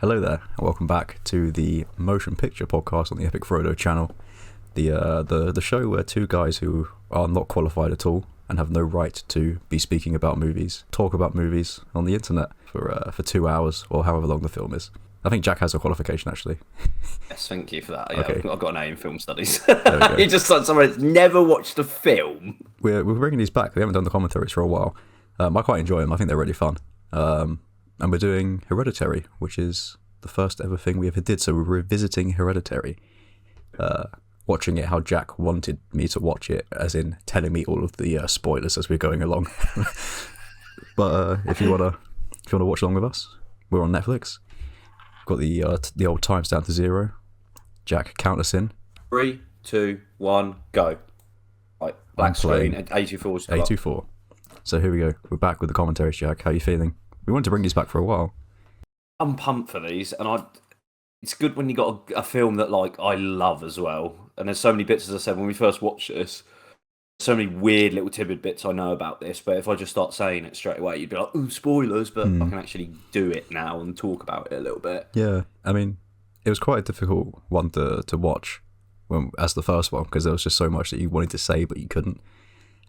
Hello there, and welcome back to the Motion Picture Podcast on the Epic FRODO channel. The show where two guys who are not qualified at all and have no right to be speaking about movies talk about movies on the internet for 2 hours or however long the film is. I think Jack has a qualification actually. Yes, thank you for that. Yeah, Okay. I've got an A in film studies. There we go. You're just like someone that's never watched a film. We're bringing these back. We haven't done the commentaries for a while. I quite enjoy them. I think they're really fun. And we're doing Hereditary, which is the first ever thing we ever did. So we're revisiting Hereditary, watching it how Jack wanted me to watch it, as in telling me all of the spoilers as we're going along. But if you wanna watch along with us, we're on Netflix. Got the old times down to 0. Jack, count us in. 3, 2, 1, go. Right, black screen and A24's still up. A24. So here we go. We're back with the commentaries, Jack. How are you feeling? We wanted to bring these back for a while. I'm pumped for these, and it's good when you got a film that I love as well. And there's so many bits, as I said when we first watched this. So many weird little timid bits I know about this, but if I just start saying it straight away, you'd be like, "Ooh, spoilers!" But I can actually do it now and talk about it a little bit. Yeah, I mean, it was quite a difficult one to watch as the first one, because there was just so much that you wanted to say but you couldn't.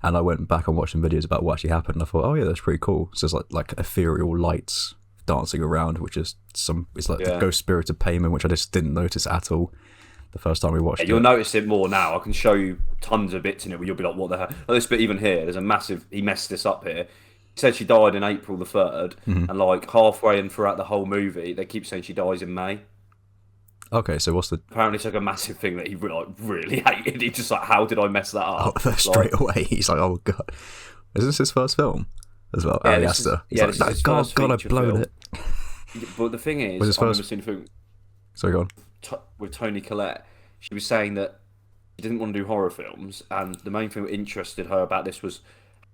And I went back and watched some videos about what actually happened, and I thought, oh yeah, that's pretty cool. So it's like ethereal lights dancing around, which is it's like the ghost spirit of Payman, which I just didn't notice at all the first time we watched it. You'll notice it more now. I can show you tons of bits in it where you'll be like, what the hell? Like this bit even here, there's a massive, he messed this up here. He said she died in April the 3rd, and halfway and throughout the whole movie, they keep saying she dies in May. Okay, so what's the... Apparently it's like a massive thing that he really hated. He's just like, how did I mess that up? Oh, straight away, he's like, oh god. Is this his first film as well? Yeah, Ari Aster. He's like, this is his God, first I've feature blown film. it. But the thing is, Was his I've never first- seen a film Sorry, go on. with Toni Collette. She was saying that she didn't want to do horror films, and the main thing that interested her about this was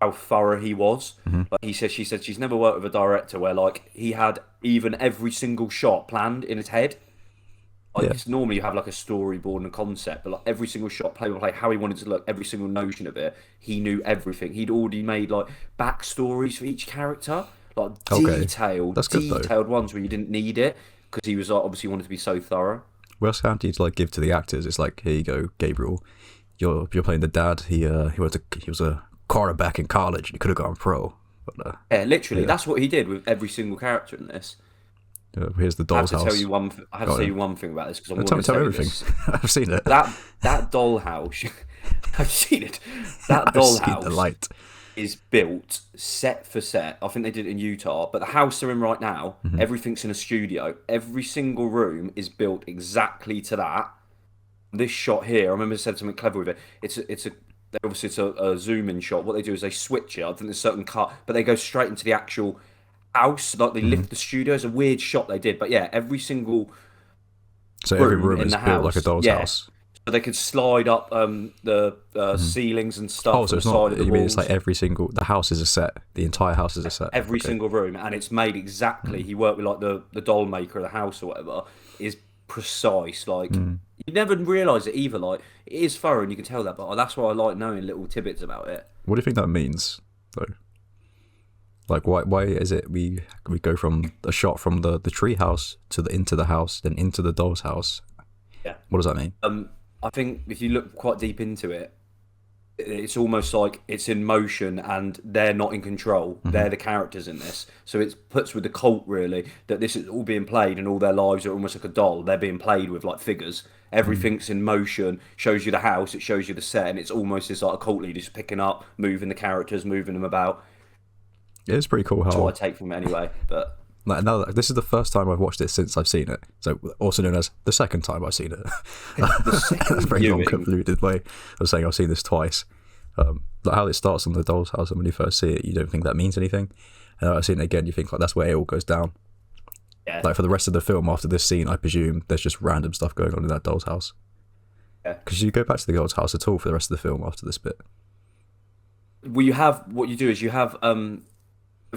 how thorough he was. Like she said she's never worked with a director where he had even every single shot planned in his head. Normally you have a storyboard and a concept, but every single shot, play by play, how he wanted to look, every single notion of it, he knew everything. He'd already made backstories for each character, detailed ones where you didn't need it because he was obviously wanted to be so thorough. What else can you give to the actors? It's like, here you go, Gabriel. You're playing the dad. He was a quarterback in college. He could have gone pro. But, literally, that's what he did with every single character in this. Here's the doll's house. I have to tell you one thing about this because I'm tell me everything. I've seen it. That dollhouse, I've seen it. That dollhouse is built set for set. I think they did it in Utah, but the house they're in right now, everything's in a studio. Every single room is built exactly to that. This shot here, I remember they said something clever with it. It's a zoom in shot. What they do is they switch it. I think there's a certain cut, but they go straight into the actual house. They lift the studio. It's a weird shot they did, but yeah, every single every room in is the built house, like a doll's house. So they could slide up the ceilings and stuff. Oh, so it's on the not. side of the You mean walls. it's the house is a set. The entire house is a set. Every single room, and it's made exactly. He worked with the doll maker of the house or whatever. Is precise. You never realise it either. It is thorough, and you can tell that. But that's why I like knowing little tidbits about it. What do you think that means, though? Why is it we go from a shot from the tree house into the house, then into the doll's house? Yeah. What does that mean? I think if you look quite deep into it, it's almost like it's in motion and they're not in control. They're the characters in this. So it puts with the cult, really, that this is all being played and all their lives are almost like a doll. They're being played with figures. Everything's in motion, shows you the house, it shows you the set, and it's almost this a cult leader just picking up, moving the characters, moving them about. Yeah, it's pretty cool how... That's what I take from it anyway, but... Now, this is the first time I've watched it since I've seen it. So, also known as the second time I've seen it. That's a very long, convoluted way of saying I've seen this twice. How it starts on the doll's house, and when you first see it, you don't think that means anything. And I've seen it again, you think that's where it all goes down. Yeah. For the rest of the film, after this scene, I presume there's just random stuff going on in that doll's house. Yeah. Because you go back to the doll's house at all for the rest of the film after this bit. Well, what you do is you have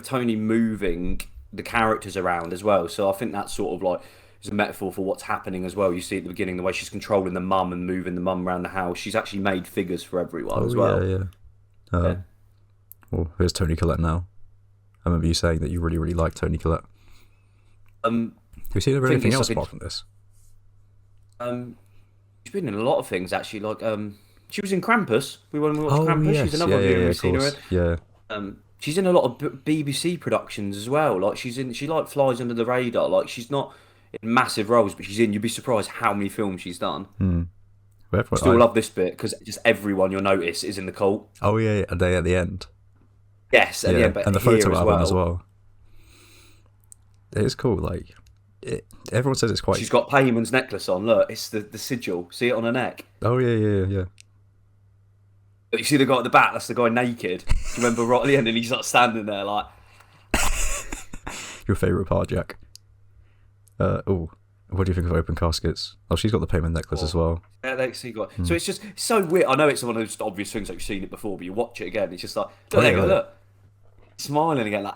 Tony moving the characters around as well. So I think that's sort of is a metaphor for what's happening as well. You see at the beginning the way she's controlling the mum and moving the mum around the house. She's actually made figures for everyone as well. Yeah. Well, here's Toni Collette now. I remember you saying that you really, really like Toni Collette. you seen her think anything it's else like apart from this? she's been in a lot of things actually. Like she was in Krampus. We went and watched Oh Krampus. She's yes, another yeah, villain of we've seen her in. course, yeah. She's in a lot of BBC productions as well. Like she like flies under the radar. Like she's not in massive roles, but she's in. You'd be surprised how many films she's done. Well, Still love this bit because just everyone you'll notice is in the cult. oh yeah, are they at the end? Yes, at the Yeah, end, but and the here photo as album well. as well. It's cool. Like, everyone says it's quite. She's got Payman's necklace on. Look, it's the sigil. See it on her neck. Oh yeah. But you see the guy at the back. That's the guy naked. Do you remember right at the end, and he's like standing there like. Your favourite part, Jack? Oh, what do you think of open caskets? Oh, she's got the payment necklace as well. Yeah, so it's just so weird. I know it's one of those obvious things that you've seen it before, but you watch it again, it's just like look, smiling again, like.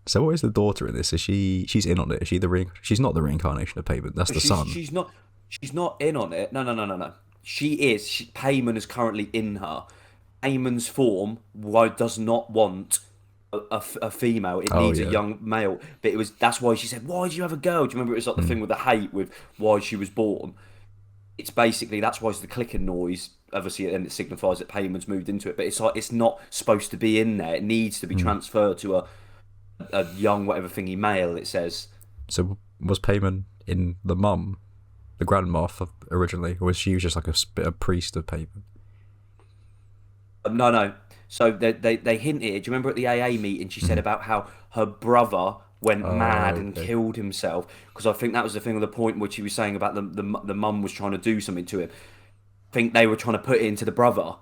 So what is the daughter in this? Is she's in on it? Is she she's not the reincarnation of Payman. That's the son. She's not in on it. No. She is. Payman is currently in her. Payman's form does not want a female. It needs a young male. But that's why she said, "Why do you have a girl?" Do you remember it was like the thing with the hate with why she was born? It's basically that's why it's the clicking noise. Obviously, and it signifies that Payman's moved into it. But it's like it's not supposed to be in there. It needs to be transferred to a young whatever thingy male. It says. So was Payman in the mum, the grandma originally, or was she just like a priest of Payman? No. So they hinted. Do you remember at the AA meeting she said about how her brother went mad and killed himself? Because I think that was the thing on the point which he was saying about the mum was trying to do something to him. I think they were trying to put it into the brother.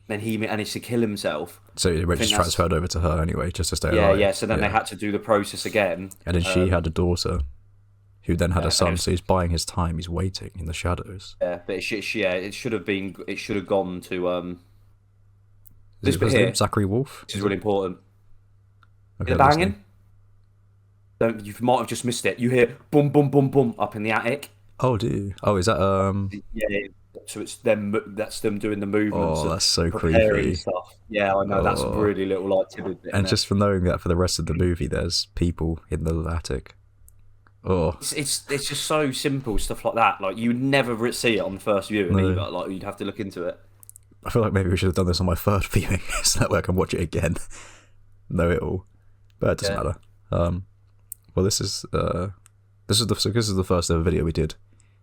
Then he managed to kill himself. So it just transferred over to her anyway, just to stay alive. Yeah. So then they had to do the process again. And then she had a daughter, who then had a son. So he's buying his time. He's waiting in the shadows. Yeah, but it should have been. It should have gone to This bit here, Zachary Wolf, which is really important. Okay, banging. You might have just missed it. You hear boom, boom, boom, boom up in the attic. Oh, do you? Oh, is that Yeah. So it's them. That's them doing the movements. Oh, that's so creepy. Stuff. Yeah, I know. That's a really little like tidbit. And just for knowing that for the rest of the movie, there's people in the attic. Oh, it's just so simple stuff like that. Like you would never see it on the first viewing either. Like you'd have to look into it. I feel like maybe we should have done this on my first viewing, so that way I can watch it again, know it all. But it doesn't matter. Well, this is the first ever video we did.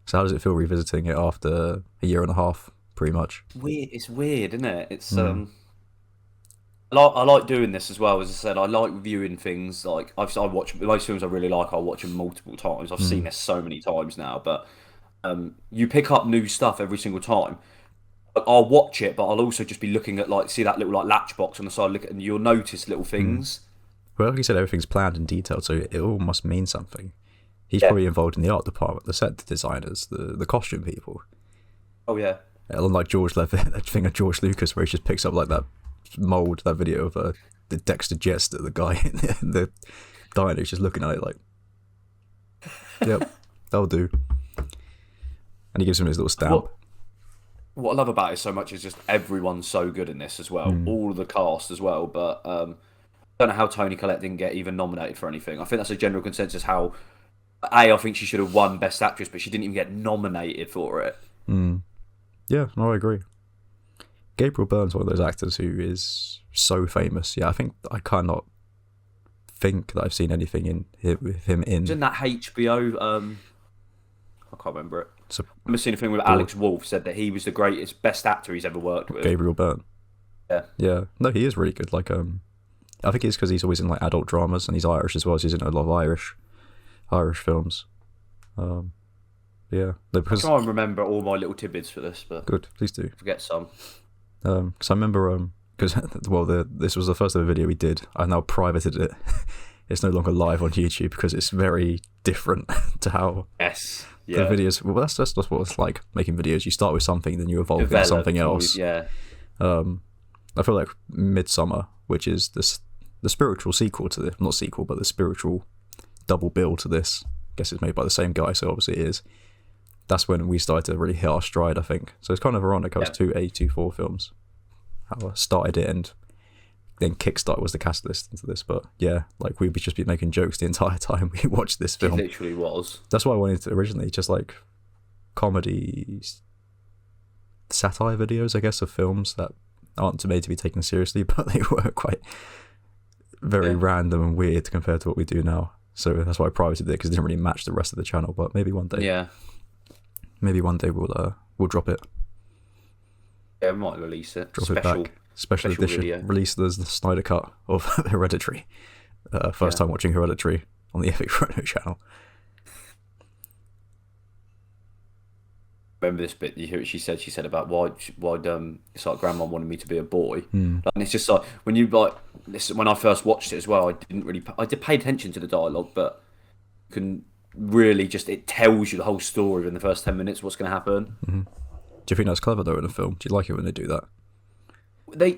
So how does it feel revisiting it after a year and a half, pretty much? It's weird, isn't it? It's I like doing this as well. As I said, I like viewing things. Like I watch most films I really like. I'll watch them multiple times. I've seen this so many times now. But you pick up new stuff every single time. I'll watch it, but I'll also just be looking at see that little latch box on the side. And you'll notice little things. Well, like you said, everything's planned and detailed, so it all must mean something. He's probably involved in the art department, the set designers, the costume people. Oh yeah. Unlike that thing of George Lucas, where he just picks up like that mold, that video of the Dexter Jester, the guy in the diner, who's just looking at it like, yep, that'll do. And he gives him his little stamp. What I love about it so much is just everyone's so good in this as well. All of the cast as well. But I don't know how Toni Collette didn't get even nominated for anything. I think that's a general consensus how... I think she should have won Best Actress, but she didn't even get nominated for it. Yeah, no, I agree. Gabriel Byrne's one of those actors who is so famous. Yeah, I cannot think that I've seen anything with him in. Isn't that HBO? I can't remember it. I remember seeing a thing with Alex Wolff said that he was the greatest best actor he's ever worked with. Gabriel Byrne. Yeah. No, he is really good. Like, I think it's because he's always in like adult dramas, and he's Irish as well. So he's in a lot of Irish films. Yeah. Because I try and remember all my little tidbits for this, but good, please do. Forget some. Because I remember this was the first ever video we did. I've now privated it. It's no longer live on YouTube because it's very different to how the videos. Well, that's just what it's like making videos. You start with something, then you evolve into something else. Yeah. I feel like Midsummer, which is the spiritual sequel to this, not sequel, but the spiritual double bill to this. I guess it's made by the same guy, so obviously it is. That's when we started to really hit our stride, I think. So it's kind of ironic. I was 2 films. How I started it and then Kickstart was the catalyst into this. But yeah, like we'd just be making jokes the entire time we watched this film. It literally was. That's why I wanted to originally just like comedy satire videos, I guess, of films that aren't made to be taken seriously, but they were quite very random and weird compared to what we do now. So that's why I privated it, because it didn't really match the rest of the channel. But maybe one day, maybe one day we'll drop it. Yeah, we might release it. Drop it back. Special edition. Video. Release the Snyder cut of Hereditary. First time watching Hereditary on the Epic FRODO channel. Remember this bit? You hear what she said? She said about why it's like grandma wanted me to be a boy. And it's just like when you like this. When I first watched it as well, I did pay attention to the dialogue, but you can really just, it tells you the whole story in the first 10 minutes what's going to happen. Do you think that's clever though in a film? Do you like it when they do that?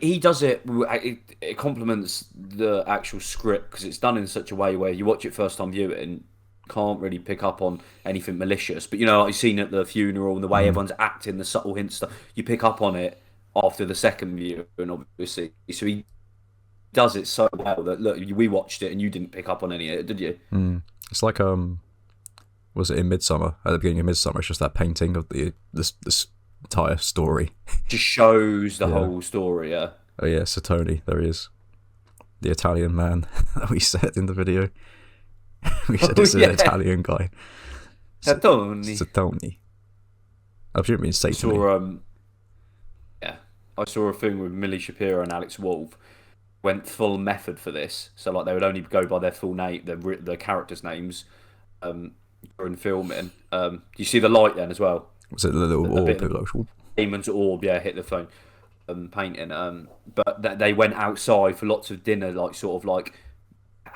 He does it. It complements the actual script because it's done in such a way where you watch it first time viewing, can't really pick up on anything malicious, but you know, like you've seen at the funeral and the way everyone's acting, the subtle hints stuff, you pick up on it after the second view, and obviously, so he does it so well that look, we watched it and you didn't pick up on any of it, did you? It's like was it in Midsummer? At the beginning of Midsummer, it's just that painting of this entire story. Just shows the whole story. Oh yeah, Satoni, there he is, the Italian man that we said in the video. We said it's an Italian guy. Satoni. I presume it means Satan. I saw a thing with Millie Shapiro and Alex Wolff. Went full method for this, so like they would only go by their full name, their characters' names, during filming. You see the light then as well. Was it the little orb? Demon's orb, hit the phone. Painting. But they went outside for lots of dinner, like sort of like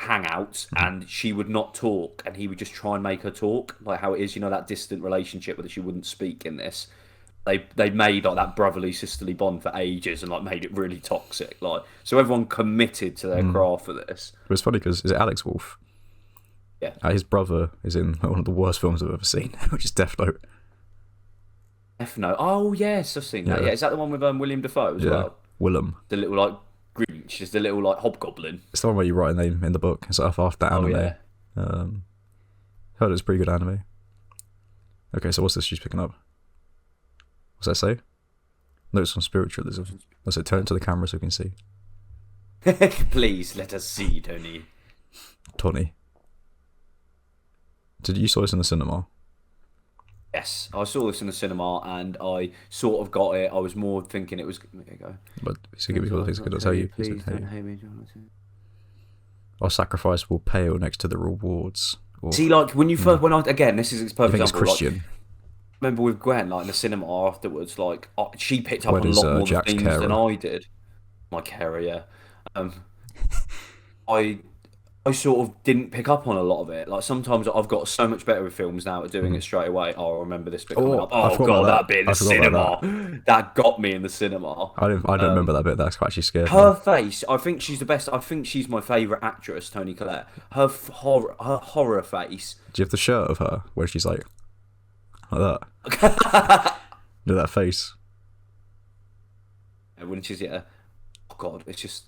hangouts, and she would not talk, and he would just try and make her talk, like how it is, you know, that distant relationship where she wouldn't speak in this. They made like that brotherly sisterly bond for ages and like made it really toxic, like, so everyone committed to their craft for this. It was funny because, is it Alex Wolff? Yeah. His brother is in one of the worst films I've ever seen, which is Death Note. Death Note. Oh yes, I've seen that. Yeah, is that the one with William Dafoe as well? Willem. The little like Grinch, is the little like hobgoblin. It's the one where you write a name in the book. It's after anime. Heard it's pretty good anime. Okay, so what's this she's picking up? What's that say? Notes on spiritualism. Let's turn to the camera so we can see. Please let us see, Tony. You saw this in the cinema? Yes, I saw this in the cinema and I sort of got it. I was more thinking it was. There you go. But so give me all the things I'll tell you. Please don't hate me. Our sacrifice will pale next to the rewards. See, like when you first, again, this is a perfect example. It's Christian. Like, remember with Gwen, like in the cinema afterwards, like she picked up on a lot more things than I did. My carer, yeah. I sort of didn't pick up on a lot of it. Like sometimes I've got so much better with films now at doing it straight away. Oh, I remember this bit coming up. Oh god, that bit in the cinema. That got me in the cinema. I don't remember that bit. That's actually scary. Her face, I think she's the best. I think she's my favourite actress, Toni Collette. Her horror face. Do you have the shirt of her where she's like that? Do that face. When she's oh god, it's just.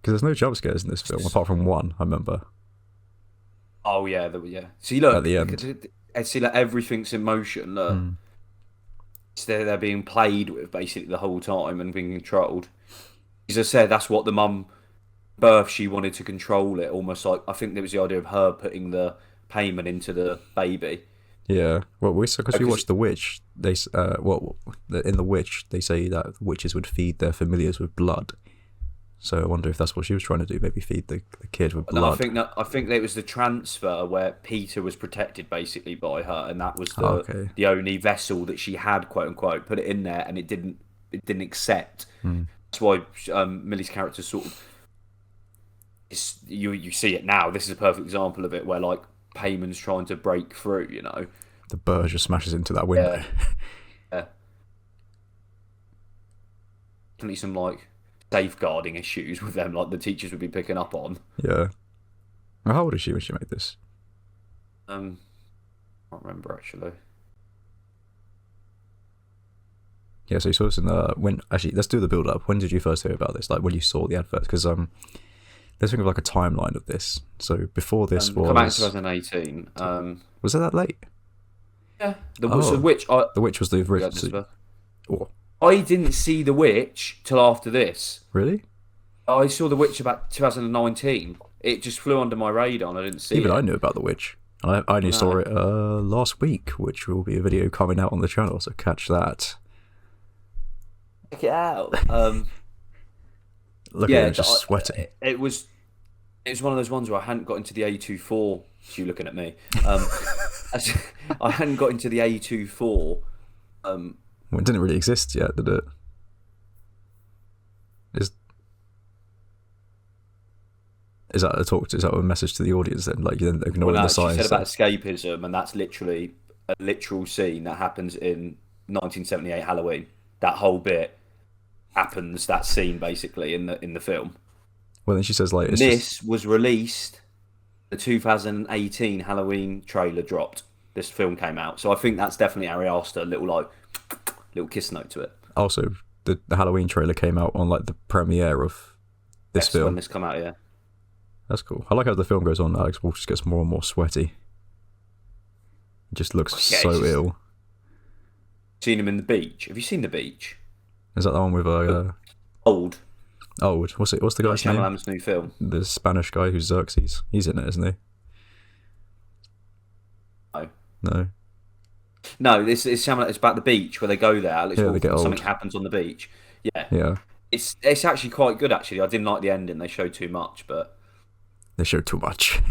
Because there's no jump scares in this film, apart from one, I remember. Oh, yeah. See, look. At the end. See, like, everything's in motion, look. They're being played with, basically, the whole time and being controlled. As I said, that's what the mum birth, she wanted to control it, almost like, I think there was the idea of her putting the payment into the baby. Yeah. Well, because we watched The Witch, in The Witch, they say that witches would feed their familiars with blood. So I wonder if that's what she was trying to do, maybe feed the kid with blood. I think it was the transfer where Peter was protected basically by her, and that was the only vessel that she had, quote unquote. Put it in there, and it didn't accept. That's why Millie's character sort of you see it now. This is a perfect example of it, where like Payman's trying to break through. You know, the bird just smashes into that window. Yeah. Definitely some like safeguarding issues with them, like the teachers would be picking up on. Yeah. Well, how old is she when she made this? I can't remember actually. Yeah, so you saw this in when actually let's do the build up. When did you first hear about this? Like when you saw the adverts? Because let's think of like a timeline of this. So before this was come out in 2018. Was it that late? Yeah, The Witch. The Witch was the original. I didn't see The Witch till after this. Really? I saw The Witch about 2019. It just flew under my radar and I didn't see it. Even I knew about The Witch. And I only saw it last week, which will be a video coming out on the channel, so catch that. Check it out. Look at it, just sweating. It was one of those ones where I hadn't got into the A24. You looking at me? I hadn't got into the A24. Well, it didn't really exist yet, did it? Is that a talk? Is that a message to the audience then? Like, you then ignoring the science? She said about escapism, and that's literally a literal scene that happens in 1978 Halloween. That whole bit happens. That scene basically in the film. Well, then she says like this was released. The 2018 Halloween trailer dropped. This film came out, so I think that's definitely Ari Aster, little kiss note to it. Also, the Halloween trailer came out on like the premiere of this film. When this come out, yeah. That's cool. I like how the film goes on. Alex Wolff just gets more and more sweaty. He just looks so ill. Seen him in The Beach. Have you seen The Beach? Is that the one with Old? What's the guy's name? Shyamalan's new film. The Spanish guy who's Xerxes. He's in it, isn't he? No, this is Shyamalan. It's about the beach where they go there. They get old. Something happens on the beach. Yeah. It's actually quite good. Actually, I didn't like the ending. They showed too much, but they showed too much.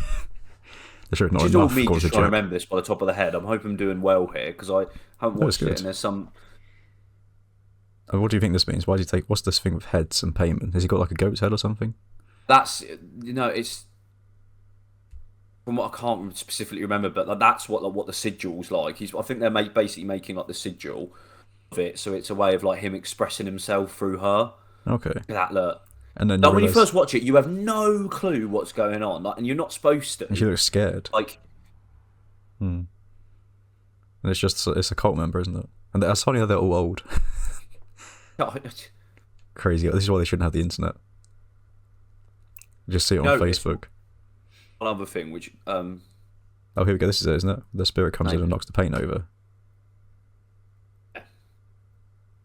They showed not enough. Just all me just trying to remember this by the top of the head. I'm hoping I'm doing well here because I haven't watched it. And there's some. What do you think this means? Why do you take? What's this thing with heads and payment? Has he got like a goat's head or something? That's it's from what I can't specifically remember, but that's what the sigil's like. I think they're basically making like the sigil of it, so it's a way of like him expressing himself through her. Okay. That look. And then when you first watch it, you have no clue what's going on, and you're not supposed to. And she looks scared. And it's a cult member, isn't it? And it's funny how they're all old. Crazy. This is why they shouldn't have the internet. Just see it on Facebook. One other thing, which oh, here we go. This is it, isn't it? The spirit comes in and knocks the paint over.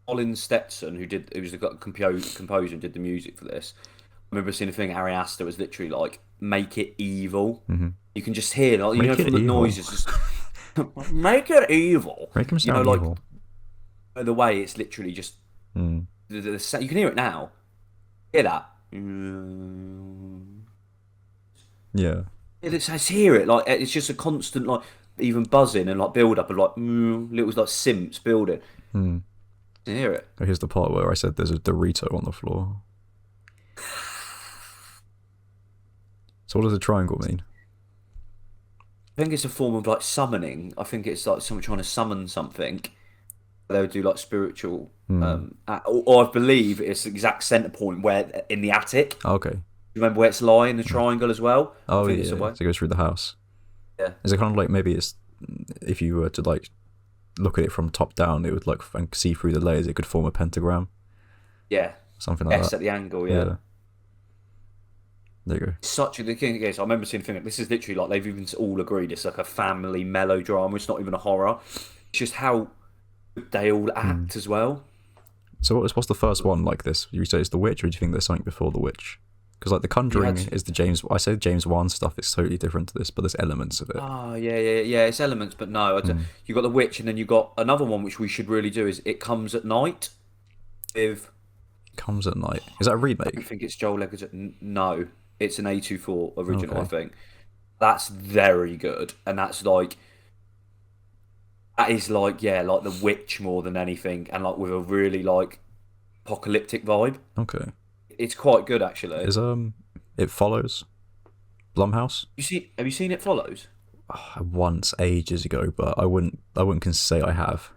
Colin Stetson, who was the composer and did the music for this. I remember seeing a thing. Ari Aster was literally like, "Make it evil." Mm-hmm. You can just hear, like, from the noises, just make it evil. Make him sound evil. The way it's literally just. You can hear it now. Hear that? Yeah. I hear it. Like, it's just a constant, like, even buzzing and like build up of like little like simps building. You hear it. Here's the part where I said there's a Dorito on the floor. So what does a triangle mean? I think it's a form of like summoning. I think it's like someone trying to summon something. They would do like spiritual, or I believe it's the exact center point where in the attic. Okay. Remember where it's lying, the triangle as well. Oh yeah, so it goes through the house. Yeah. Is it kind of like maybe it's if you were to like look at it from top down, it would like see through the layers. It could form a pentagram. Yeah. Something like that. At the angle. Yeah. There you go. Such a the thing. I remember seeing a thing. This is literally like they've even all agreed it's like a family melodrama. It's not even a horror. It's just how they all act as well. So what's the first one like this? You say it's The Witch, or do you think there's something before The Witch? Because like The Conjuring is the James. I say James Wan stuff is totally different to this, but there's elements of it. Oh yeah. It's elements, but no. You got The Witch, and then you got another one which we should really do is It Comes at Night. Comes at Night. Is that a remake? I think it's Joel Edgerton. No, it's an A24 original. Okay. I think that's very good, and that's like. That is like like The Witch more than anything, and like with a really like apocalyptic vibe. Okay. It's quite good actually. Is It Follows? Blumhouse? Have you seen It Follows? Once ages ago, but I wouldn't say I have.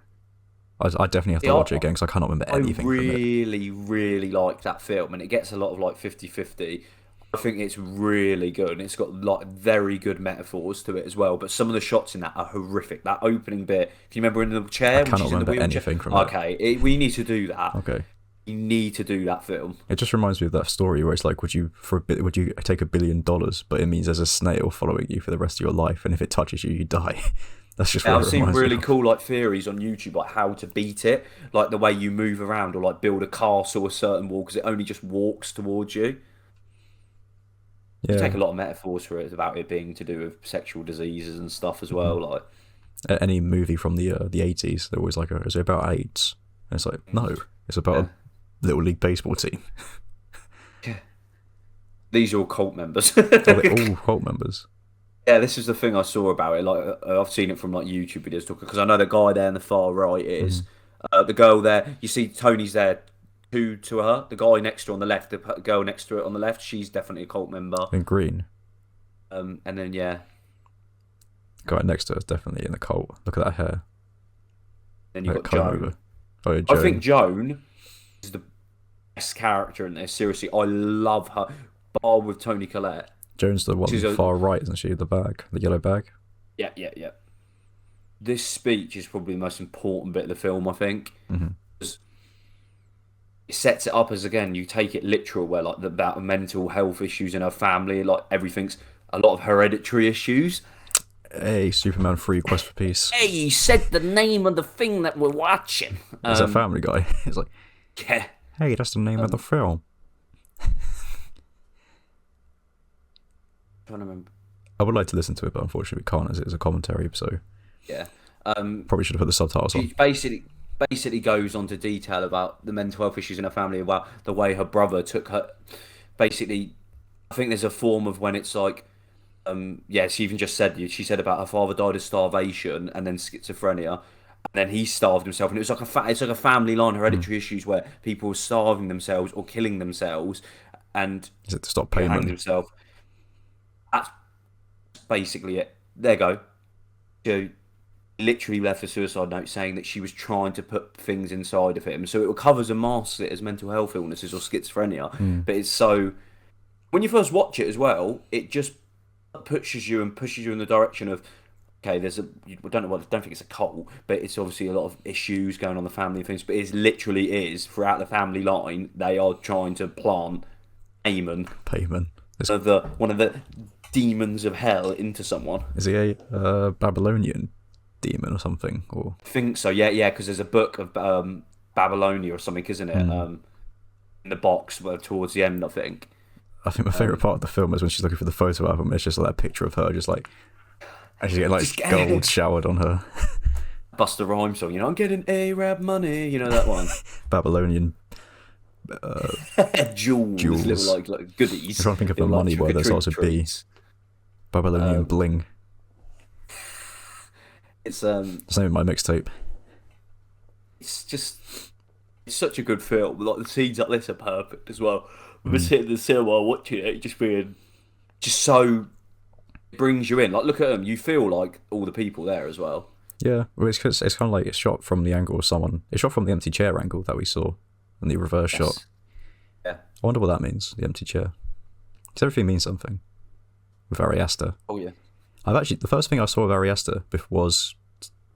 I definitely have to watch it again because I cannot remember anything from it. I really like that film, and it gets a lot of like 50-50. I think it's really good, and it's got like very good metaphors to it as well. But some of the shots in that are horrific. That opening bit, if you remember in the I chair when cannot she's in the remember wheelchair. anything from it. Okay, we need to do that. Okay. You need to do that film. It just reminds me of that story where it's like, would you take $1 billion, but it means there's a snail following you for the rest of your life, and if it touches you, you die. That's just. Yeah, what I've seen really cool like theories on YouTube, like how to beat it, like the way you move around or like build a castle a certain wall because it only just walks towards you. You Yeah. take a lot of metaphors for it about it being to do with sexual diseases and stuff as well. Like Any movie from the 80s, they're always like, is it about AIDS? And it's like, no, it's about a little league baseball team. Yeah. These are all cult members. They're all cult members. Yeah, this is the thing I saw about it. Like I've seen it from like YouTube videos talking because I know the guy there in the far right is the girl there. You see Tony's there to her. The guy next to her on the left, the girl next to it on the left. She's definitely a cult member. In green. And then yeah, Guy next to her is definitely in the cult. Look at that hair. then you've got Joan. Oh, yeah, Joan. I think Joan is the best character in this. Seriously, I love her. Bar with Tony Collette. Joan's the one far right, isn't she? The bag, the yellow bag. Yeah. This speech is probably the most important bit of the film, I think. It sets it up as, again, you take it literal, where like about mental health issues in her family, like everything's a lot of hereditary issues. Hey, Superman 3, Quest for Peace. Hey, you said the name of the thing that we're watching. It's a Family Guy. It's like, yeah. Hey, that's the name of the film. Trying to remember. I would like to listen to it, but unfortunately we can't, as it is a commentary, so Yeah. probably should have put the subtitles on. She basically goes on to detail about the mental health issues in her family, about the way her brother took her. Basically, I think there's a form of when it's like, she even just said, she said about her father died of starvation and then schizophrenia, and then he starved himself, and it was like it's like a family line, hereditary issues where people were starving themselves or killing themselves, and Is it to stop hanging payment? themselves. That's basically it. There you go. So literally left a suicide note saying that she was trying to put things inside of him. So it covers and masks it as mental health illnesses or schizophrenia. But it's so... When you first watch it as well, it just pushes you in the direction of, okay, I don't think it's a cult, but it's obviously a lot of issues going on in the family and things, but it literally is, throughout the family line, they are trying to plant Payman. One of the demons of hell into someone. Is he a Babylonian demon or something? Or I think so, yeah, because there's a book of Babylonia or something, isn't it? In the box towards the end, I think. I think my favourite part of the film is when she's looking for the photo album. It's just like that picture of her, just like, and she's getting like gold showered on her. Busta Rhymes song, I'm getting Arab money, that one. Babylonian jewels, little like goodies. I'm trying to think of the money word that starts with B. Babylonian bling. It's It's name of my mixtape. It's such a good film. Like the scenes like this are perfect as well. We're sitting in the cinema watching it, just so it brings you in. Like, look at them. You feel like all the people there as well. Yeah, well, it's kind of like it's shot from the angle of someone. It's shot from the empty chair angle that we saw in the reverse shot. Yeah. I wonder what that means, the empty chair. Does everything mean something? With Ari Aster. Oh, yeah. The first thing I saw of Ari Aster was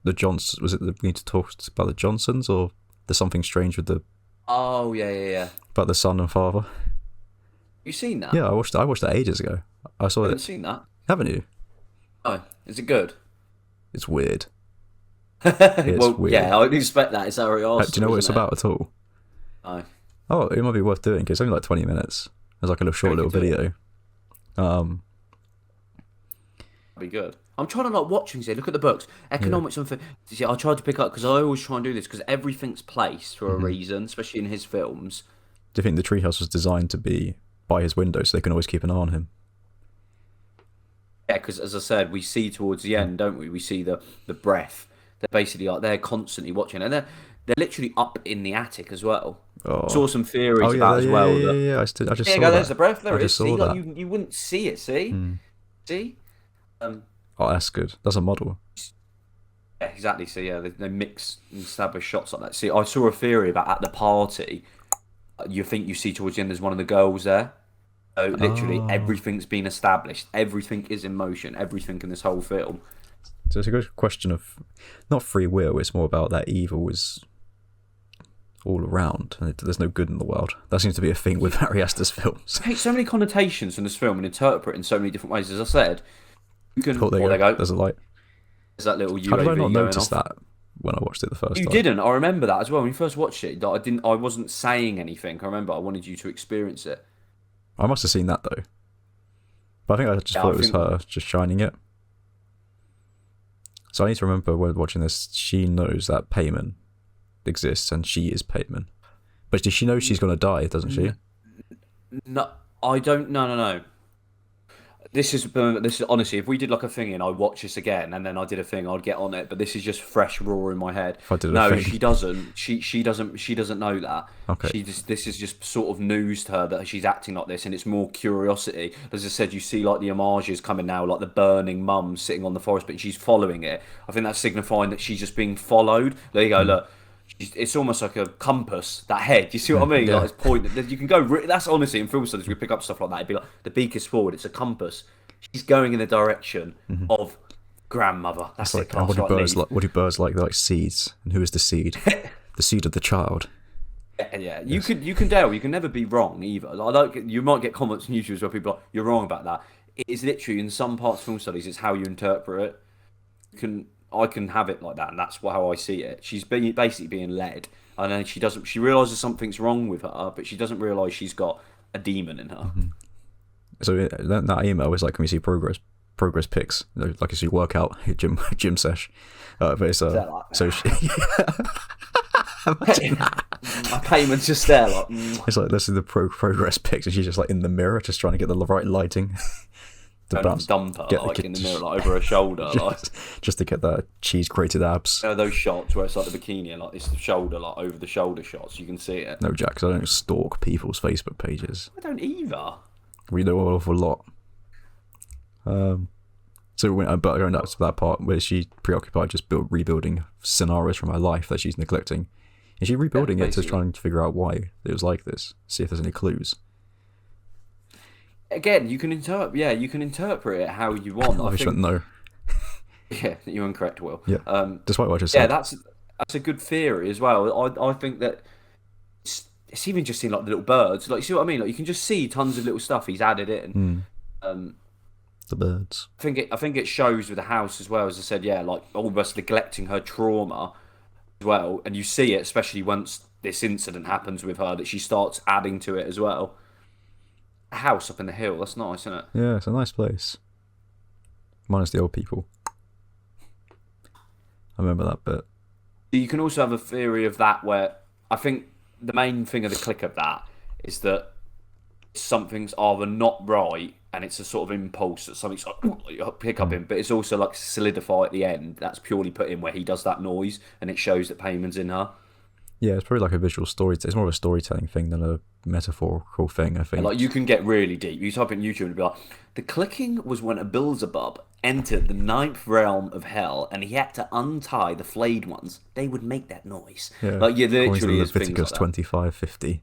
the Johnsons. Was it we need to talk about the Johnsons, or there's something strange with the... Oh, yeah. About the son and father. You seen that? Yeah, I watched that ages ago. I saw it. I haven't seen that. Haven't you? Oh, is it good? It's weird. Weird. Yeah, I would expect that. It's Ari Aster. Do you know what it's about at all? No. Oh, it might be worth doing, because it's only like 20 minutes. There's like a short little video. That'd be good. I'm trying to like watch things here. Look at the books. Economics and... See, I tried to pick up, because I always try and do this, because everything's placed for a reason, especially in his films. Do you think the treehouse was designed to be by his window so they can always keep an eye on him? Yeah, because as I said, we see towards the end, don't we? We see the breath. They're basically like, they're constantly watching, and they're literally up in the attic as well. Oh. Saw some theories about as well. Yeah. I just saw that. There's the breath. There it is. See, that. Like, you wouldn't see it. See, see. Oh, that's good. That's a model. Yeah, exactly. So yeah, they mix and establish shots like that. See, I saw a theory about at the party. You think you see towards the end there's one of the girls there. So literally Oh. everything's been established. Everything is in motion. Everything in this whole film. So it's a good question of not free will. It's more about that evil is all around, and there's no good in the world. That seems to be a thing with Ari Aster's films. Take so many connotations in this film and interpret it in so many different ways. As I said, you can. Oh, there you go. There's a light. There's that little UAV How did I not going notice off. that when I watched it the first You time? didn't. I remember that as well. When you first watched it, I didn't. I wasn't saying anything. I remember. I wanted you to experience it. I must have seen that though, but I think I just Yeah, thought it was her just shining it. So I need to remember when watching this, she knows that Payman exists and she is Payman. But does she know she's going to die, doesn't she? No, I don't. No. This is honestly, if we did like a thing and I watch this again and then I did a thing, I'd get on it. But this is just fresh raw in my head. If I did a No, thing. she doesn't. She doesn't know that. Okay. This is just sort of news to her that she's acting like this, and it's more curiosity. As I said, you see like the homages coming now, like the burning mum sitting on the forest, but she's following it. I think that's signifying that she's just being followed. There you go. Look. It's almost like a compass, that head. You see what I mean? Yeah. Like it's pointing. You can go. That's honestly in film studies we pick up stuff like that. It'd be like the beak is forward. It's a compass. She's going in the direction of grandmother. That's It's it. like, what do birds like? They're like seeds. And who is the seed? The seed of the child. Yeah, you can tell. You can never be wrong either. You might get comments on YouTube where people are like, you're wrong about that. It is literally in some parts of film studies. It's how you interpret it. I can have it like that, and that's how I see it. She's basically being led, and then she doesn't. She realizes something's wrong with her, but she doesn't realize she's got a demon in her. So that email is like, can we see progress pics? Like as you work out gym sesh. But it's so she, imagine that. My payment's just there, like. It's like this is the progress pics, and she's just like in the mirror, just trying to get the right lighting. Dump her like in the mirror, like over her shoulder, just to get that cheese grated abs. Those shots where it's like the bikini and like it's the shoulder, like over the shoulder shots. You can see it. No, Jack, 'cause I don't stalk people's Facebook pages. I don't either. We know an awful lot. So but going up to that part where she's preoccupied just rebuilding scenarios from her life that she's neglecting. Is she rebuilding it to try and figure out why it was like this? See if there's any clues. Again, you can interpret it how you want. I shouldn't know. Yeah, you're incorrect, Will. Yeah. Despite what I just said. Yeah, that's a good theory as well. I think that it's even just in like the little birds. Like, you see what I mean? Like, you can just see tons of little stuff he's added in. The birds. I think it shows with the house as well. As I said, yeah, like almost neglecting her trauma as well, and you see it especially once this incident happens with her that she starts adding to it as well. A house up in the hill, that's nice, isn't it? Yeah, it's a nice place. Minus the old people. I remember that bit. You can also have a theory of that where I think the main thing of the click of that is that something's either not right and it's a sort of impulse that something's like pick up him, but it's also like solidify at the end. That's purely put in where he does that noise and it shows that Payman's in her. Yeah, it's probably like a visual story. It's more of a storytelling thing than a metaphorical thing, I think. Like, you can get really deep. You type in YouTube and it'll be like, the clicking was when a Beelzebub entered the ninth realm of hell and he had to untie the flayed ones. They would make that noise. Yeah, like, yeah, literally is things Leviticus like that. 25:50.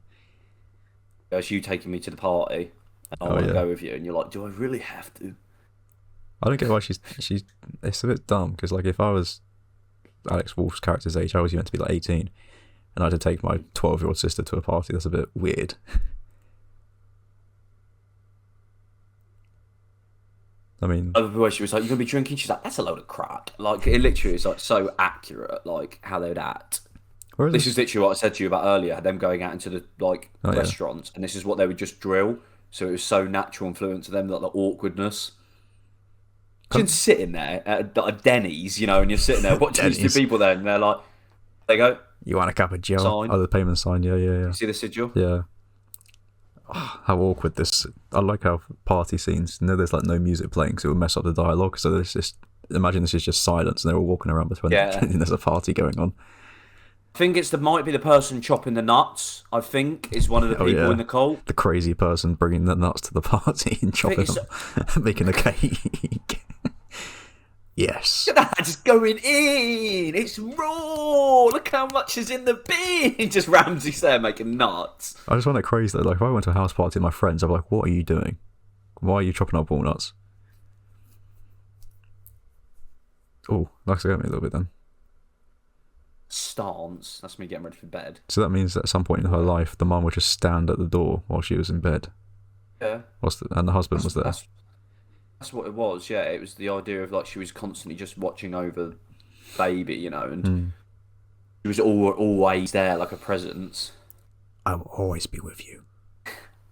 It's you taking me to the party and I want to go with you, and you're like, do I really have to? I don't get why she's. It's a bit dumb because, like, if I was Alex Wolff's character's age, I was meant to be like 18, and I had to take my 12-year-old sister to a party. That's a bit weird. I mean, Where she was like, "You're gonna be drinking?" She's like, "That's a load of crap." Like, it literally is like so accurate, like how they'd act. This is literally what I said to you about earlier. Them going out into the restaurants, and this is what they would just drill. So it was so natural and fluent to them, like the awkwardness. Imagine sitting there at a Denny's, and you're sitting there watching these two people there, and they're like, "There you go. You want a cup of Joe?" Sign. Oh, the payment sign. Yeah. You see the sigil? Yeah. Oh, how awkward this. I like how party scenes. There's like no music playing, so it would mess up the dialogue. So there's just imagine this is just silence, and they're all walking around between. And there's a party going on. I think might be the person chopping the nuts. I think is one of the people in the cult. The crazy person bringing the nuts to the party and chopping them, making a cake. Yes. Look at that, just going in. It's raw. Look how much is in the bin. Just Ramsay's there making nuts. I just find it crazy though. Like if I went to a house party with my friends, I'm like, what are you doing? Why are you chopping up walnuts? Oh, that scared me a little bit then. Stance. That's me getting ready for bed. So that means that at some point in her life, the mum would just stand at the door while she was in bed. Yeah. And the husband was there. That's what it was, yeah. It was the idea of like she was constantly just watching over baby, you know, and she was always there like a presence. I will always be with you.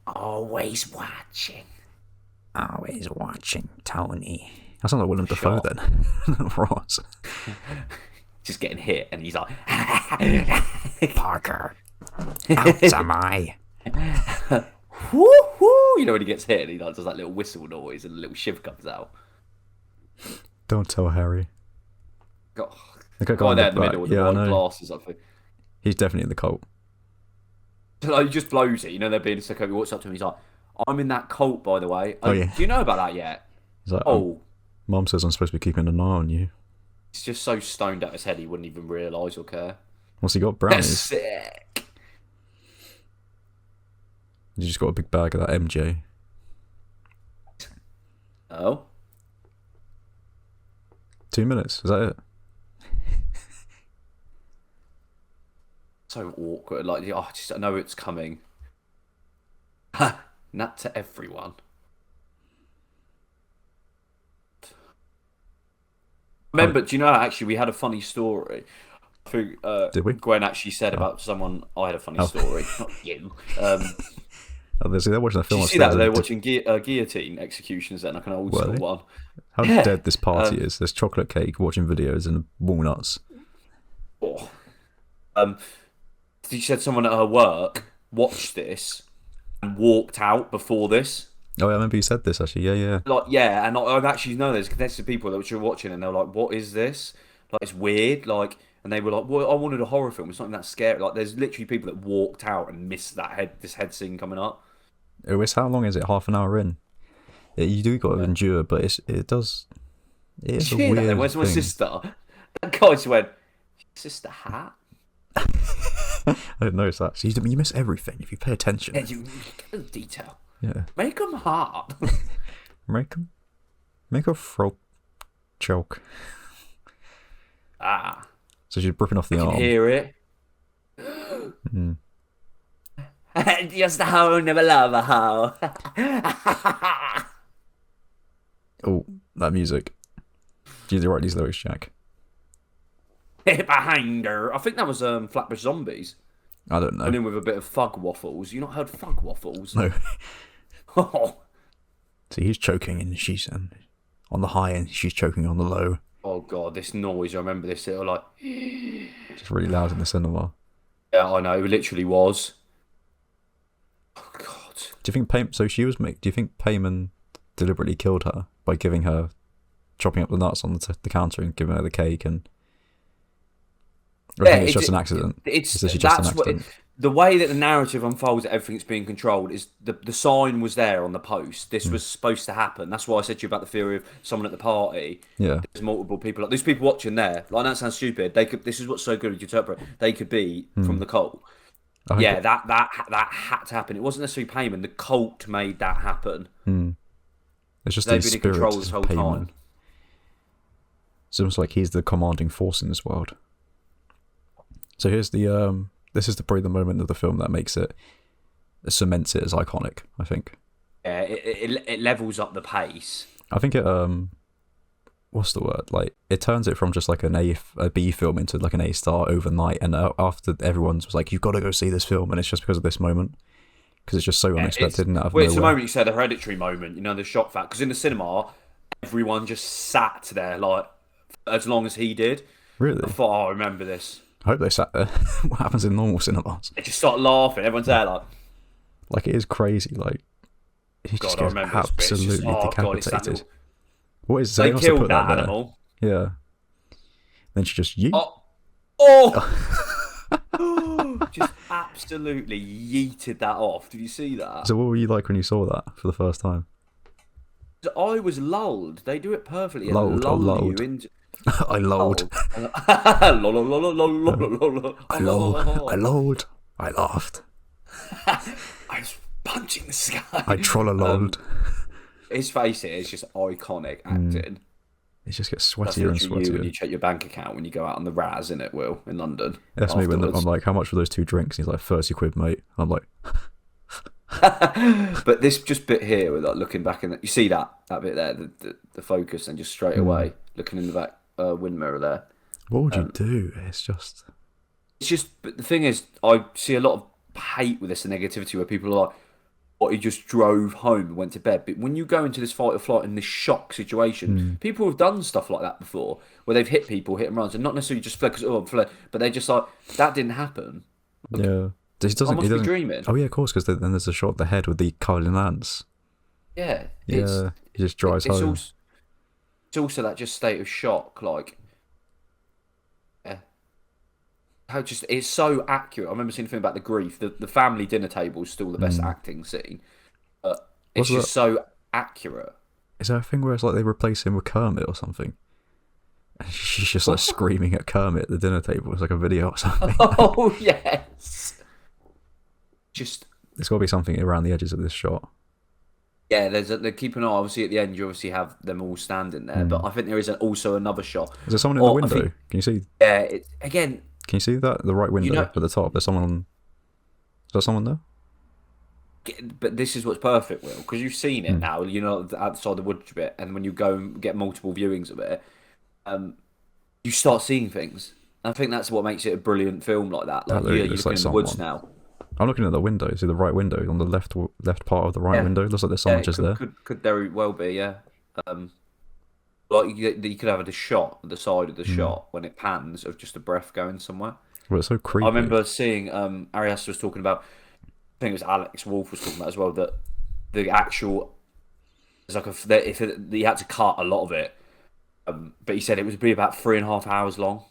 Always watching. Always watching, Tony. That sounds like Willem Dafoe then. Ross. Just getting hit, and he's like, Parker, out am I. woo-hoo! You know when he gets hit and he like, does that little whistle noise and a little shiv comes out. Don't tell Harry. God. Go there in the middle with the white glasses. I think he's definitely in the cult. So, like, he just blows it. You know they're being so. He walks up to him. He's like, "I'm in that cult, by the way. Oh yeah. Do you know about that yet?" He's like, Mum says I'm supposed to be keeping an eye on you. He's just so stoned out his head he wouldn't even realise or care. What's he got? Brownies. That's sick. You just got a big bag of that MJ. Oh. 2 minutes. Is that it? So awkward. Like, I know it's coming. Nut to everyone. Remember, do you know, actually, we had a funny story. I think, did we? Gwen actually said about someone. I had a funny story. Not you. They're watching a film. Did you see that? They're watching guillotine executions then, like an old school one. How dead this party is. There's chocolate cake, watching videos, and walnuts. Oh. She said someone at her work watched this and walked out before this. Oh, yeah, I remember you said this, actually. Yeah. Like, yeah, and I've actually known there's some people that were watching and they were like, what is this? Like, it's weird. Like, and they were like, well, I wanted a horror film. It's not even that scary. Like, there's literally people that walked out and missed this head scene coming up. How long is it? Half an hour in? You do got to endure, but it is a weird thing. Where's my sister? That guy just went, sister hat? I didn't notice that. So you miss everything if you pay attention. Yeah, you get the detail. Yeah. Make them hard. Make a throat choke. Ah. So she's ripping off the arm. I can hear it. Just a hoe, never love a hoe. Oh, that music. Do you write these lyrics, Jack? Behind her. I think that was Flatbush Zombies. I don't know. And in with a bit of fug waffles. You not heard fug waffles? No. So he's choking and she's on the high and she's choking on the low. Oh god, this noise! I remember this. It was like it's really loud in the cinema. Yeah, I know. It literally was. Oh god. Do you think Do you think Payman deliberately killed her by giving her chopping up the nuts on the counter and giving her the cake and? Or I think it's just an accident. It's just an accident. The way that the narrative unfolds, that everything's being controlled, is the sign was there on the post. This was supposed to happen. That's why I said to you about the theory of someone at the party. Yeah. There's multiple people. There's people watching there. Like, that sounds stupid. This is what's so good with interpret. They could be from the cult. Yeah, that had to happen. It wasn't necessarily Payman. The cult made that happen. It's just they've these been in control spirits this of whole Payman. time. It's almost like he's the commanding force in this world. So here's the this is probably the moment of the film that makes it cements it as iconic, I think. Yeah, it levels up the pace. I think it what's the word? Like, it turns it from just like a B film into like an A-star overnight. And after everyone was like, you've got to go see this film, and it's just because of this moment, because it's just so unexpected and out of nowhere. It's the moment you said, the Hereditary moment. You know, the shock factor. Because in the cinema, everyone just sat there like as long as he did. Really? I thought, I remember this. I hope they sat there. What happens in normal cinemas? They just start laughing. Everyone's there like it is crazy. Like, he just gets absolutely decapitated. What is they killed that animal? Yeah. Then she just yeet. Just absolutely yeeted that off. Did you see that? So what were you like when you saw that for the first time? I was lulled. They do it perfectly and Lulled or lull you lulled? into I lulled. lulled. Lol, lol, lol, lol, lol, lol, lol, I lulled. I lol. lulled. I laughed. I was punching the sky. I troll-a-lolled. His face here is just iconic acting. It just gets That's sweatier and literally you when sweatier. you check your bank account when you go out on the Raz, in it, Will, in London. That's me when I'm afterwards. like, how much were those 2 drinks? And he's like, 30 quid, mate. I'm like, But this just bit here, with like looking back in, you see that bit there, the focus, and just straight away looking in the back wind mirror there. what would you do? It's just, but the thing is, I see a lot of hate with this and negativity where people are like, "What, he just drove home and went to bed." But when you go into this fight or flight in this shock situation, people have done stuff like that before, where they've hit people, hit and runs, and not necessarily just fled because fled, but they're just like, that didn't happen. Yeah. I must be dreaming. Oh, yeah, of course, because then there's a shot of the head with the Carlin Lance. Yeah, Yeah, he just drives home. It's also that just state of shock, like, yeah, how just it's so accurate. I remember seeing a thing about the grief. The family dinner table is still the best acting scene, but it's What's just so accurate. Is there a thing where it's like they replace him with Kermit or something? And she's just like screaming at Kermit at the dinner table. It's like a video or something. Oh yes, just There's got to be something around the edges of this shot. yeah. They keep an eye. Obviously, at the end, you obviously have them all standing there, but I think there is also another shot. Is there someone in the window? Can you see? Yeah, again. Can you see that? The right window at the top. There's someone. Is there someone there? But this is what's perfect, Will, because you've seen it now. You know, outside the woods bit, and when you go and get multiple viewings of it, you start seeing things. I think that's what makes it a brilliant film like that. Like, you're looking in the woods now. I'm looking at the window. See the right window on the left part of the right window. Looks like there's someone just there. Could very well be, yeah. Like you could have a shot at the side of the shot when it pans of just a breath going somewhere. Well, it's so creepy. I remember seeing Ari Aster was talking about. I think it was Alex Wolff was talking about as well, that the actual it's like he had to cut a lot of it, but he said it would be about 3.5 hours long.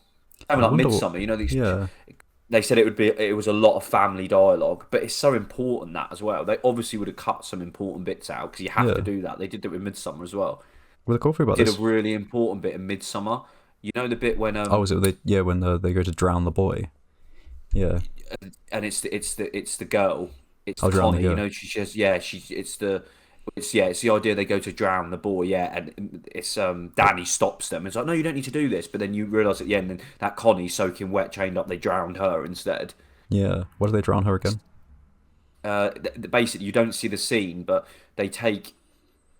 I mean, like Midsummer, you know, they said it was a lot of family dialogue, but it's so important that as well. They obviously would have cut some important bits out because you have to do that. They did it with Midsummer as well. Well, the cool thing about this, did a really important bit in Midsummer. You know the bit when is it when they go to drown the boy? Yeah, and it's the girl. It's Connie. You know, it's the idea they go to drown the boy. Yeah, and it's Danny stops them. It's like, no, you don't need to do this. But then you realise at the end that Connie soaking wet, chained up, they drowned her instead. Yeah, why do they drown her again? Basically, you don't see the scene, but they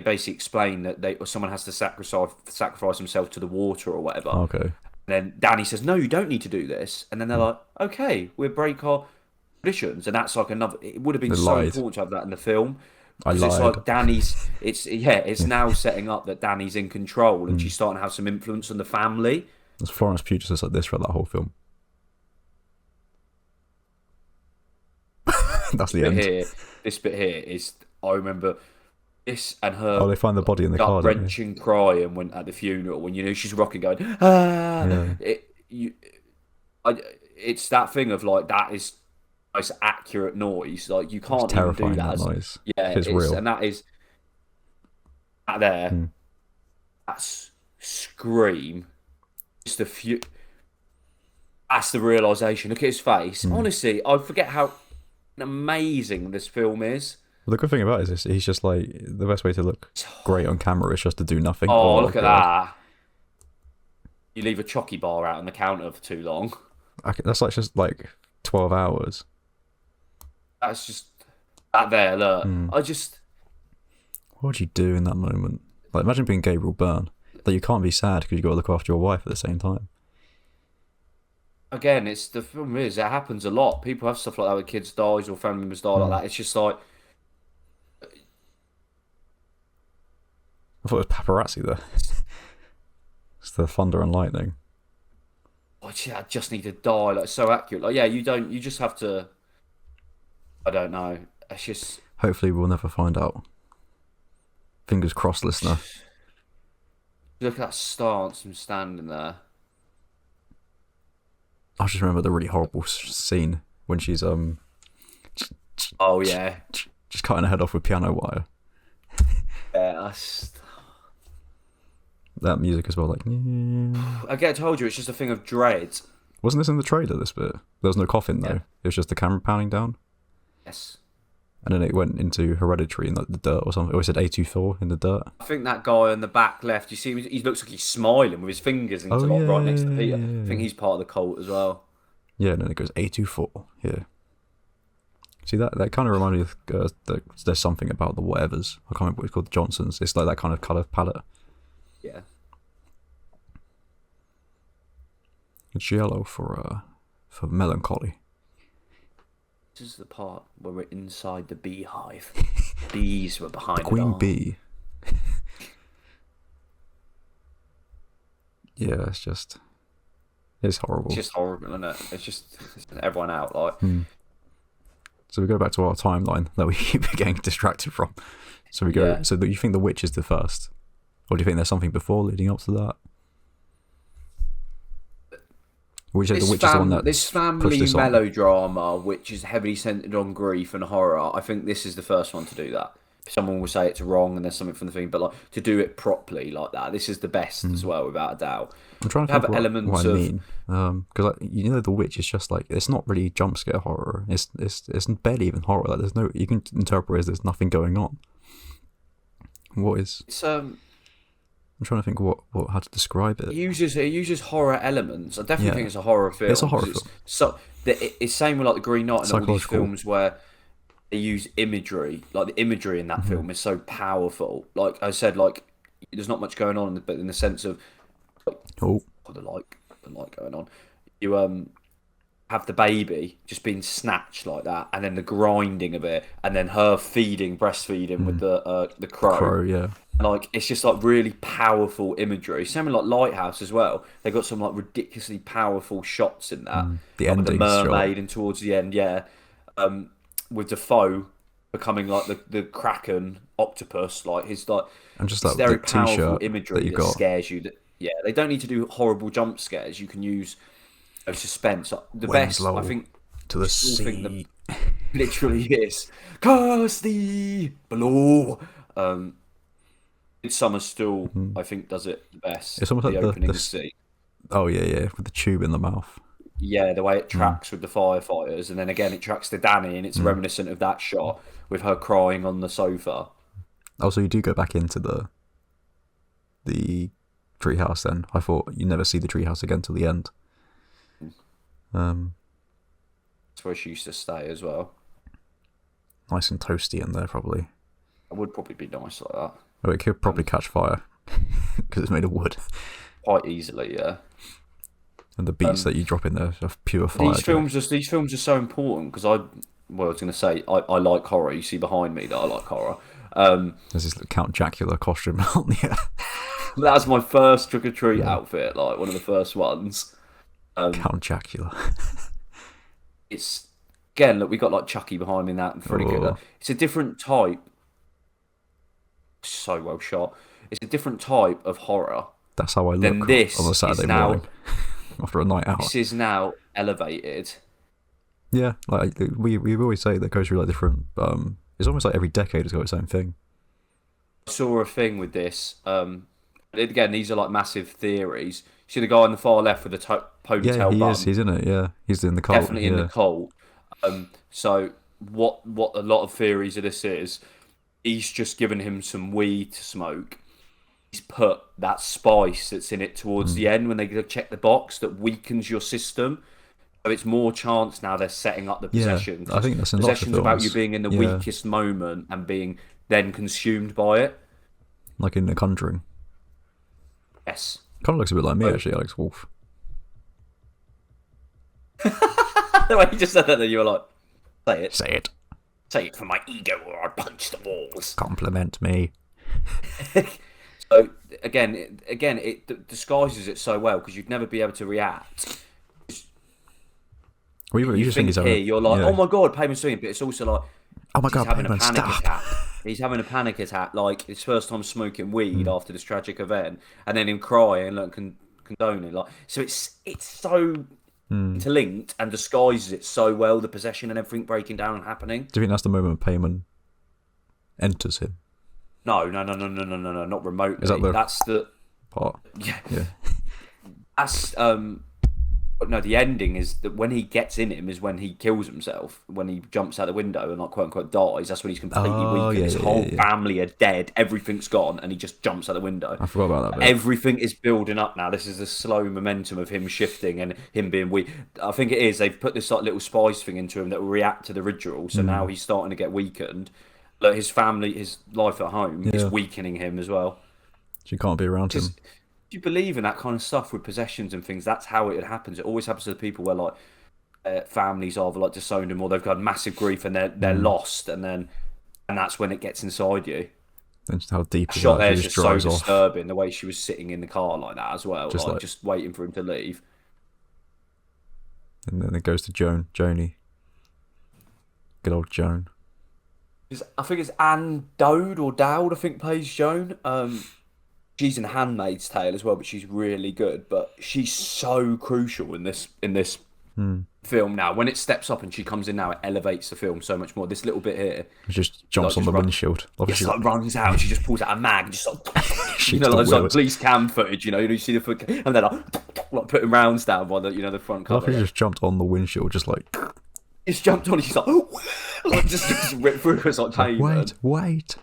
basically explain that someone has to sacrifice himself to the water or whatever. Okay. And then Danny says, no, you don't need to do this. And then they're like, okay, we'll break our traditions. And that's like another, it would have been so important to have that in the film. Because it's like it's now setting up that Danny's in control and she's starting to have some influence on the family. There's Florence Pugh just like this throughout that whole film. That's the end. This bit here is, I remember this and her. Oh, they find the body in the car. Wrenching cry and went at the funeral when she's rocking, going ah. Yeah. It's that thing of like that is most accurate noise. Like you can't even do that. Noise. Yeah, it's real, and that is that there. That's scream. Just a few. That's the realization. Look at his face. Honestly, I forget how amazing this film is. Well, the good thing about it is he's just like, the best way to look great on camera is just to do nothing. Oh, look at that. You leave a chocky bar out on the counter for too long. That's like just like 12 hours. That's just that there, look. What would you do in that moment? Like, imagine being Gabriel Byrne. Like, you can't be sad because you've got to look after your wife at the same time. Again, it's the film is it happens a lot. People have stuff like that with kids dies or family members die like that. It's just like I thought it was paparazzi there. It's the thunder and lightning. Oh, gee, I just need to die. Like, so accurate. Like, yeah, you just have to. I don't know. It's just. Hopefully, we'll never find out. Fingers crossed, listener. Look at that stance from standing there. I just remember the really horrible scene when she's Oh yeah. Just cutting her head off with piano wire. Yeah, that music as well. Like, I told you, it's just a thing of dread. Wasn't this in the trailer? This bit, there was no coffin though. Yeah. It was just the camera pounding down. Yes. And then it went into Hereditary in like the dirt or something. Or it said A24 in the dirt. I think that guy on the back left, you see him, he looks like he's smiling with his fingers into right next to Peter. I think he's part of the cult as well. Yeah, and then it goes A24. Yeah. See, that kind of reminded me of there's something about the whatevers. I can't remember what it's called, the Johnsons. It's like that kind of colour palette. Yeah. It's yellow for melancholy. This is the part where we're inside the beehive. Bees were behind the queen bee. Yeah, it's horrible. It's just horrible, isn't it? It's just everyone out like. So we go back to our timeline that we keep getting distracted from. So we go. Yeah. So you think the witch is the first, or do you think there's something before leading up to that? Would you say the witch is the one that this family melodrama, which is heavily centered on grief and horror? I think this is the first one to do that. Someone will say it's wrong and there's something from the thing, but like to do it properly like that, this is the best as well, without a doubt. I'm trying to think what I mean, because the witch is just like, it's not really jump scare horror. It's barely even horror. Like there's no, you can interpret it as there's nothing going on. What is? It's I'm trying to think how to describe it. It uses horror elements. I definitely think it's a horror film. It's a horror film. It's same with like the Green Knight and all these films where they use imagery. Like the imagery in that film is so powerful. Like I said, like there's not much going on, but in the sense of the light going on, you have the baby just being snatched like that, and then the grinding of it, and then her breastfeeding with the crow. Crow, yeah. Like it's just like really powerful imagery. Same with like Lighthouse as well. They got some like ridiculously powerful shots in that. The ending, the mermaid, and towards the end, with Defoe becoming like the Kraken octopus, like his like, and just that very the powerful imagery that scares you. They don't need to do horrible jump scares. You can use suspense. The best, I think, to the sea. Literally is curse thee below. Midsummer still, I think, does it the best. It's almost like opening the sea. Oh yeah, with the tube in the mouth. Yeah, the way it tracks with the firefighters, and then again it tracks to Danny, and it's reminiscent of that shot with her crying on the sofa. Oh, so you do go back into the treehouse then? I thought you never see the treehouse again till the end. That's where she used to stay as well. Nice and toasty in there, probably. It would probably be nice like that. Oh, it could probably catch fire because it's made of wood. Quite easily, yeah. And the beats that you drop in there are pure fire. These films are so important because I was going to say I like horror. You see behind me that I like horror. There's this Count Dracula costume on the. That was my first trick or treat outfit, like one of the first ones. Count Dracula. It's again, look, we got like Chucky behind me in that and Freddy Krueger. It's a different type. So well shot. It's a different type of horror. That's how I look on a Saturday morning after a night out. This is now elevated. Yeah, like we always say that goes through like different. It's almost like every decade has got its own thing. I saw a thing with this. Again, these are like massive theories. You see the guy on the far left with the ponytail bun? He's in it, yeah. He's in the cult. Definitely in the cult. So what a lot of theories of this is, he's just given him some weed to smoke. He's put that spice that's in it towards the end when they go check the box that weakens your system. So it's more chance now they're setting up the possession. I think that's in possession's about you being in the weakest moment and being then consumed by it. Like in The Conjuring. Yes. Kind of looks a bit like me, actually, Alex Wolff. The way you just said that, then you were like, say it. Say it. Say it for my ego or I'll punch the walls. Compliment me. So, again, it disguises it so well because you'd never be able to react. Well, you just think he's having you're like, oh my god, Payman's doing it, but it's also like, oh my god, having a panic stop. attack. He's having a panic attack, like his first time smoking weed after this tragic event, and then him crying, like condoning, like so. It's so interlinked and disguises it so well. The possession and everything breaking down and happening. Do you think that's the moment Payman enters him? No, not remotely. Is that That's the part. Yeah. Yeah. That's no, the ending is that when he gets in him is when he kills himself, when he jumps out the window and like quote unquote dies. That's when he's completely weak and his whole family are dead, everything's gone, and he just jumps out the window. I forgot about that bit. Everything is building up now. This is the slow momentum of him shifting and him being weak. I think it is. They've put this like little spice thing into him that will react to the ritual. So now he's starting to get weakened. Like his family, his life at home is weakening him as well. She can't be around him. Do you believe in that kind of stuff with possessions and things? That's how it happens. It always happens to the people where like families either like disowned them or they've got massive grief and they're lost, and that's when it gets inside you. And how deep the shot there is just so off. disturbing. The way she was sitting in the car like that as well, just waiting for him to leave. And then it goes to Joni. Good old Joan. I think it's Anne Dowd, I think plays Joan. She's in *Handmaid's Tale* as well, but she's really good. But she's so crucial in this film now. When it steps up and she comes in now, it elevates the film so much more. This little bit here, it just jumps on the windshield. Just like runs out. And she just pulls out a mag, and just like like police cam footage. You see the foot, and then like putting rounds down by the front cover. She just jumped on the windshield, just like. Just jumped on. And she's like, like just ripped through. It's like pavement. Wait.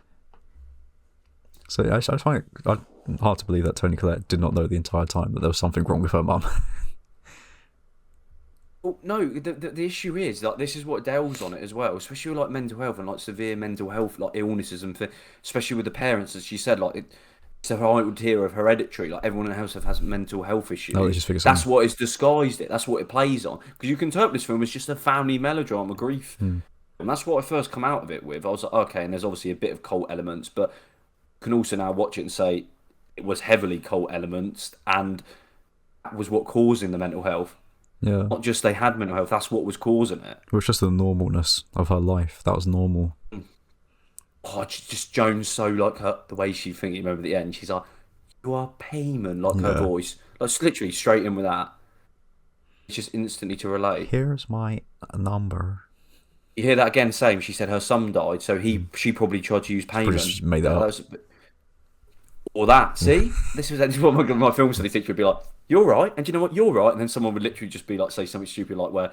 So I find it hard to believe that Toni Collette did not know the entire time that there was something wrong with her mum. Well, no, the issue is like this is what delves on it as well, especially with like mental health and like severe mental health like illnesses and especially with the parents, as she said, like it's a idea of Hereditary. Like everyone in the house has mental health issues. No, just that's what it's disguised it. That's what it plays on, because you can interpret this film as just a family melodrama, grief, and that's what I first come out of it with. I was like, okay, and there's obviously a bit of cult elements, but you can also now watch it and say it was heavily cult elements, and that was what causing the mental health. Yeah. Not just they had mental health, that's what was causing it. It was just the normalness of her life. That was normal. Oh, just Jones so like her, the way she thinking over the end, she's like, you are payment, like her voice. Like literally straight in with that. It's just instantly to relate. Here's my number. You hear that again, same. She said her son died, so she probably tried to use payment. Just made that up. Or that, see? This was what my film study teacher would be like, you're right, and do you know what, you're right, and then someone would literally just be like, say something stupid like where,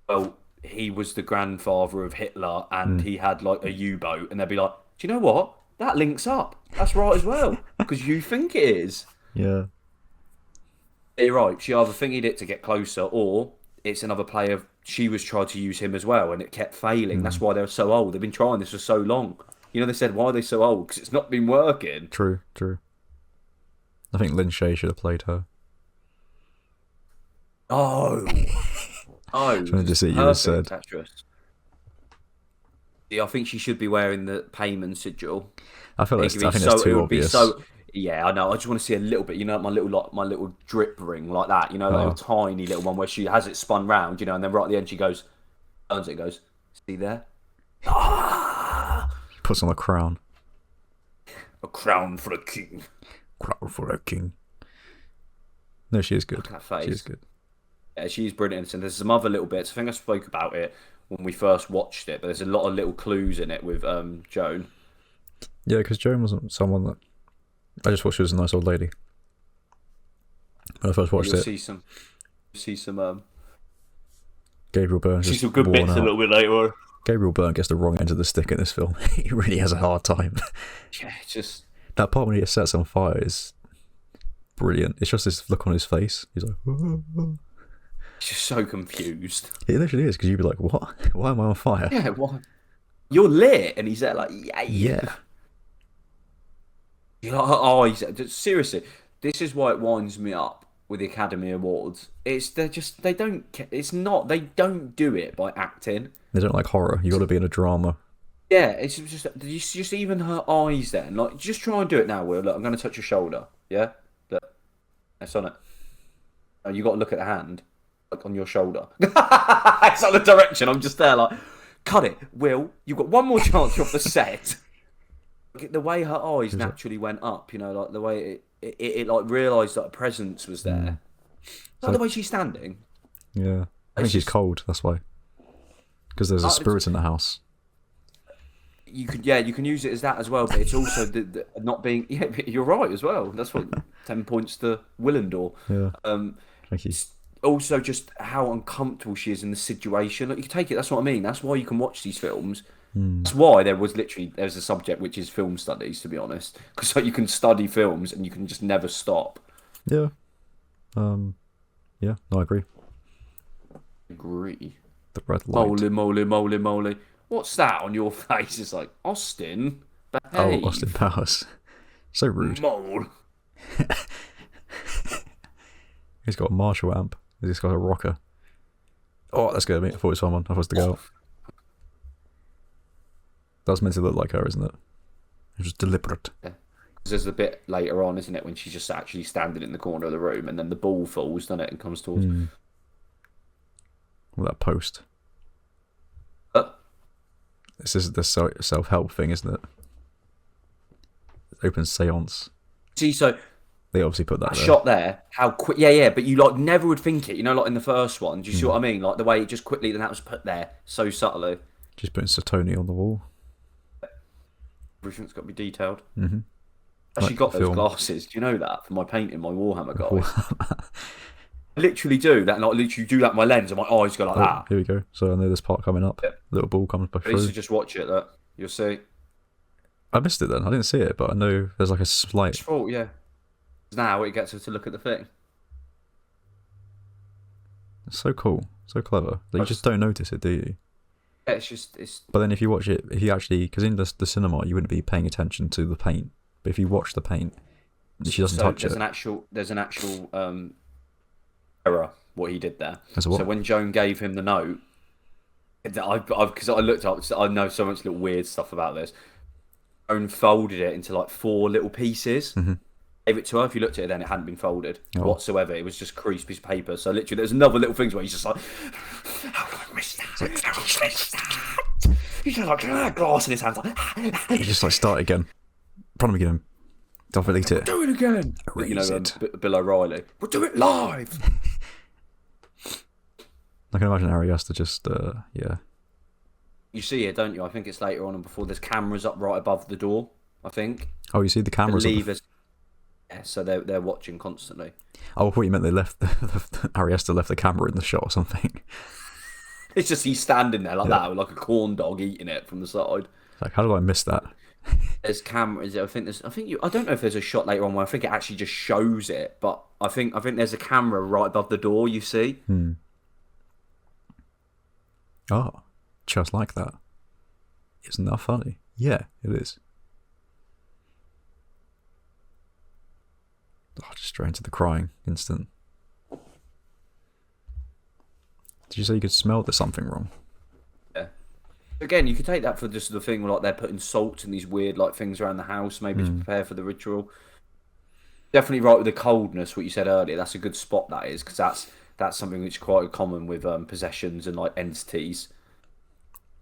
well, he was the grandfather of Hitler and he had like a U-boat, and they'd be like, do you know what? That links up. That's right as well, because you think it is. Yeah. You're right. She either thinking it to get closer, or it's another play of she was trying to use him as well, and it kept failing. That's why they're so old. They've been trying this for so long. You know, they said, why are they so old? Because it's not been working. True. I think Lynn Shay should have played her. Oh. Trying to see you had said. Actress. Yeah, I think she should be wearing the payment sigil. I think that's too obvious. Yeah, I know. I just want to see a little bit. You know, my little drip ring like that. You know, like a tiny little one where she has it spun round. You know, and then right at the end she goes, turns it, goes, see there. She puts on a crown. A crown for a king. Crown for a king. No, she is good. Look at that face. She is good. Yeah, she's brilliant. And there's some other little bits. I think I spoke about it when we first watched it, but there's a lot of little clues in it with Joan. Yeah, because Joan wasn't someone that I just thought she was a nice old lady when I first watched it. See some Gabriel Byrne. See some good bits a little bit later. Gabriel Byrne gets the wrong end of the stick in this film. He really has a hard time. Yeah, just that part when he gets set on fire is brilliant. It's just this look on his face. He's like, he's just so confused. It literally is, because you'd be like, what? Why am I on fire? Yeah, why? You're lit, and he's there like, yeah. You're like, oh, seriously, this is why it winds me up with the Academy Awards. They don't do it by acting. They don't like horror. You got to be in a drama. Yeah, it's just even her eyes. Then, like, just try and do it now, Will. Look, I'm going to touch your shoulder. Yeah, look, it's on it. Oh, you got to look at the hand, like on your shoulder. It's not the direction. I'm just there, like, cut it, Will. You've got one more chance. You're off the set. The way her eyes naturally went up, you know, like the way it like realised that a presence was there. Like the way she's standing. Yeah, I think she's cold. That's why. Because there's a spirit in the house. you can use it as that as well, but it's also the not being. Yeah, you're right as well. That's what 10 points to Willendor. Yeah. Thank you. It's also just how uncomfortable she is in the situation. Like, you can take it. That's what I mean. That's why you can watch these films. That's why there's a subject which is film studies, to be honest, because like, you can study films and you can just never stop. Yeah. Yeah. No, I agree. Agree. The red light. Moly. What's that on your face? It's like, Austin, behave. Oh, Austin Powers. So rude. Mole. He's got a Marshall amp. He's got a rocker. Oh, that's good. I thought it was someone. I thought it was the girl. That's meant to look like her, isn't it? It was deliberate. Yeah. There's a bit later on, isn't it, when she's just actually standing in the corner of the room and then the ball falls, doesn't it, and comes towards her. Well, that post. This is the self-help thing, isn't it? Open seance. See, so they obviously put that there. Shot there, how quick? Yeah, but you like never would think it. You know, like in the first one. Do you see what I mean? Like the way it just quickly, then that was put there so subtly. Just putting Satoni on the wall. Everything's got to be detailed. Mm-hmm. Actually, like got those glasses. Do you know that for my painting, my Warhammer guys? I literally do that, and I literally do that with my lens, and my eyes go like that. Here we go. So I know this part coming up. Yep. Little ball comes back through. I used to just watch it. That you'll see. I missed it then. I didn't see it, but I know there's like a slight. It's fault, yeah. Now it gets her to look at the thing. It's so cool, so clever. Like, you just don't notice it, do you? Yeah, it's. But then if you watch it, if you actually, because in the cinema you wouldn't be paying attention to the paint, but if you watch the paint, she doesn't touch it. There's an actual error what he did there. So when Joan gave him the note, because I looked up, I know so much little weird stuff about this. Joan folded it into like 4 little pieces. Mm-hmm. Gave it to her. If you looked at it, then it hadn't been folded whatsoever. It was just creased piece of paper. So literally, there's another little things where he's just like, "How did I miss that? How did I miss that?" He's just like glass in his hands. He just like start again. From the beginning. Don't delete it. Do it again. Erase it. Bill O'Reilly. We'll do it live. I can imagine Ari has to just, yeah. You see it, don't you? I think it's later on and before. There's cameras up right above the door. I think. Oh, you see the cameras. Yeah, so they're watching constantly. Oh, I thought you meant they left Ariesta left the camera in the shot or something. It's just he's standing there like that with like a corn dog eating it from the side. Like, how did I miss that? There's cameras. I don't know if there's a shot later on where I think it actually just shows it, but I think there's a camera right above the door. You see? Oh, just like that. Isn't that funny? Yeah, it is. Oh, just straight into the crying instant. Did you say you could smell there's something wrong? Yeah. Again, you could take that for just the thing like they're putting salt and these weird like things around the house, maybe to prepare for the ritual. Definitely right with the coldness, what you said earlier. That's a good spot, that is, because that's something which is quite common with possessions and like entities.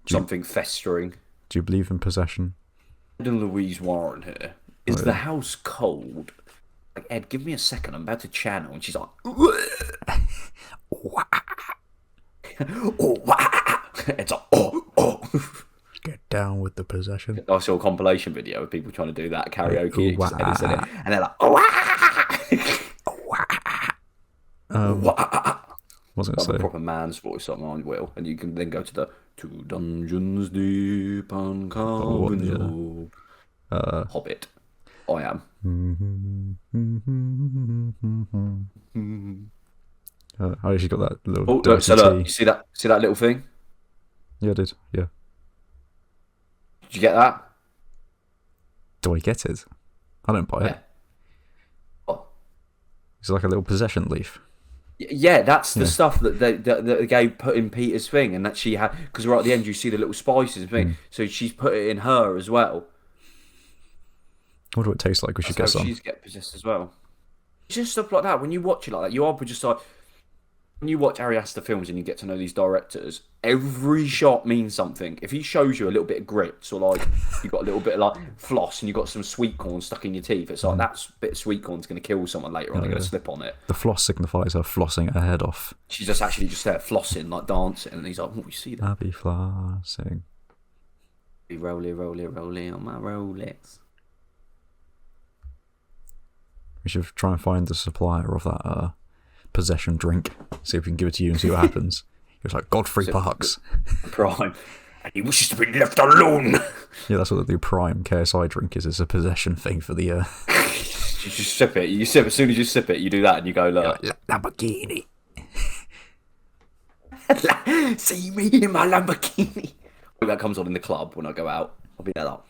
Something festering. Do you believe in possession? Ed and Louise Warren here. Is the house cold? Like, Ed, give me a second. I'm about to channel, and she's like, Ed's like, Get down with the possession. I saw a compilation video of people trying to do that karaoke, and they're like, wasn't like say a proper man's voice on mine will, and you can then go to the 2 dungeons deep on Carbon Hobbit. I am. Oh, she got that little. Oh, look, so look, you see that little thing? Yeah, I did. Yeah. Did you get that? Do I get it? I don't buy it. What? It's like a little possession leaf. Yeah, that's the stuff that the guy put in Peter's thing, and that she had, because right at the end you see the little spices thing. So she's put it in her as well. What do it taste like? We should get some. She's get possessed as well. It's just stuff like that. When you watch it like that, you are just like, when you watch Ari Aster films and you get to know these directors, every shot means something. If he shows you a little bit of grits, or like you've got a little bit of like floss and you've got some sweet corn stuck in your teeth, it's like that bit of sweet corn's going to kill someone later on. They're going to slip on it. The floss signifies her flossing her head off. She's just actually just there flossing, like dancing, and he's like, "Oh, you see that? Happy flossing." Roly, roly, roly on my Rolex. We should try and find the supplier of that possession drink. See if we can give it to you and see what happens. He was like, Godfrey Parks. Prime. And he wishes to be left alone. Yeah, that's what the Prime KSI drink is. It's a possession thing for the... You just sip it. You sip as soon as you sip it, you do that and you go, look. Lamborghini. See me in my Lamborghini. That comes on in the club when I go out. I'll be there like...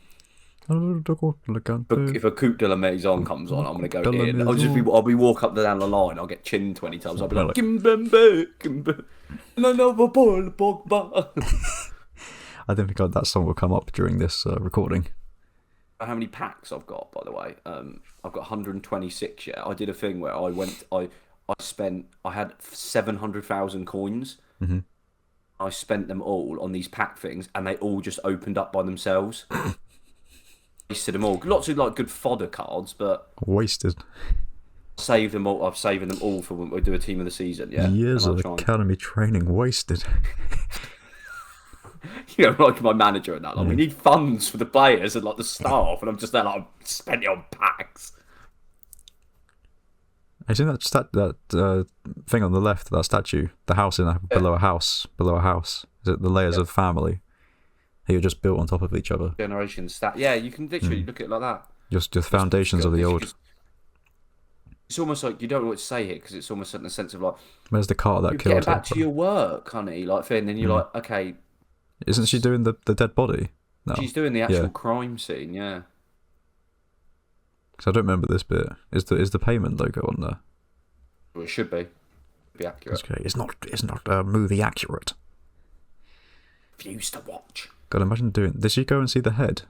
If a Coupe de la Maison comes on, I'm gonna go in. I'll be walk up down the line. I'll get chinned 20 times. I'll be like, Kimbembe, Kimbe, another Paul Pogba. I don't think that song will come up during this recording. How many packs I've got, by the way? I've got 126. Yeah, I did a thing where I had 700,000 coins. Mm-hmm. I spent them all on these pack things, and they all just opened up by themselves. Wasted them all. Lots of like good fodder cards, but wasted. Saved them all. I've saved them all for when we do a team of the season. Yeah, years of academy training wasted. You know, like my manager and that. Like, we need funds for the players and like the staff, and I'm just there like, I'm spending on packs. I think that thing on the left, that statue, the house below a house. Is it the layers of family? Who are just built on top of each other. Generation stat. Yeah, you can literally look at it like that. Just the foundations of the old. It's almost like you don't know what to say here because it's almost in the sense of like. Where's the car that killed her? Get back to your work, honey. Like Finn, and you're like, okay. Isn't she doing the dead body? No. She's doing the actual crime scene. Yeah. Because I don't remember this bit. Is the payment logo on there? Well, it should be. Be accurate. Okay. It's not movie accurate. Refuse to watch. God, imagine doing. Did she go and see the head?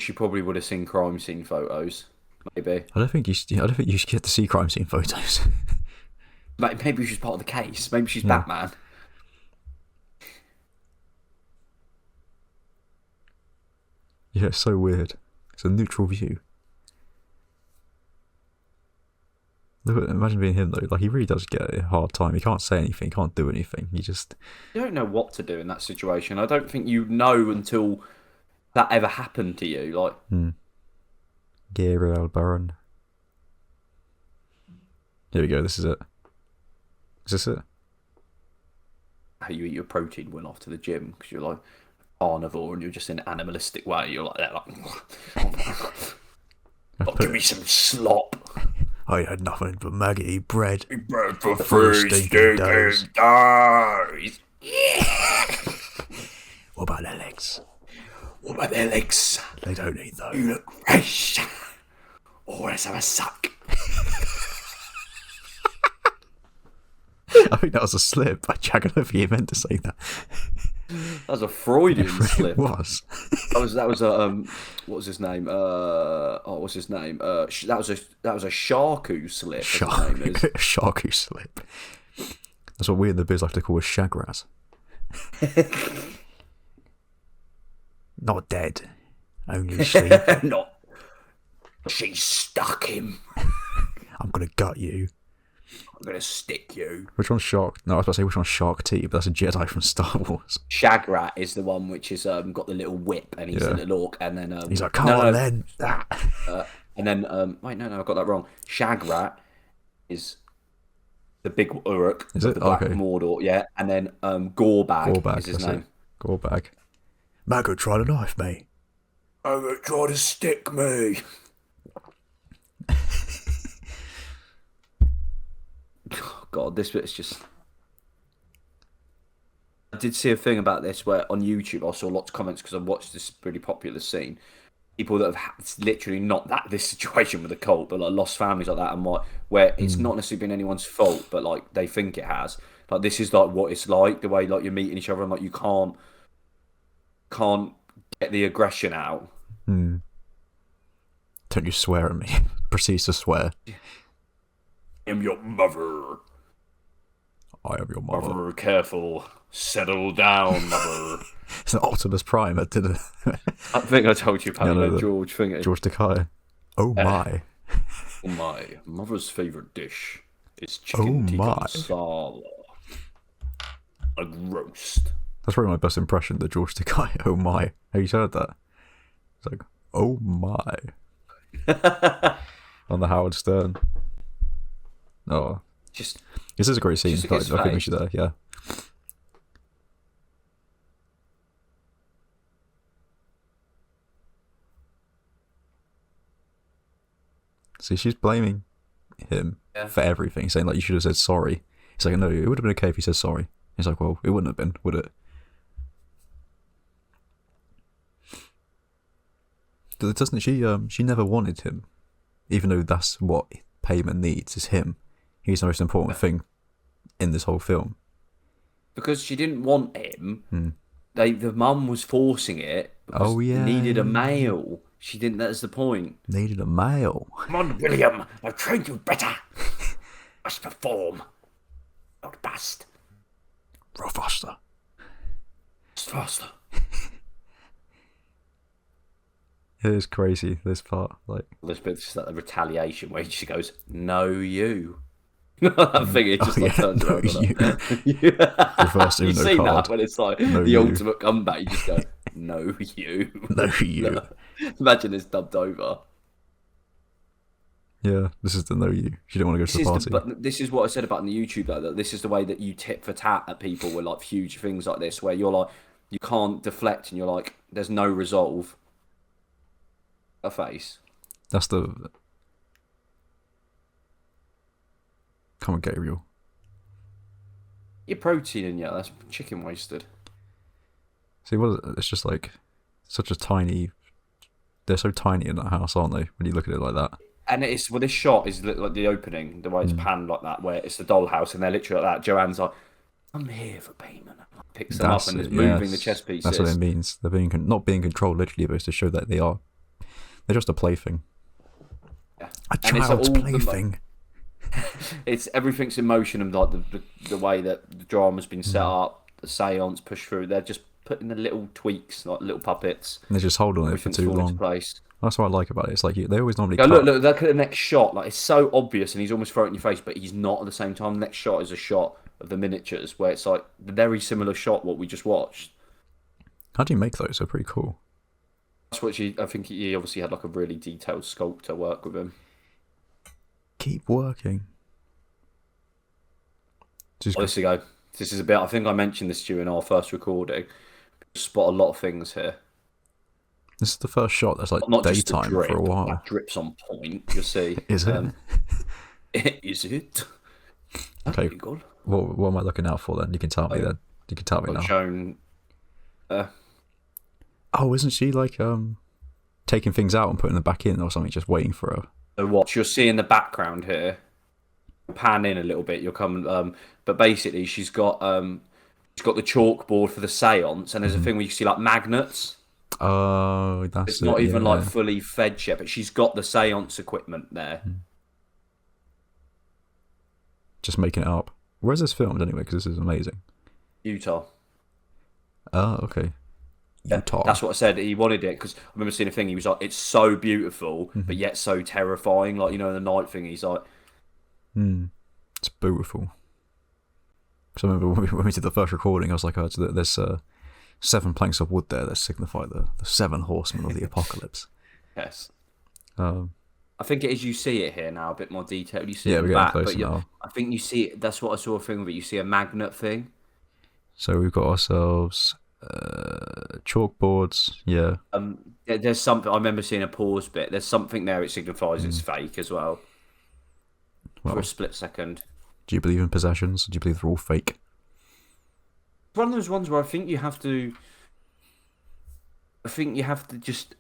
She probably would have seen crime scene photos. Maybe. I don't think you should get to see crime scene photos. Maybe she's part of the case. Maybe she's Batman. Yeah, it's so weird. It's a neutral view. Imagine being him though. Like, he really does get a hard time. He can't say anything. He can't do anything. You don't know what to do in that situation. I don't think you know until that ever happened to you. Like, Gabriel Baron. Here we go. This is it. Is this it? How you eat your protein when off to the gym because you're like carnivore and you're just in an animalistic way. You're like that. Like, give me some slop. I had nothing but Maggie bread. Bread for free stinking days. Yeah. What about their legs? What about their legs? They don't eat those. You look fresh. Oh, let's have a suck. I think that was a slip by Jack. I don't think he meant to say that. That was a Freudian slip. It was. That was a what was his name? What's his name? That was a Sharku slip. Sharku slip. That's what we in the biz like to call a shagraz. Not dead, only sleeping. Not. She stuck him. I'm gonna gut you. I'm gonna stick you. Which one's Shark? No, I was about to say which one's Shark T, but that's a Jedi from Star Wars. Shagrat is the one which is got the little whip and he's a little orc, and then he's like, come on then. And then wait, no, I got that wrong. Shagrat is the big Uruk, is it? The Black Mordor, yeah, and then Gorbag is his name. Gorbag. Mago tried to knife me. Mago tried to stick me. God, this bit's just... I did see a thing about this where on YouTube I saw lots of comments because I watched this really popular scene. People that have it's literally not this situation with a cult, but like lost families like that, and where it's not necessarily been anyone's fault, but like they think it has. Like, this is like what it's like, the way like you're meeting each other and like you can't get the aggression out. Don't you swear at me. Proceeds to swear. I am your mother. I am your mother. Mother, careful. Settle down, mother. It's an Optimus Prime, I did it. I think I told you about George thing. George Takei. Oh my. Oh my. Mother's favourite dish is chicken tikka masala. A roast. That's probably my best impression, the George Takei, oh my. Have you heard that? It's like, oh my. On the Howard Stern. Oh. Just this is a great scene. I think we should, yeah. See, she's blaming him for everything, saying, like, you should have said sorry. He's like, no, it would have been okay if he said sorry. He's like, well, it wouldn't have been, would it? Doesn't she never wanted him, even though that's what Payman needs, is him. He's the most important thing in this whole film. Because she didn't want him. The mum was forcing it because they needed a male. She didn't. That's the point. Needed a male. Come on, William. I've trained you better. Must perform. Not bust. Roll faster. Faster. It is crazy, this part. Like, this bit's just like the retaliation where she goes, "No, you." That thing, it just turns around. Reverse you see card. that when it's like no, the ultimate comeback. You just go, "No, you." No, you. Imagine it's dubbed over. Yeah, this is the no you. She didn't want to go to the party. But this is what I said about in the YouTube, though, that this is the way that you tit for tat at people with like huge things like this, where you're like, you can't deflect and you're like, there's no resolve. A face. That's the... Come on, Gabriel. Your protein in that's chicken wasted. See, it's just like such a tiny... They're so tiny in that house, aren't they? When you look at it like that. And it's this shot is like the opening, the way it's panned like that, where it's the dollhouse, and they're literally like that. Joanne's like, "I'm here for payment." Picks them up and is moving the chess pieces. That's what it means. They're not being controlled literally, but it's to show that they're just a plaything. Yeah. A child's plaything. It's everything's in motion, and like the way that the drama's been set up, the seance pushed through. They're just putting the little tweaks, like little puppets. And they just hold on it for too long. That's what I like about it. It's like they always normally. Look at the next shot. Like, it's so obvious, and he's almost throwing it in your face, but he's not at the same time. The next shot is a shot of the miniatures, where it's like the very similar shot what we just watched. How do you make those? They're pretty cool. That's what I think he obviously had like a really detailed sculptor work with him. Keep working. This is a bit. I think I mentioned this during our first recording. Spot a lot of things here. This is the first shot that's like not daytime drip, for a while. That drips on point. You'll see. Is it? Is it? Okay. What am I looking out for then? You can tell me then. You can tell me now. Shown. Oh, isn't she like taking things out and putting them back in or something? Just waiting for her. So what you'll see in the background here. Pan in a little bit. You'll come. But basically, she's got the chalkboard for the seance, and there's a thing where you see like magnets. Oh, that's it's not even like fully fed yet, but she's got the seance equipment there. Just making it up. Where's this filmed anyway? Because this is amazing. Utah. Oh, okay. Utah. Yeah, that's what I said. He wanted it because I remember seeing a thing. He was like, "It's so beautiful, but yet so terrifying." Like, the night thing. He's like, "It's beautiful." So I remember when we did the first recording, I was like, "Oh, there's 7 planks of wood there that signify the 7 horsemen of the apocalypse." Yes. I think it is. You see it here now, a bit more detailed. You see it in the back, but now. I think you see it. That's what I saw a thing of it. You see a magnet thing. So we've got ourselves chalkboards. Yeah. There's something. I remember seeing a pause bit. There's something there. It signifies it's fake as well. For a split second. Do you believe in possessions? Or do you believe they're all fake? It's one of those ones where I think you have to. Just.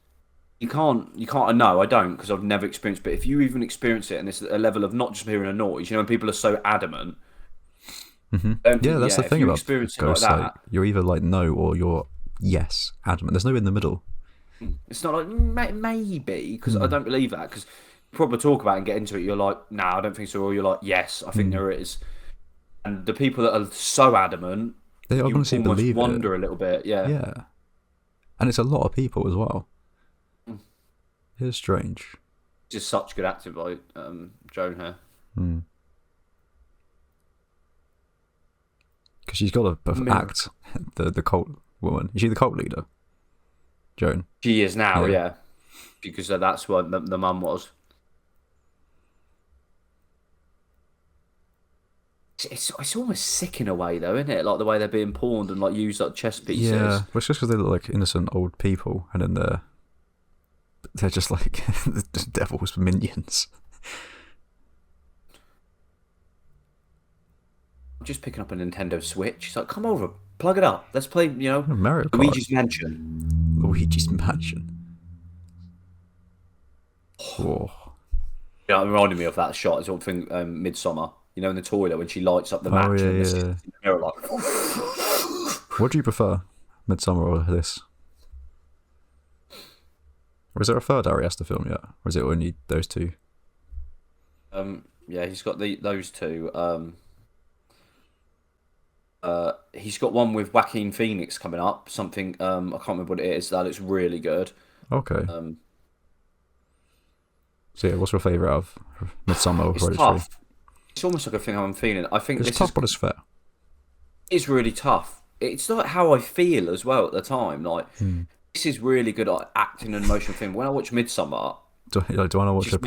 You can't. No, I don't, because I've never experienced. But if you even experience it, and it's a level of not just hearing a noise, when people are so adamant. Yeah, that's the thing about ghosts. Like, you're either like no or you're yes, adamant. There's no in the middle. It's not like maybe, because I don't believe that. Because proper talk about it and get into it, you're like, nah, I don't think so. Or you're like, yes, I think there is. And the people that are so adamant, they honestly believe wonder a little bit. Yeah. Yeah. And it's a lot of people as well. It's strange. Just such good acting by Joan here. because she's got to act the cult woman. Is she the cult leader, Joan? She is now, yeah. Because that's what the mum was. It's almost sick in a way, though, isn't it? Like the way they're being pawned and like used like chess pieces. Yeah, well, it's just because they look like innocent old people, and then they're just like the devil's minions. I'm just picking up a Nintendo Switch. It's like, come over, plug it up. Let's play, Mario Kart. Luigi's Mansion. Luigi's Mansion. Oh. Yeah, it reminded me of that shot. It's all thing Midsummer. In the toilet when she lights up the match and the mirror, like. What do you prefer, Midsummer or this? Or is there a third Ari Aster film yet? Or is it only those two? Yeah, he's got those two. He's got one with Joaquin Phoenix coming up. Something I can't remember what it is. That looks really good. Okay. So yeah, what's your favourite out of Midsummer or Hereditary? Tough. It's almost like a thing I'm feeling. I think it's tough, but it's fair. It's really tough. It's like how I feel as well at the time. Like this is really good at acting and emotional thing. When I watch Midsummer, do I want to watch it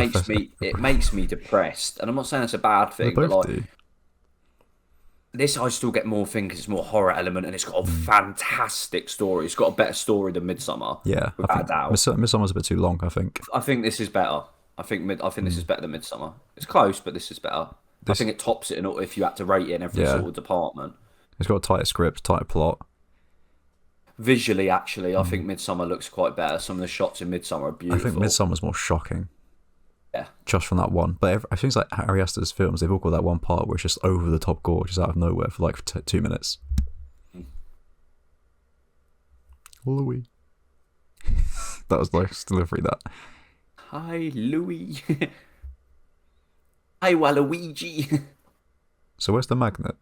makes me depressed. And I'm not saying it's a bad thing, but like this, I still get more thing because it's more horror element and it's got a fantastic story. It's got a better story than Midsummer. Yeah, without a doubt. Midsummer's a bit too long, I think. I think this is better. I think this is better than Midsummer. It's close, but this is better. I think it tops it if you had to rate it in every sort of department. It's got a tighter script, tighter plot. Visually, actually, I think Midsummer looks quite better. Some of the shots in Midsummer are beautiful. I think Midsummer's more shocking. Yeah. Just from that one. But I think it's like Ari Aster's films, they've all got that one part where it's just over the top gore, just out of nowhere for like 2 minutes. Louis. That was nice delivery, that. Hi, Louis. Hi, Waluigi. So where's the magnet?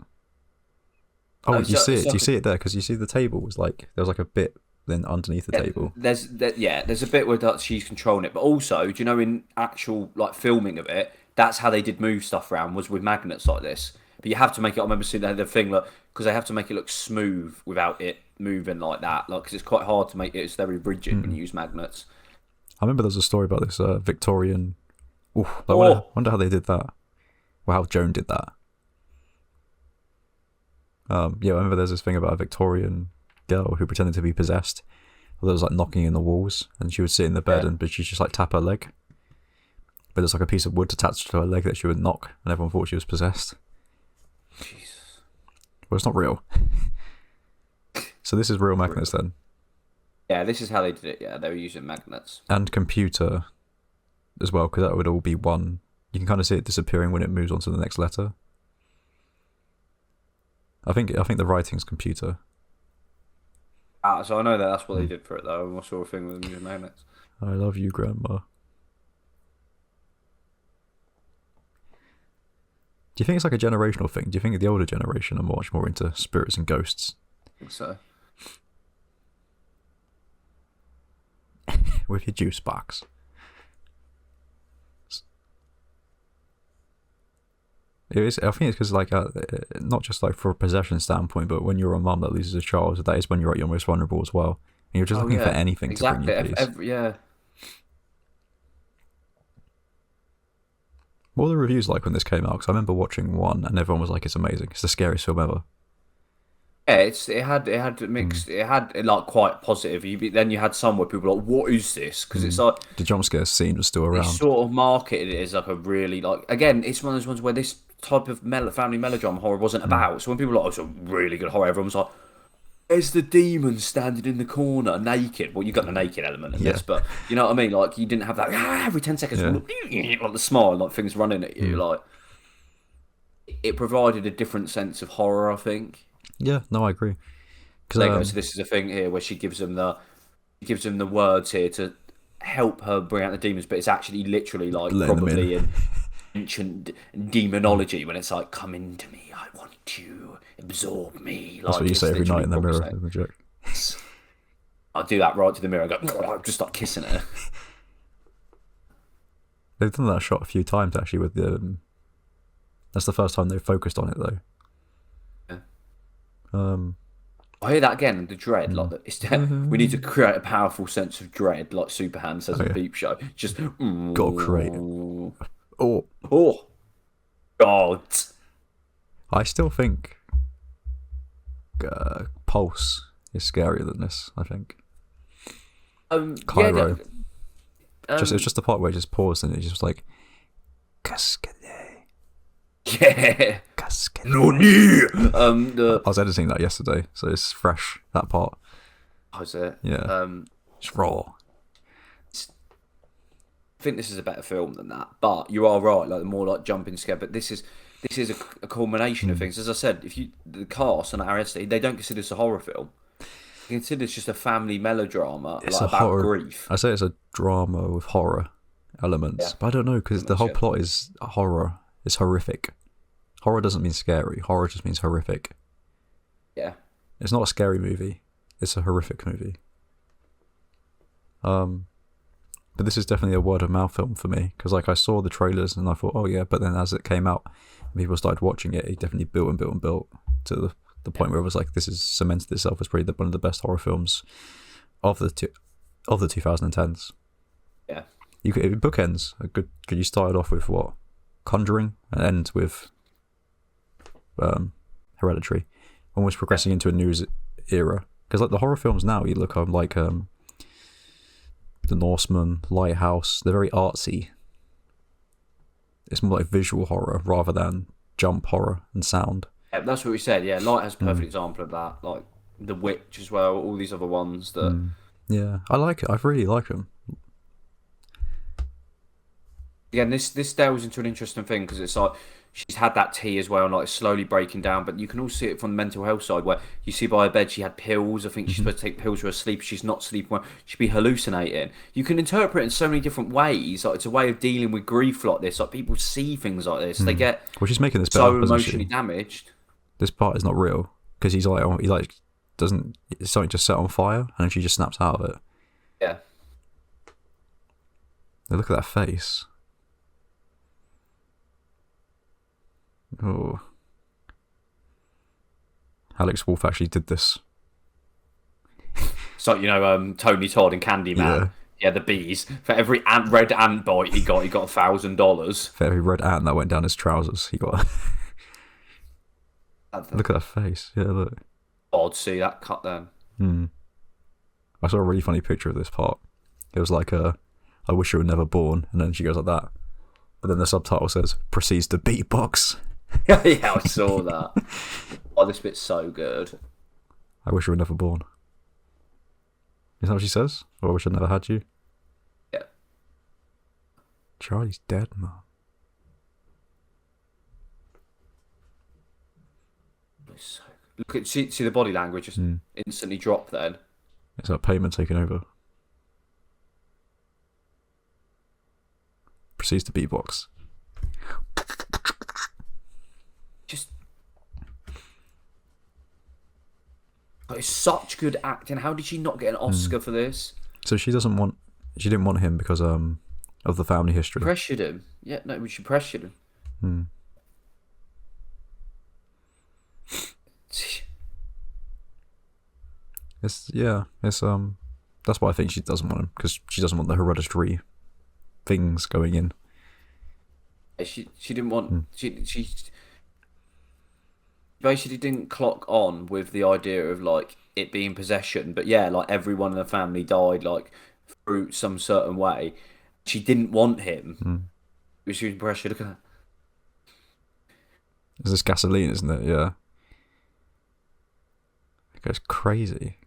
Oh, you see it. Do you see it there? Because you see the table was like there was like a bit then underneath the table. There's a bit where she's controlling it, but also, do you know in actual like filming of it, that's how they did move stuff around was with magnets like this. But you have to make it. I remember seeing the thing because they have to make it look smooth without it moving like that. Like because it's quite hard to make it. It's very rigid when you use magnets. I remember there's a story about this Victorian. I wonder how they did that. Well, how Joan did that. I remember there's this thing about a Victorian girl who pretended to be possessed. There was like knocking in the walls, and she would sit in the bed, but she'd just like tap her leg. But there's like a piece of wood attached to her leg that she would knock, and everyone thought she was possessed. Jesus. Well, it's not real. So this is real magnets then. Yeah, this is how they did it. Yeah, they were using magnets and computer as well, because that would all be one. You can kind of see it disappearing when it moves on to the next letter. I think the writing's computer. So I know that's what they did for it, though. What sort of thing with the magnets? I love you, Grandma. Do you think it's like a generational thing? Do you think the older generation are much more into spirits and ghosts? I think so. With your juice box. It is. I think it's because like not just like for a possession standpoint, but when you're a mum that loses a child, that is when you're at your most vulnerable as well. And you're just looking for anything to bring you peace. Yeah. What were the reviews like when this came out? Because I remember watching one and everyone was like, "It's amazing. It's the scariest film ever." Yeah, it had mixed. It had like quite positive. Then you had some where people were like, "What is this?" Because it's like the jump scare scene was still around. They sort of marketed it as like a really like again, it's one of those ones where this type of family melodrama horror wasn't about. So when people were like, "Oh, it's a really good horror," everyone's like, "There's the demon standing in the corner naked." Well, you got the naked element in this, but you know what I mean. Like you didn't have that every 10 seconds, like the smile, like things running at you. Like it provided a different sense of horror, I think. Yeah, no, I agree. So this is a thing here where she gives them the words here to help her bring out the demons, but it's actually literally like probably in ancient demonology when it's like, "Come into me, I want you, absorb me." That's what you say every night in the mirror, isn't it, Jack? I'll do that right to the mirror and go, just start kissing her. They've done that shot a few times actually with the. That's the first time they've focused on it though. I hear that again. The dread, like we need to create a powerful sense of dread, like Superhand says on Peep Show. Just gotta create. Oh, God. I still think Pulse is scarier than this. I think. Cairo. It's just the part where it just paused and it just was like, Cascade. Yeah. Cascade. No. I was editing that yesterday, so it's fresh, that part. Was it? Yeah. It's raw. I think this is a better film than that, but you are right. Like the more like jumping scare, but this is a culmination of things. As I said, the cast and Arrested, they don't consider this a horror film. They consider this just a family melodrama, it's like about grief. I say it's a drama with horror elements, but I don't know because the whole plot is horror. It's horrific. Horror doesn't mean scary. Horror just means horrific. Yeah. It's not a scary movie. It's a horrific movie. But this is definitely a word of mouth film for me because like I saw the trailers and I thought, oh yeah, but then as it came out, and people started watching it. It definitely built and built and built to the point where it was like this has cemented itself as probably one of the best horror films of the 2010s. Yeah. It bookends a good. You started off with what? Conjuring and end with Hereditary, almost progressing into a new era. Because like the horror films now, you look on like The Norseman, Lighthouse. They're very artsy. It's more like visual horror rather than jump horror and sound. Yeah, that's what we said. Yeah, Lighthouse is a perfect example of that. Like The Witch as well. All these other ones that. Yeah, I like it. I really like them. Again, this delves into an interesting thing because it's like she's had that tea as well and like slowly breaking down, but you can also see it from the mental health side where you see by her bed she had pills. I think she's supposed to take pills for her sleep. She's not sleeping well. She'd be hallucinating. You can interpret it in so many different ways. Like it's a way of dealing with grief like this. Like people see things like this. They get she's making this so emotionally damaged. This part is not real because he doesn't something just set on fire and then she just snaps out of it. Yeah. Now look at that face. Oh, Alex Wolff actually did this. So Tony Todd and Candyman. Yeah, the bees. For every red ant bite he got $1,000. For every red ant that went down his trousers, he got. Look at that face. Yeah, look. Odd, see that cut then. I saw a really funny picture of this part. It was like I wish you were never born, and then she goes like that. But then the subtitle says, proceeds to beatbox. Yeah, I saw that. Oh, this bit's so good. I wish you were never born. Is that what she says? Or I wish I never had you? Yeah. Charlie's dead, Mum. So look at see the body language just instantly drop then. It's that payment taking over. Proceeds to beatbox. Just it's such good acting. How did she not get an Oscar for this? So she didn't want him because of the family history. Pressured him. Yeah, no, she pressured him. It's that's why I think she doesn't want him because she doesn't want the hereditary things going in. She didn't want she basically didn't clock on with the idea of like it being possession, but yeah, like everyone in the family died like through some certain way. She didn't want him. She was pressured. Look at that. Is this gasoline, isn't it? Yeah. It goes crazy.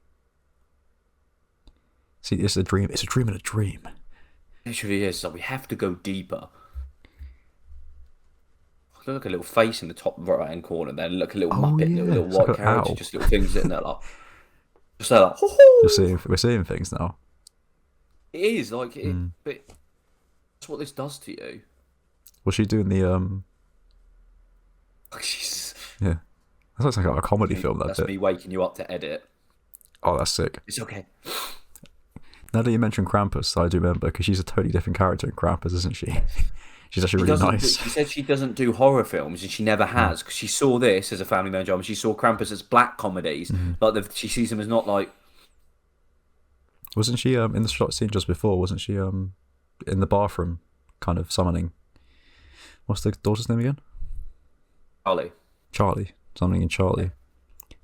See, it's a dream. It's a dream in a dream. It literally is. So we have to go deeper. Look at a little face in the top right hand corner there. Look a little muppet, little white carriage, just little things in there like. Just like, we're seeing things now. It is like, but that's what this does to you. Was she doing the Jesus. Yeah, that looks like a comedy film. That's me waking you up to edit. Oh, that's sick. It's okay. Now that you mentioned Krampus, I do remember because she's a totally different character in Krampus, isn't she? She's actually really nice. She said she doesn't do horror films, and she never has, because she saw this as a family melodrama. She saw Krampus as black comedies. She sees them as not like. Wasn't she in the shot scene just before? Wasn't she in the bathroom, kind of summoning? What's the daughter's name again? Charlie. Something in Charlie.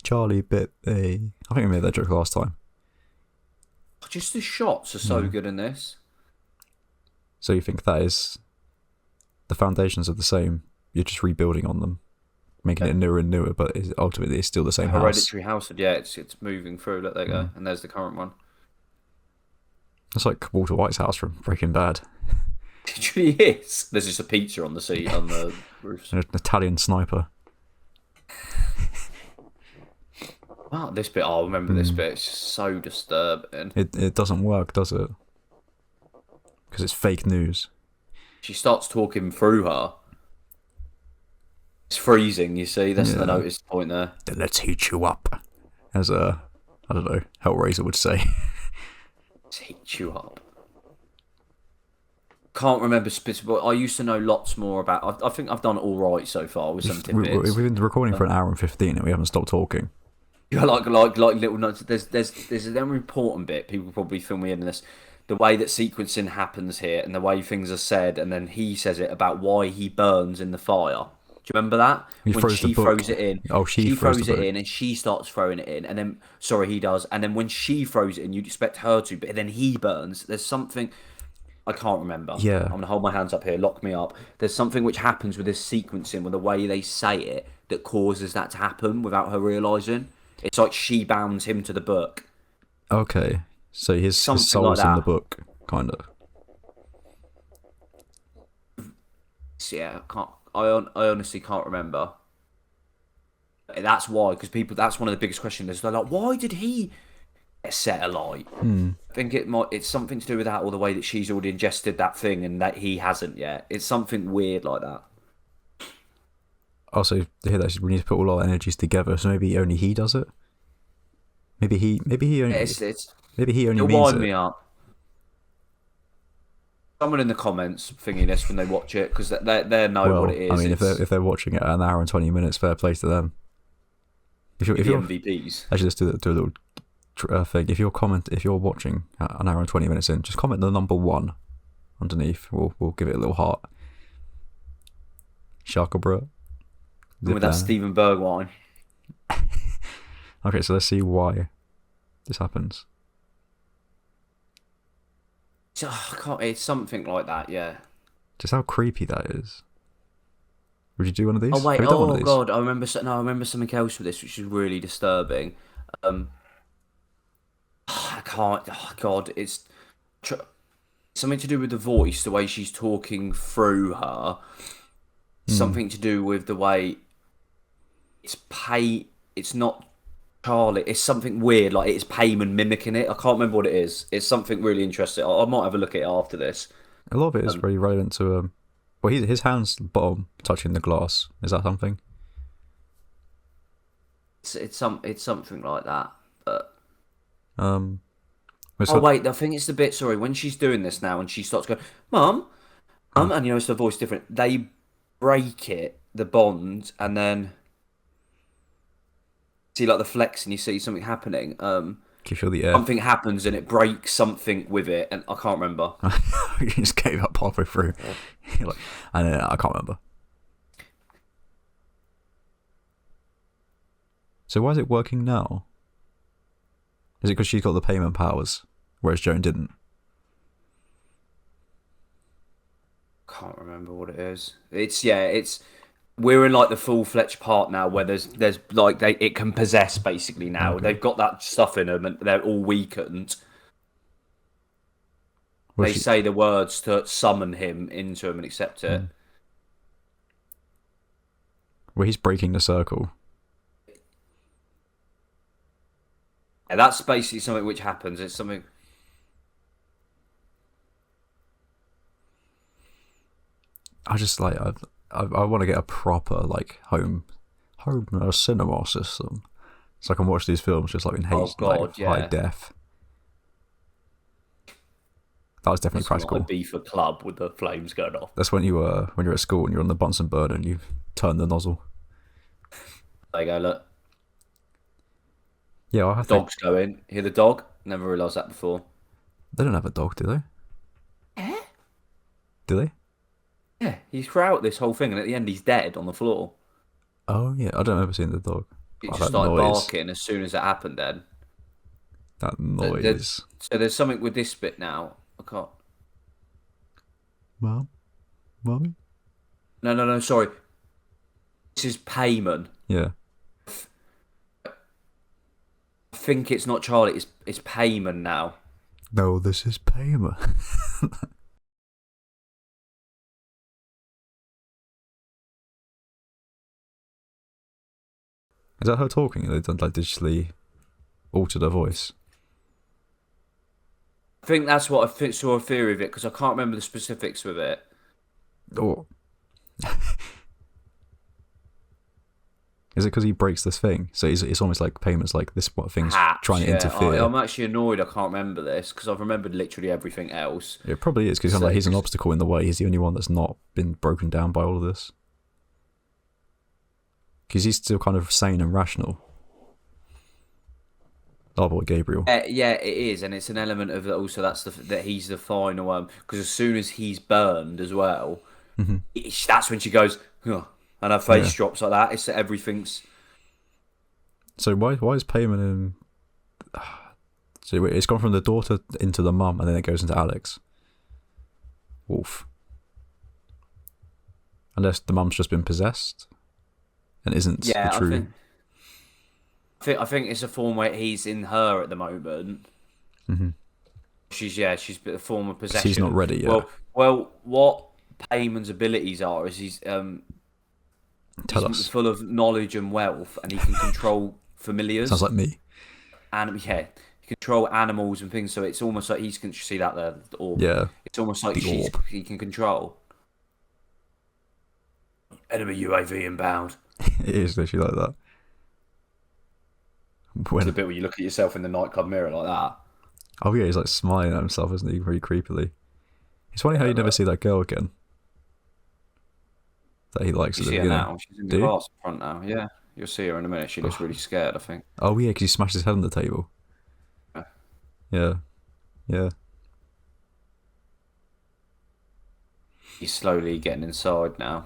Charlie bit a. I think we made that joke last time. Just the shots are so good in this. So you think that is the foundations are the same? You're just rebuilding on them, making it newer and newer, but ultimately it's still the same Hereditary house. Yeah, it's moving through. Look, there you go, and there's the current one. That's like Walter White's house from Breaking Bad. It truly is. There's just a pizza on the seat on the roof. An Italian sniper. Wow, this bit. I remember this bit. It's just so disturbing. It doesn't work, does it? Because it's fake news. She starts talking through her. It's freezing. You see, that's the notice point there. Then let's heat you up, as I don't know, Hellraiser would say. Let's heat you up. Can't remember specifically. I used to know lots more about. I think I've done all right so far with some tidbits. We've been recording for an hour and 15, and we haven't stopped talking. Yeah, like little notes. There's an important bit. People probably fill me in this. The way that sequencing happens here, and the way things are said, and then he says it about why he burns in the fire. Do you remember that? When she throws it in. Oh, she throws it in, and she starts throwing it in, and then he does, and then when she throws it in, you'd expect her to, but then he burns. There's something. I can't remember. Yeah. I'm going to hold my hands up here. Lock me up. There's something which happens with this sequencing, with the way they say it, that causes that to happen without her realising. It's like she bounds him to the book. Okay. So his soul's like in the book, kind of. Yeah, I honestly can't remember. That's why, because that's one of the biggest questions. They're like, why did he set alight? I think it's something to do with that, or the way that she's already ingested that thing and that he hasn't yet. It's something weird like that. Also, here that we need to put all our energies together, so maybe only he does it. Maybe he only. Maybe he only means it. Wind me up. Someone in the comments thinking this when they watch it, because they know what it is. I mean, if they're watching it at an hour and 20 minutes, fair play to them. If you're MVPs. Actually, let's do a little thing. If you're watching an hour and 20 minutes in, just comment the number 1 underneath. We'll give it a little heart. Sharkabra. With that Steven Berg line. Okay, so let's see why this happens. It's something like that, yeah. Just how creepy that is. Would you do one of these? Oh wait! Oh god! I remember something else with this, which is really disturbing. I can't. Oh god! It's something to do with the voice, the way she's talking through her. Something to do with the way it's not Charlie. It's something weird, like it's Payman mimicking it. I can't remember what it is. It's something really interesting. I might have a look at it after this. A lot of it is very relevant to well, his hands bottom touching the glass. Is that something? It's something like that. But wait, I think it's the bit. Sorry, when she's doing this now, and she starts going, "Mum," and it's the voice different. They break the bond, and then see like the flex, and you see something happening. Can you feel the air? Something happens, and it breaks something with it, and I can't remember. You just gave up halfway through. You're like, I can't remember. So why is it working now? Is it because she's got the payment powers, whereas Joan didn't? Can't remember what it is. We're in like the full-fledged part now, where there's like it can possess basically now. Okay. They've got that stuff in them, and they're all weakened. They say the words to summon him into him and accept it. Well, he's breaking the circle. Yeah, that's basically something which happens. It's something. I just like I want to get a proper like home cinema system, so I can watch these films just like in high def. That was definitely It's not a practical. beef a club with the flames going off. That's when you're at school and you're on the Bunsen burner and you turn the nozzle. There you go, look. Yeah, I think Dogs go in. Hear the dog? Never realised that before. they don't have a dog, do they? Eh? Do they? Yeah, he's throughout this whole thing, and at the end, he's dead on the floor. Oh yeah, I don't remember seeing the dog. It Oh, just that started noise. barking as soon as it happened. Then, That There- noise. so there's something with this bit now. I can't. Mom, mommy. No. Sorry, this is Payman. Yeah. I think it's not Charlie. It's Payman now. No, this is Payma. Is that her talking? They've done like digitally altered her voice. I think that's what saw a theory of it because I can't remember the specifics with it. Or is it because he breaks this thing? So it's almost like Payment's like this what thing's Perhaps, trying to yeah. interfere. I'm actually annoyed I can't remember this because I've remembered literally everything else. It probably is because like he's an obstacle in the way. He's the only one that's not been broken down by all of this. Because he's still kind of sane and rational. Oh boy, Gabriel. Yeah, it is, and it's an element of also that he's the final because as soon as he's burned as well, that's when she goes, huh, and her face drops like that. It's that everything's. So why is Payment in? So it's gone from the daughter into the mum, and then it goes into Alex. Wolf. Unless the mum's just been possessed, and isn't the true. I think it's a form where he's in her at the moment. Mm-hmm. She's a form of possession. She's not ready yet. Well, what Payman's abilities are is he's full of knowledge and wealth, and he can control familiars. Sounds like me. And he control animals and things. So it's almost like he's can see that there. The orb. Yeah. It's almost like he can control. Enemy UAV inbound. It is literally like that. It's the bit where you look at yourself in the nightclub mirror like that. Oh yeah, he's like smiling at himself, isn't he? Very creepily. It's funny how you never see that girl again. That he likes at the beginning. Now. She's in the glass in front now. Yeah, you'll see her in a minute. She looks really scared, I think. Oh yeah, because he smashed his head on the table. Yeah. He's slowly getting inside now.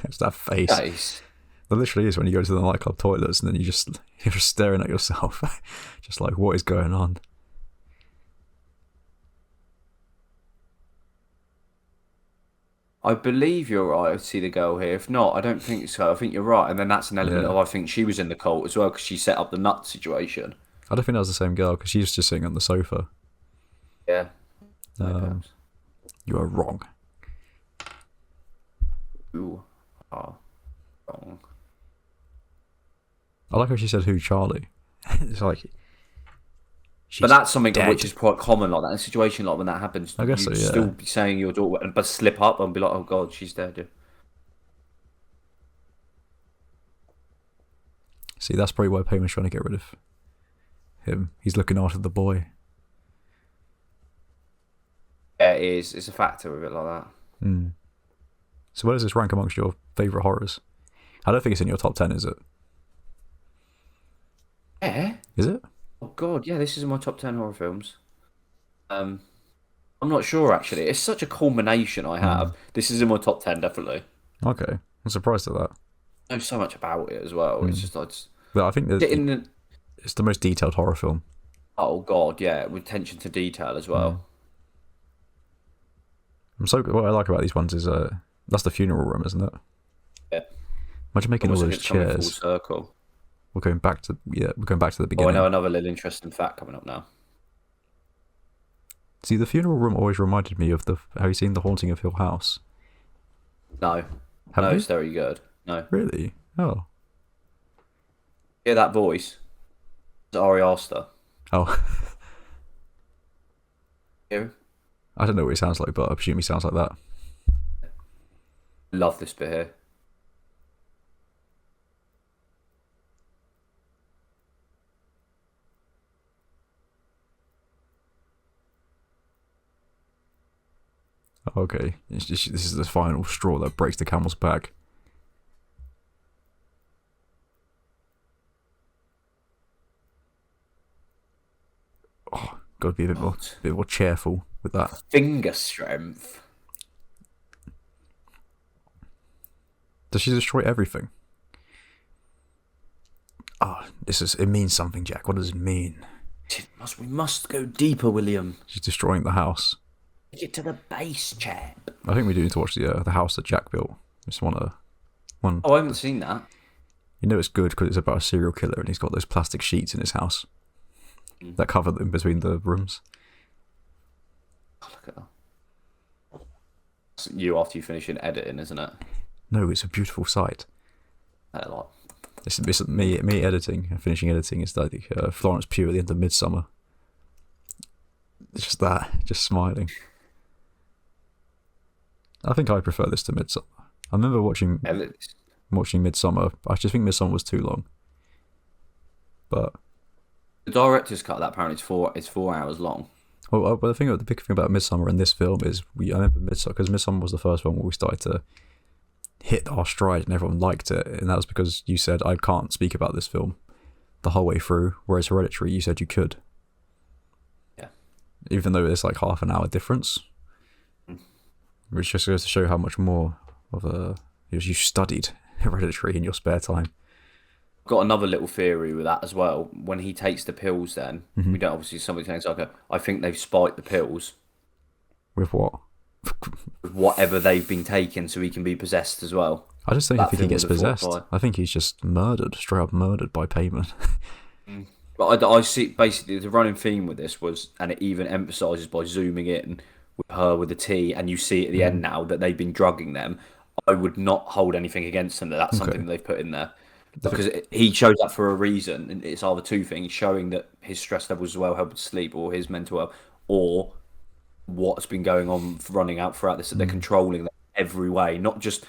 It's that face. That literally is when you go to the nightclub toilets and then you're just staring at yourself, just like what is going on. I believe you're right. I see the girl here. If not, I don't think so. I think you're right. And then that's an element of I think she was in the cult as well because she set up the nut situation. I don't think that was the same girl because she's just sitting on the sofa. Yeah. You are wrong. You are wrong. I like how she said, "Who, Charlie?" It's like, but that's something which is quite common, like that in a situation like when that happens. I guess you'd so. Yeah. Still be saying your daughter, but slip up and be like, "Oh God, she's dead." Yeah. See, that's probably why Payman's trying to get rid of him. He's looking after the boy. Yeah, it is. It's a factor of it like that. Mm. So where does this rank amongst your favourite horrors? I don't think it's in your top 10, is it? Yeah. Is it? Oh God, yeah, this is in my top 10 horror films. I'm not sure actually. It's such a culmination I have. This is in my top 10 definitely. Okay, I'm surprised at that. I know so much about it as well. It's just But I think that it's the most detailed horror film. Oh God, yeah, with attention to detail as well. What I like about these ones is that's the funeral room, isn't it? Yeah. Imagine making all those chairs. Full circle. We're going back to the beginning. Oh, I know another little interesting fact coming up now. See, the funeral room always reminded me of have you seen The Haunting of Hill House? No. It's very good. No. Really? Oh. Hear that voice? It's Ari Aster. Oh. Hear him? I don't know what he sounds like, but I presume he sounds like that. Love this bit here. Okay, this is the final straw that breaks the camel's back. Oh, gotta be a bit more cheerful with that. Finger strength. Does she destroy everything? Oh, it means something, Jack. What does it mean? We must go deeper, William. She's destroying the house. Get to the base, chap. I think we do need to watch the house that Jack built. Just one. Oh, I haven't seen that. You know it's good because it's about a serial killer and he's got those plastic sheets in his house that cover in between the rooms. Oh, look at that. It's you after you finish editing, isn't it? No, it's a beautiful sight. It's me editing and finishing editing. It's like Florence Pugh at the end of Midsummer. It's just that, just smiling. I think I prefer this to Midsummer. I remember watching Midsummer. I just think Midsummer was too long. But the director's cut of that apparently is 4 hours long. Well, the big thing about Midsummer and this film is I remember Midsummer because Midsummer was the first one where we started to hit our stride and everyone liked it, and that was because you said I can't speak about this film the whole way through, whereas Hereditary you said you could. Yeah. Even though it's like half an hour difference, which just goes to show how much more of you studied Hereditary in your spare time. Got another little theory with that as well. When he takes the pills, then we don't obviously somebody saying like, I think they've spiked the pills. With what? With whatever they've been taking, so he can be possessed as well. I just think he gets possessed. I think he's just straight up murdered by payment. But I see basically the running theme with this was, and it even emphasises by zooming in with her with the tea, and you see at the end now that they've been drugging them. I would not hold anything against them that's something that they've put in there. Because he shows up for a reason, and it's either two things: showing that his stress levels as well help sleep, or his mental health, or what's been going on running out throughout this. That they're controlling them every way, not just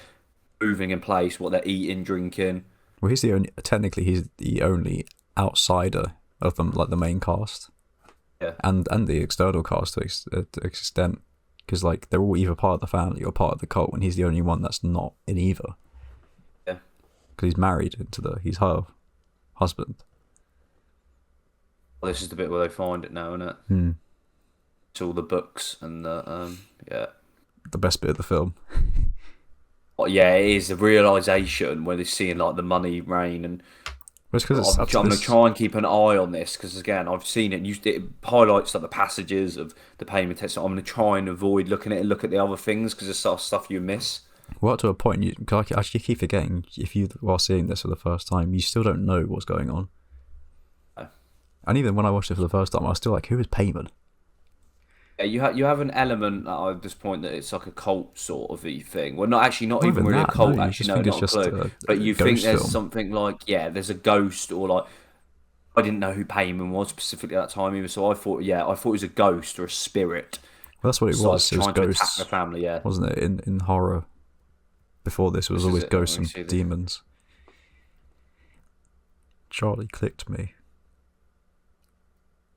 moving in place, what they're eating, drinking. Well, he's the only outsider of them, like the main cast, and the external cast to an extent, because like they're all either part of the family or part of the cult, and he's the only one that's not in either. Because he's married he's her husband. Well, this is the bit where they find it now, isn't it? It's all the books and the the best bit of the film. Well, yeah, it is the realization when they're seeing like the money rain, and I'm going to try and keep an eye on this because again I've seen it. And it highlights like the passages of the payment text. So I'm going to try and avoid looking at it and look at the other things because there's stuff you miss. Well, to a point, you actually keep forgetting while seeing this for the first time, you still don't know what's going on. Oh. And even when I watched it for the first time, I was still like, who is Payman? Yeah, you have an element at this point that it's like a cult sort of thing. Well, not even really a cult. No, actually, no, not a clue. But you think there's something like there's a ghost, or like I didn't know who Payman was specifically at that time either. So I thought it was a ghost or a spirit. Well, that's what it was. It was trying ghosts, to attack the family, wasn't it? In horror. Before this, it was always ghosts and demons. Charlie clicked me.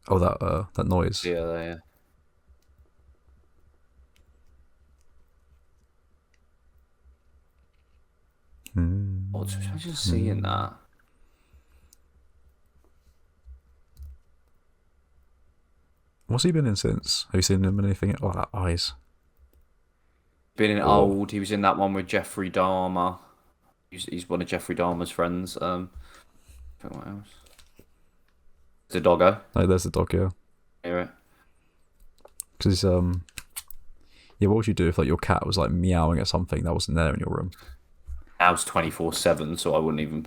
Oh, that noise. Yeah. Imagine seeing that. What's he been in since? Have you seen him in anything? Oh, that eyes. Been in Old. He was in that one with Jeffrey Dahmer. He's one of Jeffrey Dahmer's friends. What else? The doggo. Oh, there's the dog, yeah. Hear it? Because what would you do if like your cat was like meowing at something that wasn't there in your room? Now it's 24/7, so I wouldn't even.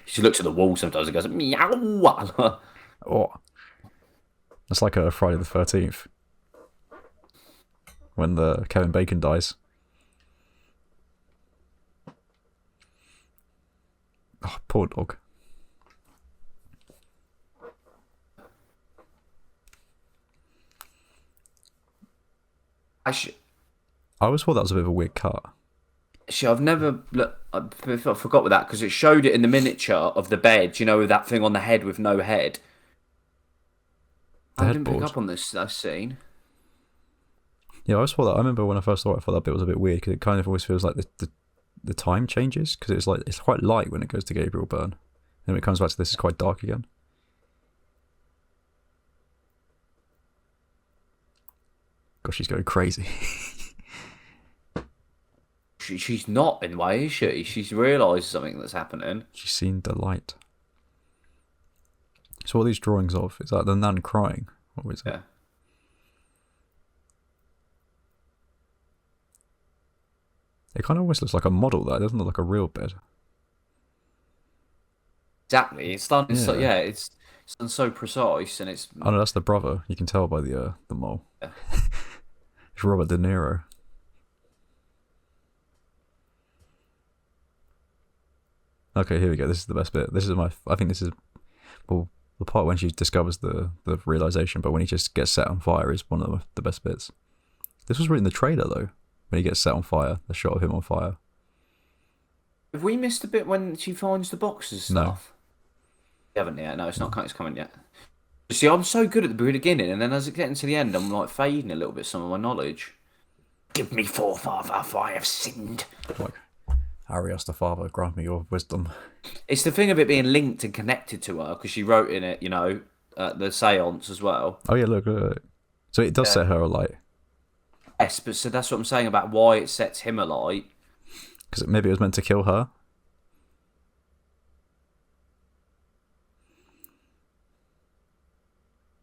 She looks at the wall sometimes and goes meow. Oh, that's like a Friday the 13th. When the Kevin Bacon dies. Oh, poor dog. I always thought that was a bit of a weird cut. I've never I forgot with that because it showed it in the miniature of the bed. With that thing on the head with no head. I didn't pick up on that scene. Yeah, I always thought that. I remember when I first saw it, I thought that bit was a bit weird because it kind of always feels like the time changes because it's like it's quite light when it goes to Gabriel Byrne, and when it comes back to this, it's quite dark again. Gosh, she's going crazy. She's not in the way, is she? She's realised something that's happening. She's seen the light. So what are these drawings of? Is that the nun crying? What was it? Yeah. It kind of almost looks like a model, though. It doesn't look like a real bed. Exactly. It's done. It's it's done so precise, and it's. Oh no, that's the brother. You can tell by the mole. Yeah. It's Robert De Niro. Okay, here we go. This is the best bit. This is I think this is, well, the part when she discovers the realization, but when he just gets set on fire is one of the best bits. This was written in the trailer though. When he gets set on fire, the shot of him on fire. Have we missed a bit when she finds the boxes and stuff? We haven't yet. No, it's not. It's coming yet. You see, I'm so good at the beginning, and then as it gets to the end, I'm like fading a little bit some of my knowledge. Give me forefather, for I have sinned. Like, Harry asked the father, grant me your wisdom. It's the thing of it being linked and connected to her, because she wrote in it, the seance as well. Oh yeah, look. So it does set her alight. Yes, but so that's what I'm saying about why it sets him alight. Because maybe it was meant to kill her.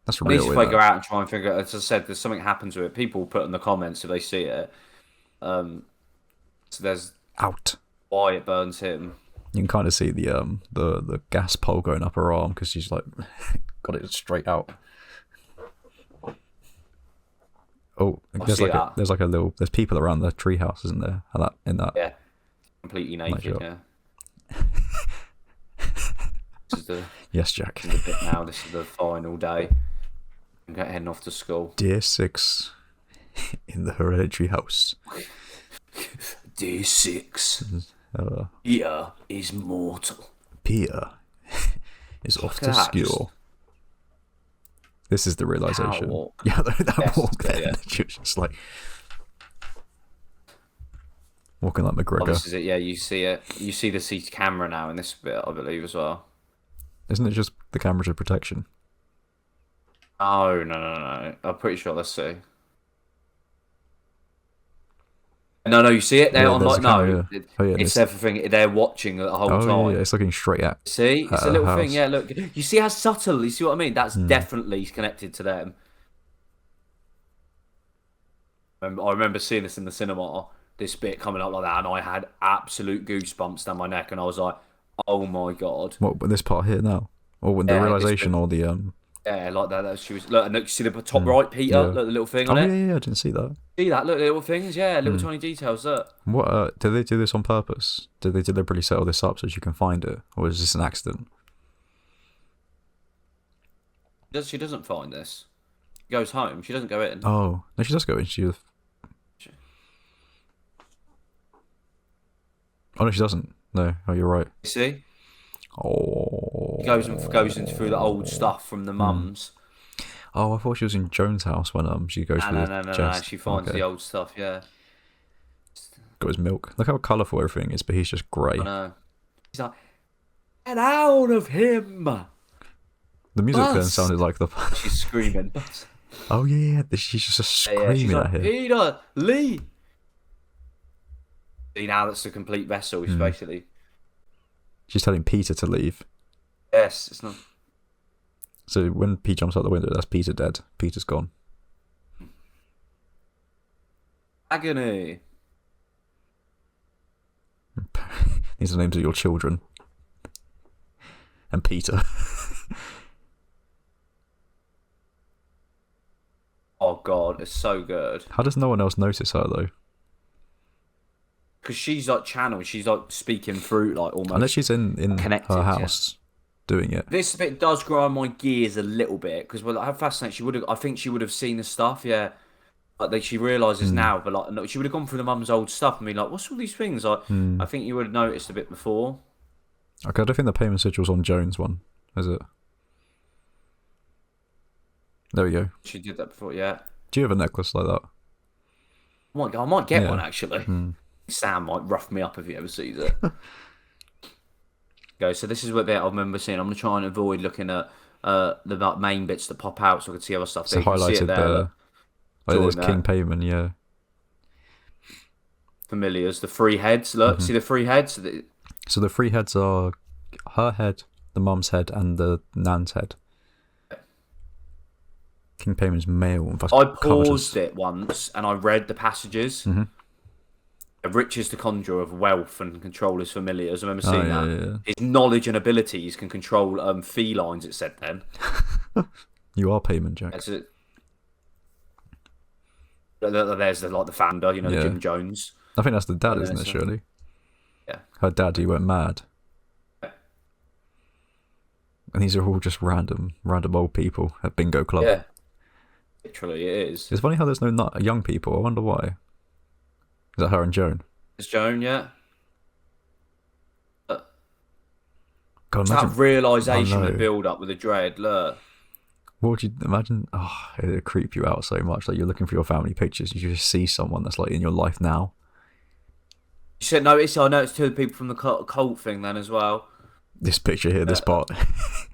That's real. I need to figure out and try and figure out. As I said, there's something happens with it. People put in the comments if they see it. So there's out why it burns him. You can kind of see the gas pole going up her arm because she's like got it straight out. Oh, there's people around the treehouse, isn't there? In that. Yeah, completely naked. Yeah. This is the yes, Jack. This is the bit now. This is the final day. I'm heading off to school. Day 6 in the hereditary house. Day 6. Peter is mortal. Peter is off to school. This is the realization. Yeah, that walk there. Yeah. She was just like walking like McGregor. Oh, this is it. Yeah, you see it. You see the CCTV camera now in this bit, I believe, as well. Isn't it just the camera's of protection? Oh, no. I'm pretty sure. Let's see. No, you see it there. I'm like, no. It's everything. They're watching the whole time. Yeah, it's looking straight at. See, it's a little thing. Yeah, look. You see how subtle. You see what I mean? That's definitely connected to them. I remember seeing this in the cinema. This bit coming up like that, and I had absolute goosebumps down my neck, and I was like, "Oh my god!" What? This part here now, or when the realization, or the Yeah, like that. She was. Look, and you see the top right, Peter. Look, the little thing on it. Yeah, I didn't see that. See that? Look, the little things. Yeah, little tiny details. Look. What? Did they do this on purpose? Did they deliberately set all this up so you can find it, or is this an accident? She doesn't find this. She goes home. She doesn't go in. Oh no, she does go in. Oh no, she doesn't. No, oh you're right. You see? Oh. Goes through the old stuff from the mums. Oh, I thought she was in Joan's house when she goes through the chest. No. She finds the old stuff. Yeah. Got his milk. Look how colourful everything is, but he's just grey. I know. He's like, get out of him. The music then sounded like the. She's screaming. Oh yeah, she's just screaming at him. Peter, Lee. See, now that's a complete vessel. He's basically. She's telling Peter to leave. Yes, it's not. So when Pete jumps out the window, that's Peter dead. Peter's gone. Agony. These are names of your children. And Peter. Oh god, it's so good. How does no one else notice her though? Because she's like channeled, she's like speaking through like almost. Unless she's in her house doing it. This bit does grind my gears a little bit because how fascinating I think she would have seen the stuff, yeah. Like she realizes now, but like no, she would have gone through the mum's old stuff and been like, "What's all these things?" Like I think you would have noticed a bit before. Okay, I don't think the payment sigil's on Joan's one, is it? There we go. She did that before, yeah. Do you have a necklace like that? I might get Yeah. one actually. Mm. Sam might rough me up if he ever sees it. So this is what I remember seeing. I'm gonna try and avoid looking at the main bits that pop out so I can see other stuff. So You can see it highlighted there. there. Like there's King Payman, yeah. Familiars, the three heads. Look, see the three heads. So the three heads are her head, the mum's head, and the nan's head. King Payman's male. I paused it once and I read the passages. Riches to conjure of wealth and control his familiars. I remember seeing that. Yeah. His knowledge and abilities can control felines, it said then. You are Payman, Jack. That's it. There's the founder, the Jim Jones. I think that's the dad, isn't it, surely? Yeah. Her dad, he went mad. And these are all just random old people at bingo club. Yeah. Literally, it is. It's funny how there's no young people. I wonder why. Is that her and Joan? It's Joan, yeah. God, imagine that realisation, the build-up with the dread, look. What would you imagine? Oh, it'd creep you out so much. Like, you're looking for your family pictures, you just see someone that's like in your life now. You should notice, I noticed two people from the cult thing then as well. This picture here, this spot.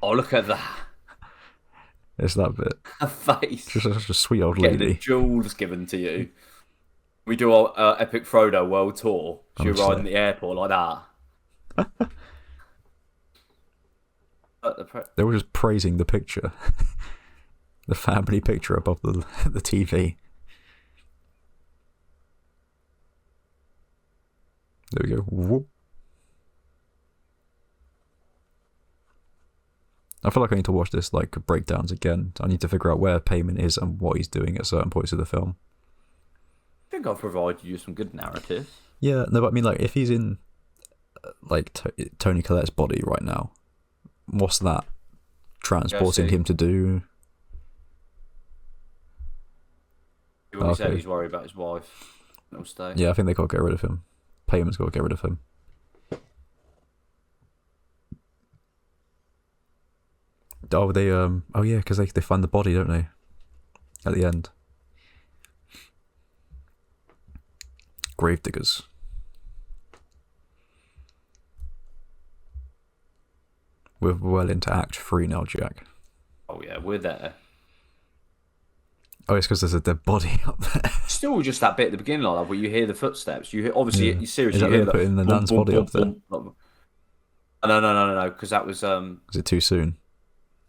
Oh, look at that. It's that bit. Her face. Just such a sweet old lady. Jewels given to you. We do our epic Frodo world tour. She ride in the airport like that. They were just praising the picture. The family picture above the TV. There we go. Whoop. I feel like I need to watch this like breakdowns again. I need to figure out where Payman is and what he's doing at certain points of the film. I think I've provided you some good narrative. Yeah, no, but I mean, like, if he's in like Tony Collette's body right now, what's that transporting him to do? He said he's worried about his wife. He'll stay. Yeah, I think they got to get rid of him. Payman's got to get rid of him. Oh, they oh yeah, because they find the body, don't they? At the end. Gravediggers. We're well into Act 3 now, Jack. Oh yeah, we're there. Oh, it's because there's a dead body up there. Still just that bit at the beginning, like that, where you hear the footsteps. You hear, obviously, you seriously hear that. Putting the nan's body up there. No, because that was Is it too soon?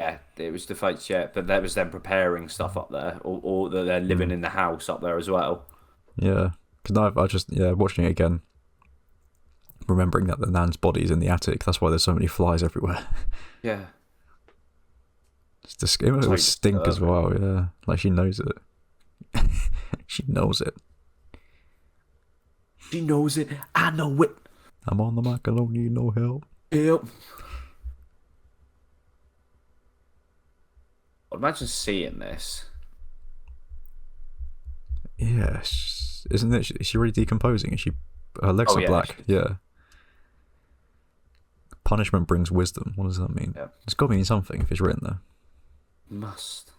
Yeah, it was the fates, yeah, but that was them preparing stuff up there, or they're living in the house up there as well. Yeah, because I just watching it again, remembering that the nan's body is in the attic. That's why there's so many flies everywhere. Yeah. It would stink as well, yeah. Like, she knows it. She knows it. She knows it. I know it. I'm on the mic, I don't need no help. Yep. Imagine seeing this. Yeah, isn't it? Is she really decomposing? Her legs are black? Yeah. Punishment brings wisdom. What does that mean? Yeah. It's got to mean something if it's written there. Must.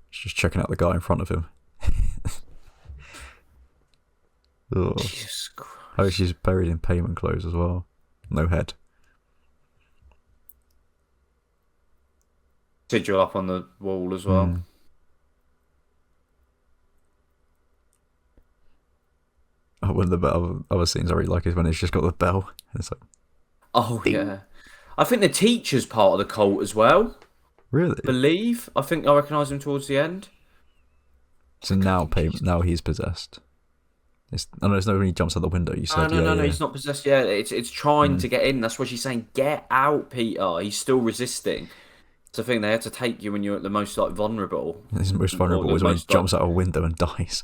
She's just checking out the guy in front of him. Jesus Christ. Oh, she's buried in Payman clothes as well. No head. Sigil up on the wall as well. Oh, one of the other scenes I really like is when it's just got the bell. And it's like, oh, ding. Yeah. I think the teacher's part of the cult as well. Really? I think I recognise him towards the end. So now he's possessed. It's not when he jumps out the window. You said no, he's not possessed yet. It's trying to get in. That's what she's saying. Get out, Peter. He's still resisting. It's the thing. They have to take you when you're at the most vulnerable. He's most vulnerable is when he jumps out a window and dies.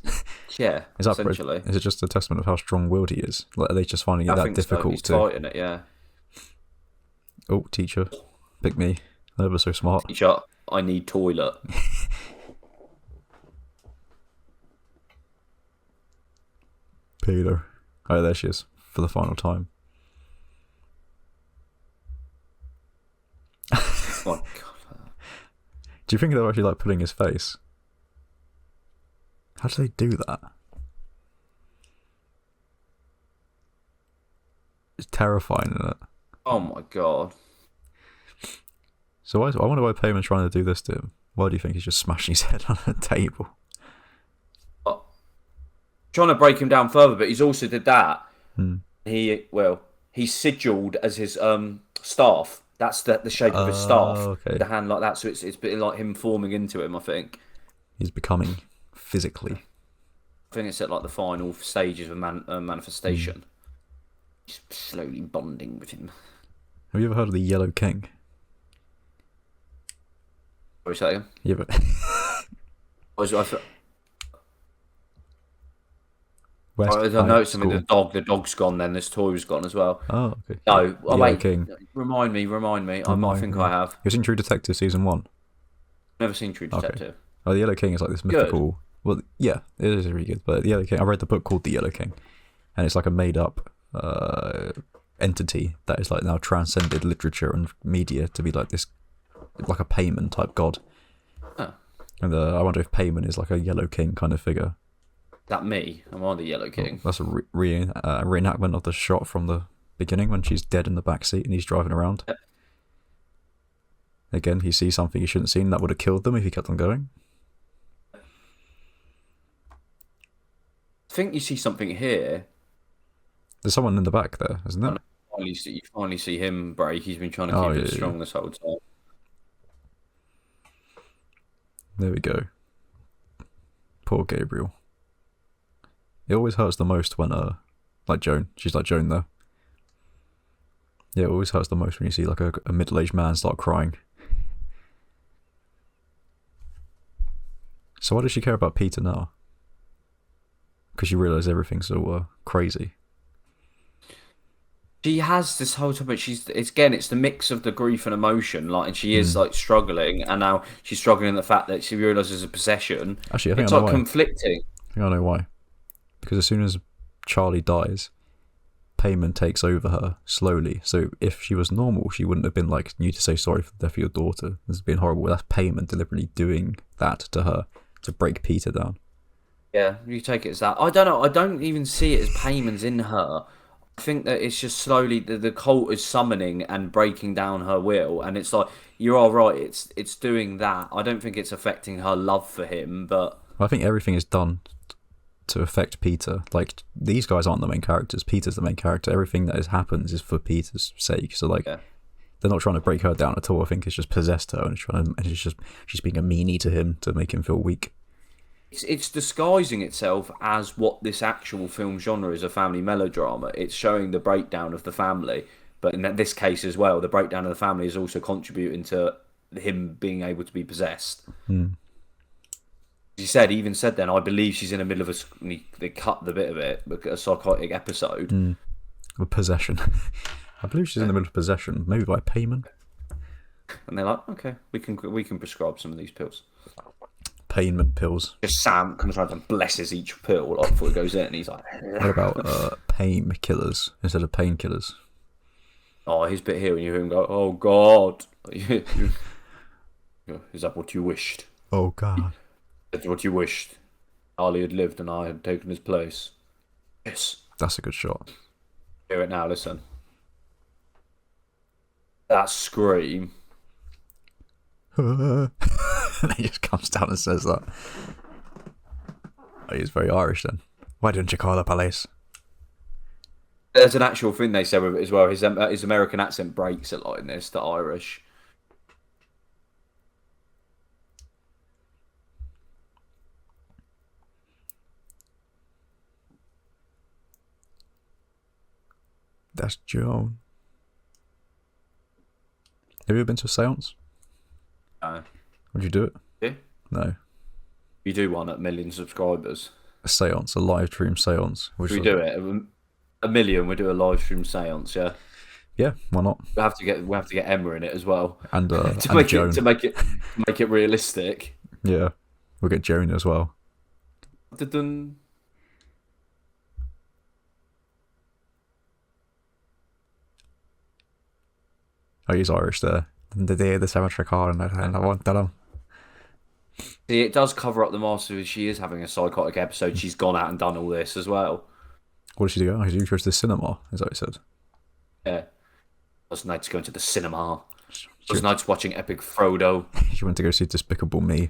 Yeah, essentially. Is it just a testament of how strong-willed he is? Like, are they just finding it that difficult he's fighting it, yeah. Oh, teacher, pick me. Never so smart. Teacher, I need toilet. Peter. Oh, there she is for the final time. Oh my God. Do you think they're actually like putting his face? How do they do that? It's terrifying, isn't it? Oh my god. So I wonder why Payman's trying to do this to him. Why do you think he's just smashing his head on the table? Trying to break him down further, but he's also did that. Hmm. He's sigiled as his staff. That's the shape of his staff. Okay. The hand like that, so it's a bit like him forming into him, I think. He's becoming physically. I think it's at like the final stages of manifestation. He's slowly bonding with him. Have you ever heard of the Yellow King? What are you saying? You ever... I noticed something. The dog's gone. Then this toy was gone as well. Oh, okay. No, wait. King. Remind me. I think I have. You've seen True Detective season 1? Never seen True Detective. Okay. Oh, the Yellow King is like this mythical. Good. Well, yeah, it is really good. But the Yellow King, I read the book called The Yellow King, and it's like a made-up entity that is like now transcended literature and media to be like this, like a Payman type god. Oh. And I wonder if Payman is like a Yellow King kind of figure. That me? Am I the Yellow King? That's a reenactment of the shot from the beginning when she's dead in the back seat and he's driving around. Yep. Again, he sees something he shouldn't have seen that would have killed them if he kept on going. I think you see something here. There's someone in the back there, isn't there? You finally see him break. He's been trying to keep it strong this whole time. There we go. Poor Gabriel. It always hurts the most when, like Joan. She's like Joan there. Yeah, it always hurts the most when you see like a middle-aged man start crying. So why does she care about Peter now? Because she realised everything's so crazy. She has this whole time, but it's the mix of the grief and emotion, like, and she is like struggling, and now she's struggling in the fact that she realises a possession. Actually, I think it's I know like why. conflicting. I think I know why. Because as soon as Charlie dies, Payman takes over her slowly. So if she was normal, she wouldn't have been like, you need to say sorry for the death of your daughter. This has been horrible. That's Payman deliberately doing that to her to break Peter down. Yeah, you take it as that. I don't know. I don't even see it as Payman's in her. I think that it's just slowly the cult is summoning and breaking down her will, and it's like, you're all right. It's doing that. I don't think it's affecting her love for him, but I think everything is done to affect Peter. Like, these guys aren't the main characters. Peter's the main character. Everything that happens is for Peter's sake. So like, they're not trying to break her down at all. I think it's just possessed her, and she's being a meanie to him to make him feel weak. It's disguising itself as what this actual film genre is, a family melodrama. It's showing the breakdown of the family, but in this case as well, the breakdown of the family is also contributing to him being able to be possessed. He even said then, I believe she's in the middle of they cut the bit of it, a psychotic episode. Of possession. I believe she's in the middle of possession, maybe by Payman. And they're like, okay, we can prescribe some of these pills. Payment pills. Just Sam comes around and blesses each pill like before it goes in, and he's like, what about pain killers instead of painkillers? Oh, his bit here when you hear him go, oh God. Is that what you wished? Oh God. That's what you wished. Ali had lived and I had taken his place. Yes. That's a good shot. Hear it now, listen. That scream. And he just comes down and says that. Oh, he's very Irish then. Why didn't you call the police? There's an actual thing they say with it as well. His American accent breaks a lot in this, the Irish. That's Joan. Have you ever been to a seance? No. Would you do it? Yeah. No. You do one at 1 million subscribers. A seance, a live stream seance. Should we do it? 1 million, we do a live stream seance, yeah? Yeah, why not? We have to get Emma in it as well. And to make it realistic. Yeah. We'll get Joan as well. Dun-dun. Oh, he's Irish there. The day of the cemetery car and I want them. See, it does cover up the master. She is having a psychotic episode. She's gone out and done all this as well. What did she do? Oh, she goes to the cinema, is that what you said? Yeah. It was nice going to the cinema. It was nice watching Epic Frodo. She went to go see Despicable Me.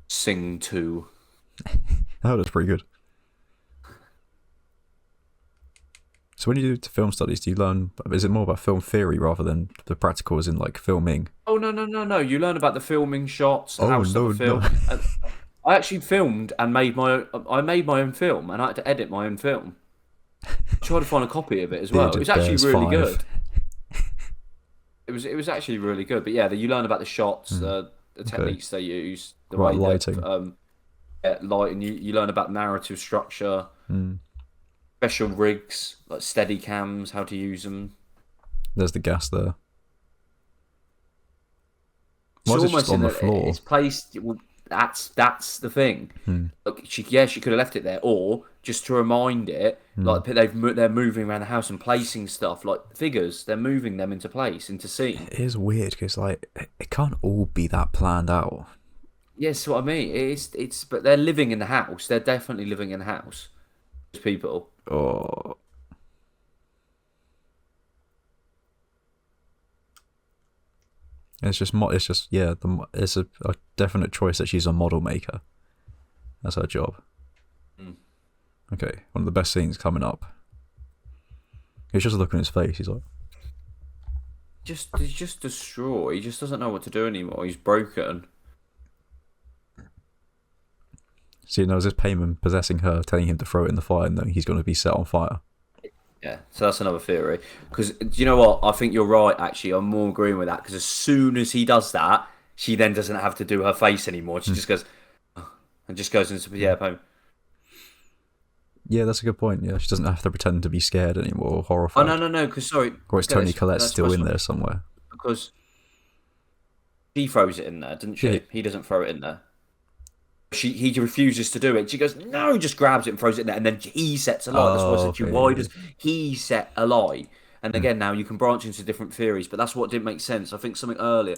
Sing 2. Oh, that's pretty good. So when you do film studies, do you learn, is it more about film theory rather than the practical as in like filming? Oh, no. You learn about the filming shots, how stuff film. No. I actually filmed and made my own film, and I had to edit my own film. Try to find a copy of it as well. It was actually really good. It was actually really good. But yeah, you learn about the shots, the techniques they use, the way lighting. Light, and you learn about narrative structure, special rigs like steady cams, how to use them. There's the gas there. It's almost just on the floor. It's placed. Well, that's the thing. Look, she could have left it there, or just to remind it, like they're moving around the house and placing stuff like figures. They're moving them into place, into scene. It is weird because like it can't all be that planned out. Yes, what I mean. It's but they're living in the house. They're definitely living in the house. Those people. Oh. It's just it's a definite choice that she's a model maker. That's her job. Okay, one of the best scenes coming up. He's just looking at his face. He's like, he's just distraught. He just doesn't know what to do anymore. He's broken. See, now is this Payman possessing her, telling him to throw it in the fire, and knowing he's going to be set on fire? Yeah, so that's another theory. Because do you know what? I think you're right. Actually, I'm more agreeing with that. Because as soon as he does that, she then doesn't have to do her face anymore. She just goes and just goes into Payman. Yeah, that's a good point. Yeah, she doesn't have to pretend to be scared anymore or horrified. Oh no, because sorry, or is Toni Collette still in there somewhere? Because she throws it in there, doesn't she? Yeah. He doesn't throw it in there. He refuses to do it. She goes, no, just grabs it and throws it in there, and then he sets a light. That's what I said to you. Why does he set a light? And again, now you can branch into different theories, but that's what didn't make sense. I think something earlier.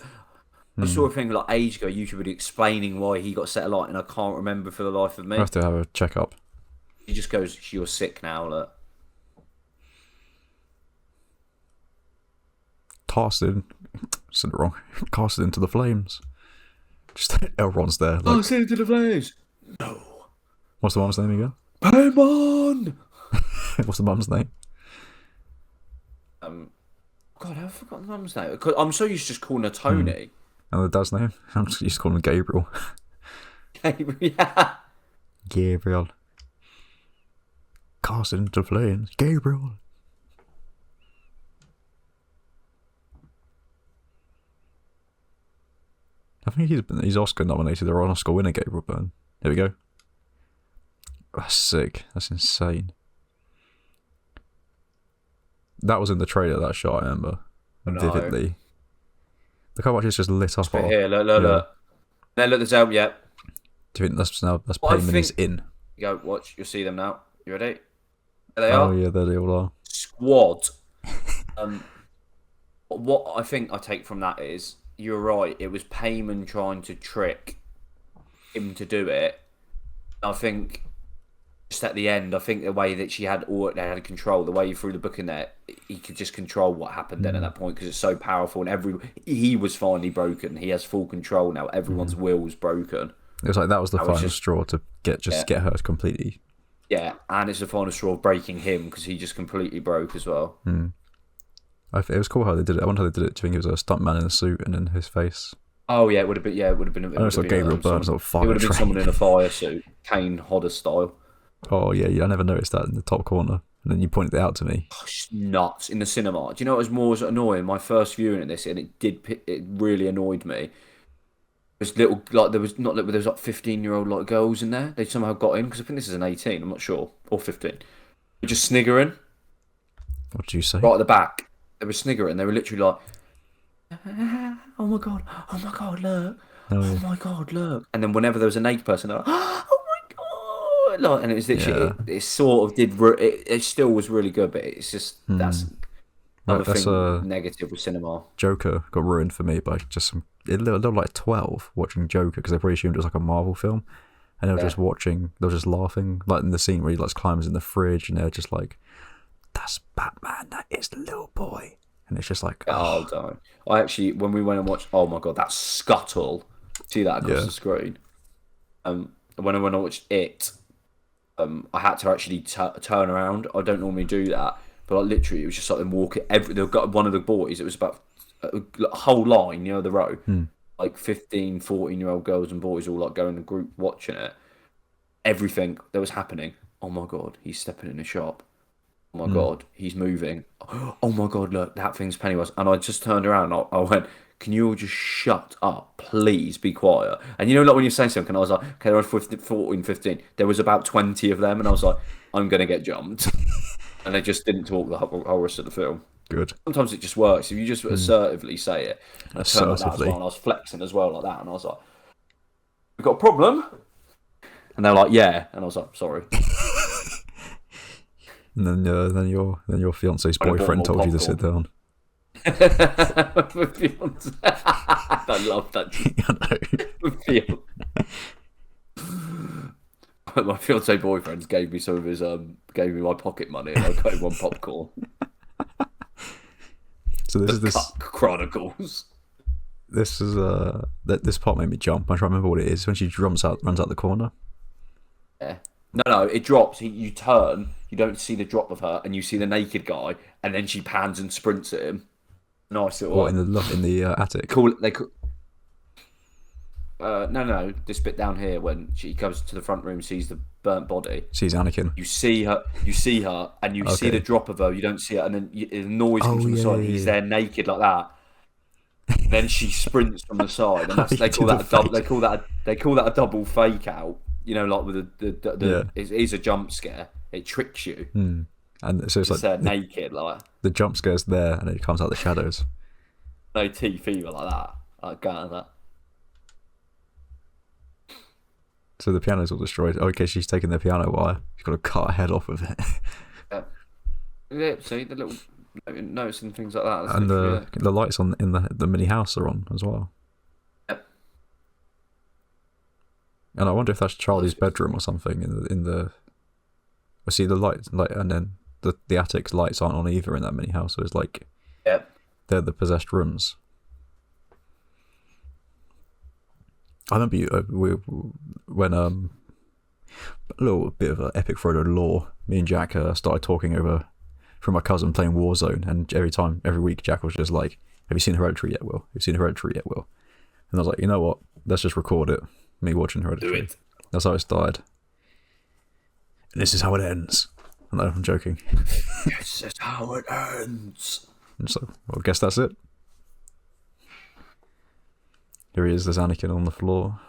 I saw a thing like age ago, YouTube explaining why he got set a light, and I can't remember for the life of me. I have to have a checkup. He just goes, "You're sick now." Look. Casted. Said it wrong. Casted into the flames. Just Elrond's there. Like, oh, send it to the flames. No. What's the mum's name again? Paimon. What's the mum's name? God, I've forgotten the mum's name. I'm so used to just calling her Tony. And the dad's name? I'm just used to calling him Gabriel. Gabriel, yeah. Gabriel. Cast into flames. Gabriel. I think he's Oscar nominated or an Oscar winner, Gabriel Byrne. There we go. That's sick. That's insane. That was in the trailer, that shot, I remember. Vividly. Look how much it's just lit up. Here, look. There, look, there's out yet. Do you think that's Payman is in? You go, watch, you'll see them now. You ready? There they are. Oh, yeah, there they all are. Squad. What I think I take from that is, you're right, it was Payman trying to trick him to do it. I think just at the end, I think the way that they had control, the way he threw the book in there, he could just control what happened then at that point because it's so powerful, and he was finally broken. He has full control now. Everyone's will was broken. It was like that was the final straw to get her completely. Yeah, and it's the final straw of breaking him because he just completely broke as well. It was cool how they did it. I wonder how they did it. Do you think it was a stuntman in a suit and in his face? Oh yeah, it would have been. Yeah, it would have been. I know it's like Gabriel Byrne, sort of fire. It would have been someone in a fire suit, Kane Hodder style. Oh yeah, I never noticed that in the top corner, and then you pointed it out to me. Oh, it's nuts in the cinema. Do you know what was more annoying? My first viewing of this, and it really annoyed me. There's there was like 15-year-old like girls in there. They somehow got in because I think this is an 18. I'm not sure, or 15. They're just sniggering. What did you say? Right at the back. They were sniggering. They were literally like, oh my god, look. Oh my god, look. And then whenever there was a naked person, they're like, oh my god. Like, and it was literally, it sort of did, it still was really good, but it's just, that's Another That's thing negative with cinema. Joker got ruined for me by just some a little like 12 watching Joker because they probably assumed it was like a Marvel film, and they were just watching, they were just laughing, like in the scene where he like climbs in the fridge, and they're just like, "That's Batman, that is the little boy," and it's just like, oh, don't. I actually, when we went and watched, oh my god, that Scuttle, see that across the screen. When I went and watched it, I had to actually turn around. I don't normally do that, but like, literally, it was just like them walking. They've got one of the boys. It was about a whole line, the row, like 15, 14-year-old girls and boys all like going in the group watching it. Everything that was happening. Oh my god, he's stepping in a shop. Oh my god, he's moving. Oh my god, look, that thing's Pennywise. And I just turned around and I went, can you all just shut up? Please be quiet. And like when you're saying something, I was like, okay, there were 14, 15. There was about 20 of them, and I was like, I'm going to get jumped. And they just didn't talk the whole rest of the film. Good. Sometimes it just works. If you just assertively say it. And I turned like that as well, and I was flexing as well like that. And I was like, we got a problem? And they're like, yeah. And I was like, sorry. And then your fiance's boyfriend told you to sit down. I love that. My fiance boyfriend gave me some of his gave me my pocket money, and I got him one popcorn. So this is this Chronicles. This is this part made me jump. I try to remember what it is when she runs out the corner. Yeah. No, it drops. You turn, you don't see the drop of her, and you see the naked guy, and then she pans and sprints at him. Nice little. What, in the attic? Cool. No. This bit down here when she comes to the front room, sees the burnt body. Sees Anakin. You see her, and you see the drop of her. You don't see her, and then the noise comes from the side. He's there naked like that. Then she sprints from the side, and they call that a double. They call that a double fake out. Like with the it is a jump scare. It tricks you. And so it's like naked, like the jump scare's there, and it comes out the shadows. No teeth either, like that. Like that. So the piano's all destroyed. Okay, she's taken the piano wire. She's got to cut her head off of it. Yeah. See the little notes and things like that. That's and the lights in the mini house are on as well. Yep. And I wonder if that's Charlie's bedroom or something in the. I see the lights, and then the attic's lights aren't on either in that mini house. So it's like, they're the possessed rooms. I remember when a little bit of an epic FRODO lore. Me and Jack started talking over from my cousin playing Warzone, and every week Jack was just like, "Have you seen Hereditary yet, Will? Have you seen Hereditary yet, Will?" And I was like, you know what? Let's just record it. Me watching Hereditary. Do it. That's how it started. And this is how it ends. No, I'm joking. This is how it ends. And so, I guess that's it. Here he is, there's Anakin on the floor.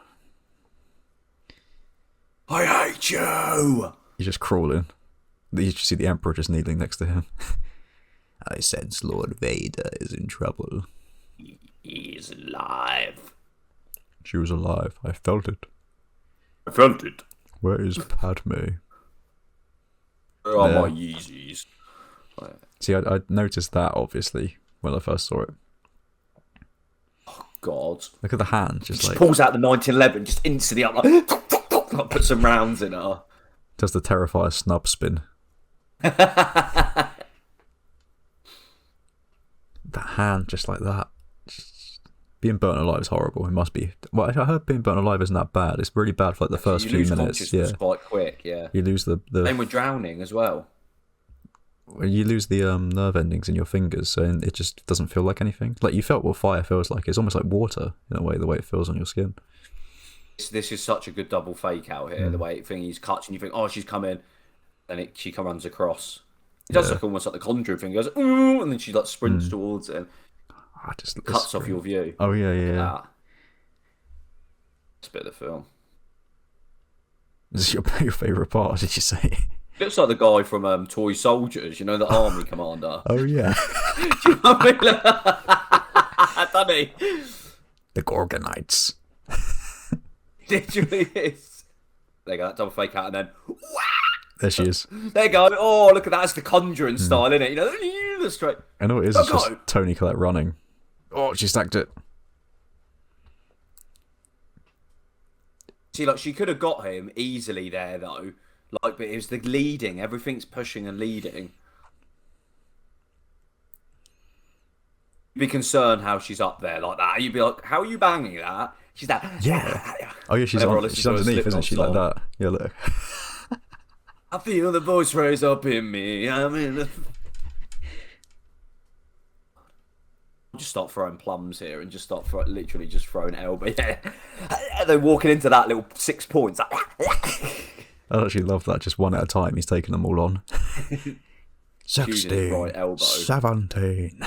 I hate you! He's just crawling. You just see the Emperor just kneeling next to him. I sense Lord Vader is in trouble. He is alive. She was alive. I felt it. I felt it. Where is Padme? Where are my Yeezys? See, I noticed that, obviously, when I first saw it. Oh, God. Look at the hand. Just pulls out the 1911, just instantly up, like put some rounds in her. Does the Terrifier snub spin. That hand, just like that. Being burnt alive is horrible. It must be. Well, I heard being burnt alive isn't that bad. It's really bad for like the first few minutes. Yeah, quite quick. Yeah, you lose the. Same with drowning as well. You lose the nerve endings in your fingers, so it just doesn't feel like anything. Like you felt what fire feels like. It's almost like water in a way. The way it feels on your skin. This is such a good double fake out here. The way he's cuts and you think, oh, she's coming, and she runs across. It does look almost like the Conjuring thing. It goes, ooh, and then she like sprints towards him. Just cuts off your view. Oh yeah. It's a bit of the film. This is your favourite part, did you say? Looks like the guy from Toy Soldiers, the army commander. Oh yeah. Do you know what I mean? Doesn't he? The Gorgonites. Literally is. There you go, that double fake out, and then there she is. There you go. Oh, look at that. It's the Conjuring style, isn't it? demonstrate. I know it is. It's just Toni Collette running. Oh, she stacked it. See, like, she could have got him easily there, though. Like, but it was the leading. Everything's pushing and leading. You'd be concerned how she's up there like that. You'd be like, how are you banging that? She's like, yeah. Oh, yeah, she's underneath, isn't she? Like that. Yeah, look. I feel the voice rise up in me. I'm in the... I'll just start throwing plums here and just start literally just throwing elbow. Yeah. They're walking into that little 6 points. I actually love that. Just one at a time, he's taking them all on. 16, right elbow. 17.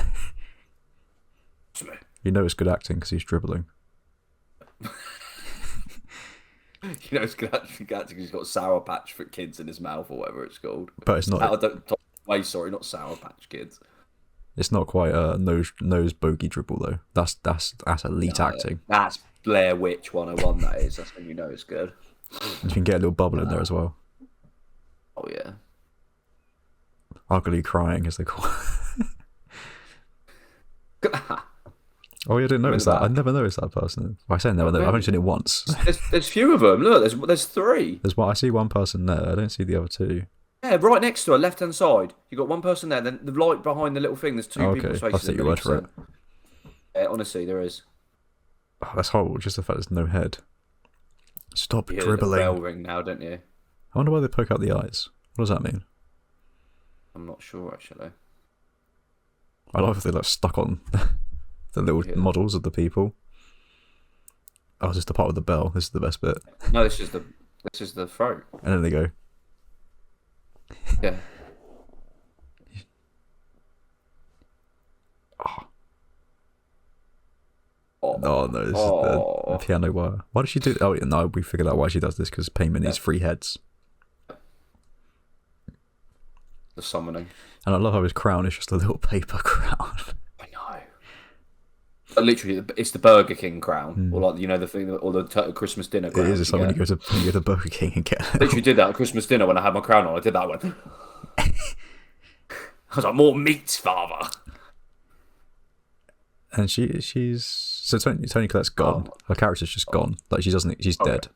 You know it's good acting because he's dribbling. You know it's good acting because he's got Sour Patch for Kids in his mouth or whatever it's called. But it's not. Sorry, not Sour Patch Kids. It's not quite a nose bogey dribble though. That's elite acting. That's Blair Witch 101. That is. That's when you know it's good. You can get a little bubble in there as well. Oh yeah. Ugly crying, as they call it. Oh, you didn't notice that? I never noticed that person. Well, I say never. I've only seen it once. There's few of them. Look, there's 3. I see one person there. I don't see the other 2. Yeah, right next to her, left hand side. You got one person there. Then the light behind the little thing. There's 2 people's faces. I'll take your word for it. Yeah, honestly, there is. Oh, that's horrible. Just the fact there's no head. Stop dribbling. The bell ring now, don't you? I wonder why they poke out the eyes. What does that mean? I'm not sure actually. I love if they stuck on the little models of the people. Oh, it's just the part with the bell. This is the best bit. No, this is the throat. And then they go. Yeah. Oh no, this is the piano wire. Why does she do? Oh no, we figured out why she does this because Payman needs 3 heads. The summoning. And I love how his crown is just a little paper crown. I know. Literally, it's the Burger King crown, or the thing, or the Christmas dinner crown. It is. It's like when you go to Burger King and get. I literally did that at Christmas dinner when I had my crown on. I did that one. I was like, more meats, father. And so Toni Collette's gone. Her character's just gone. Like she's dead.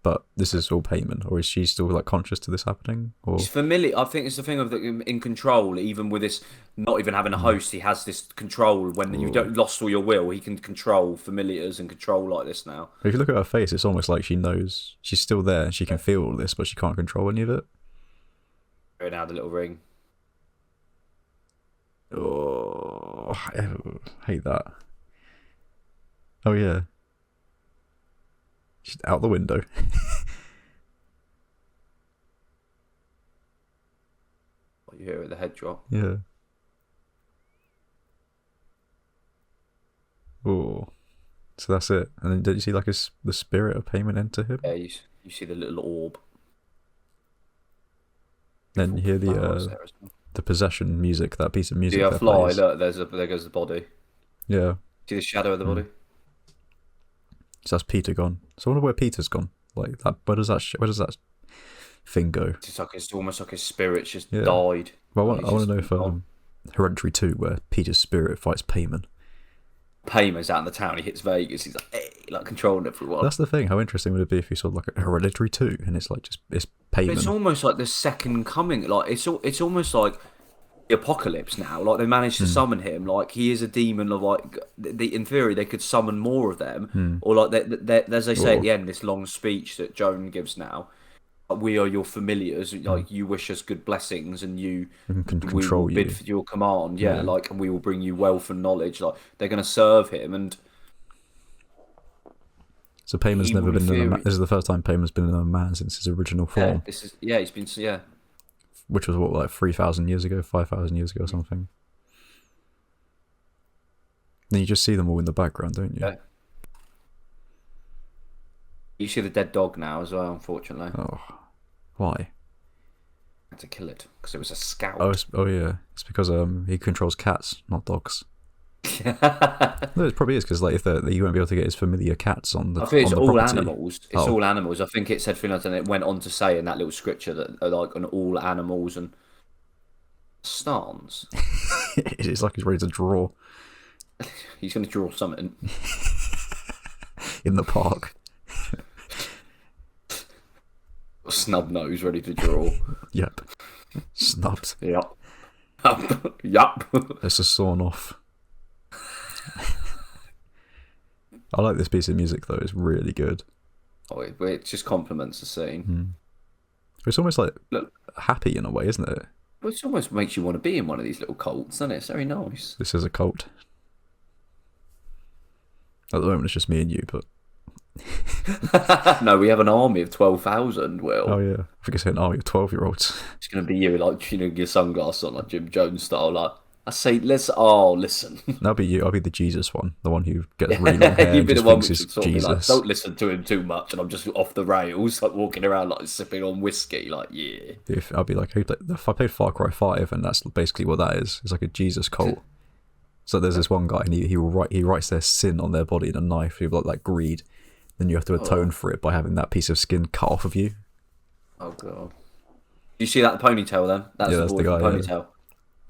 But this is all Payman, or is she still conscious to this happening? Or he's familiar. I think it's the thing of in control. Even with this, not even having a host, he has this control. When you don't lost all your will, he can control familiars and control like this now. If you look at her face, it's almost like she knows she's still there and she can feel all this, but she can't control any of it. Now the little ring. Oh, I hate that. Oh yeah. She's out the window. You hear it, the head drop. Yeah. Oh. So that's it. And then did you see the spirit of Payman enter him? Yeah, you see the little orb. Then you hear the possession music, that piece of music. See a fly, look, there goes the body. Yeah. See the shadow of the body? So that's Peter gone. So I wonder where Peter's gone. Like that. Where does that thing go? It's almost like his spirit's just died. Well, I want to know if Hereditary 2, where Peter's spirit fights Payman. Payman's out in the town. He hits Vegas. He's controlling everyone. That's the thing. How interesting would it be if you saw a Hereditary 2 and it's it's Payman? It's almost like the second coming. It's almost like the apocalypse now. Like they managed to summon him. Like he is a demon. Of in theory they could summon more of them. Or as they say at the end, this long speech that Joan gives now. We are your familiars. Like you wish us good blessings, and we will bid for your command. Yeah, and we will bring you wealth and knowledge. Like they're going to serve him, and so Payman's never been in a man. This is the first time Payman's been in a man since his original form. He's been which was 3,000 years ago, 5,000 years ago, or something. Then you just see them all in the background, don't you? Yeah. You see the dead dog now as well, unfortunately. Oh, why? I had to kill it because it was a scout. Oh yeah, it's because he controls cats, not dogs. No, it probably is because if you won't be able to get his familiar cats on the. I think it's all animals. It's all animals. I think it said things and it went on to say in that little scripture that on all animals and stance. It's like he's ready to draw. He's going to draw something. In the park. Snub nose ready to draw. Yep. Snubs. Yep. Yup. It's a sawn off. I like this piece of music though, it's really good. Oh, it just complements the scene. It's almost like happy in a way, isn't it? Well, it almost makes you want to be in one of these little cults, doesn't it? It's very nice. This is a cult. At the moment it's just me and you, but... No, we have an army of 12,000, Will. Oh yeah, I think it's an army of 12-year-olds. It's going to be you, like, your sunglasses on, like Jim Jones style, like... I say, listen. That'll be you. I'll be the Jesus one, the one who gets really long hair and just thinks he's Jesus. Like, don't listen to him too much, and I'm just off the rails, like walking around, like sipping on whiskey, like yeah. I'll be like, if I played Far Cry 5, and that's basically what that is. It's like a Jesus cult. So there's this one guy, and he writes their sin on their body in a knife. He'll like greed. Then you have to atone for it by having that piece of skin cut off of you. Oh god. You see that ponytail then? That's the guy. Ponytail. Yeah.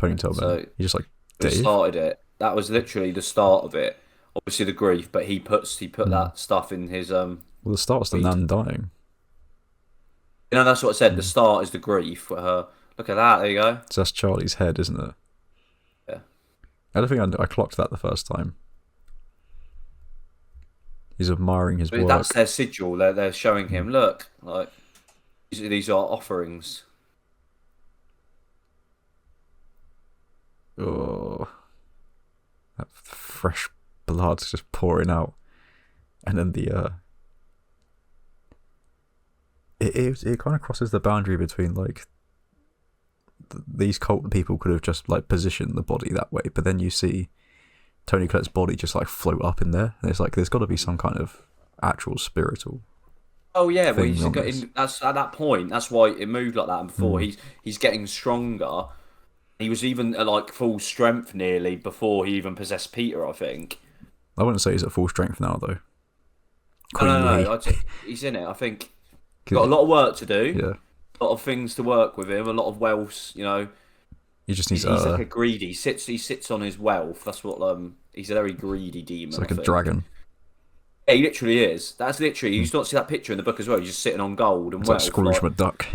Ponytail man. So he just like started it. That was literally the start of it. Obviously the grief, but he put that stuff in his Well, the start's the nan dying. You know, that's what I said. The start is the grief. Look at that. There you go. So that's Charlie's head, isn't it? Yeah. I don't think I clocked that the first time. He's admiring his work. That's their sigil. They're showing him. Look, like these are offerings. Oh, that fresh blood's just pouring out, and then it kind of crosses the boundary between like these cult people could have just like positioned the body that way, but then you see Tony Collette's body just like float up in there, and it's like there's got to be some kind of actual spiritual. Oh yeah, well, that's at that point. That's why it moved like that. And before he's getting stronger. He was even at like full strength nearly before he even possessed Peter, I think. I wouldn't say he's at full strength now, though. No. He's in it. I think he's got a lot of work to do. Yeah. A lot of things to work with him. A lot of wealth, you know. He just needs. He's like a greedy. He sits on his wealth. That's what. He's a very greedy demon. It's like a dragon. Yeah, he literally is. That's literally. You start to see that picture in the book as well. He's just sitting on gold and it's wealth. Like Scrooge McDuck.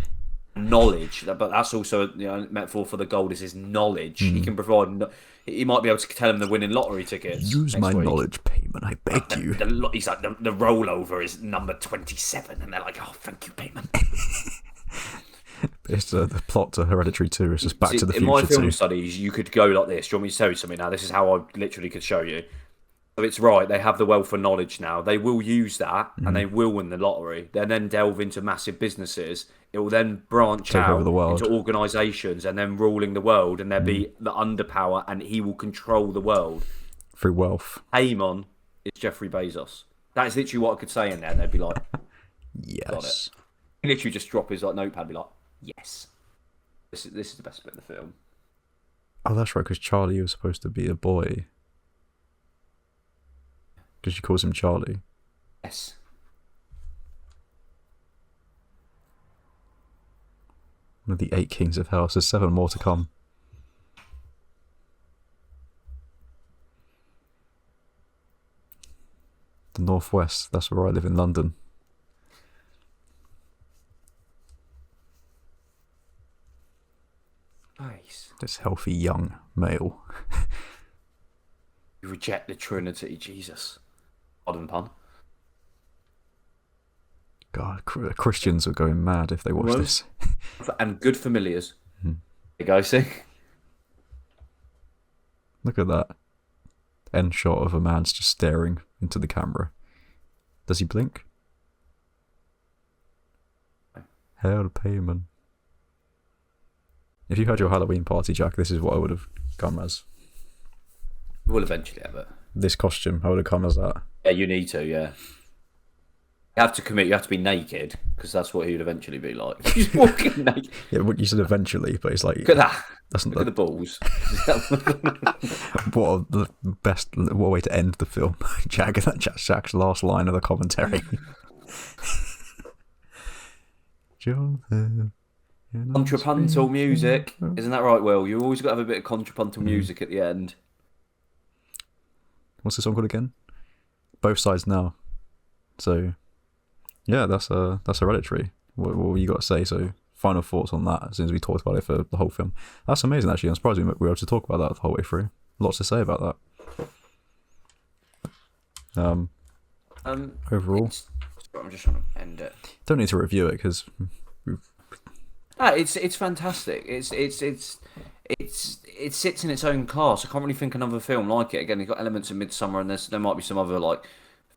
Knowledge, but that's also metaphor for the gold is his knowledge. He can provide. He might be able to tell him the winning lottery tickets. Use my knowledge, Payman. I beg you. He's like the rollover is number 27, and they're like, "Oh, thank you, Payman." It's the plot to Hereditary 2. It's just Back to the Future 2. In my film studies, you could go like this. Do you want me to tell you something now? This is how I literally could show you. So it's right. They have the wealth of knowledge now. They will use that, and they will win the lottery. They'll then delve into massive businesses. It will then branch out into organisations and then ruling the world, and there'll be the underpower, and he will control the world through wealth. Amon is Jeffrey Bezos. That is literally what I could say in there, and they'd be like, "Yes." Got it. He'd literally just drop his like notepad, and be like, "Yes." This is the best bit of the film. Oh, that's right, because Charlie was supposed to be a boy. Because she calls him Charlie. Yes. One of the 8 kings of hell. So 7 more to come. The Northwest. That's where I live in London. Nice. This healthy young male. You reject the Trinity, Jesus. Pardon the pun. God, Christians are going mad if they watch this. And good familiars. There you go, see? Look at that. End shot of a man's just staring into the camera. Does he blink? Hail Payman. If you had your Halloween party, Jack, this is what I would have come as. We'll eventually have it. This costume, I would have come as that. Yeah, you need to, yeah. You have to commit, you have to be naked, because that's what he would eventually be like. He's walking naked. Yeah, you said eventually, but it's like... Look at that. Look at the balls. What a way to end the film. Jack's last line of the commentary. Jonathan, Yeah, no, Contrapuntal music, isn't that right, Will? You always got to have a bit of contrapuntal music at the end. What's the song called again? Both Sides Now. So, yeah, that's Hereditary. What you got to say? So, final thoughts on that, as soon as we talked about it for the whole film. That's amazing, actually. I'm surprised we were able to talk about that the whole way through. Lots to say about that. Overall, I'm just trying to end it. Don't need to review it because it's fantastic. It sits in its own class. I can't really think of another film like it. Again, it's got elements of Midsummer, and there might be some other like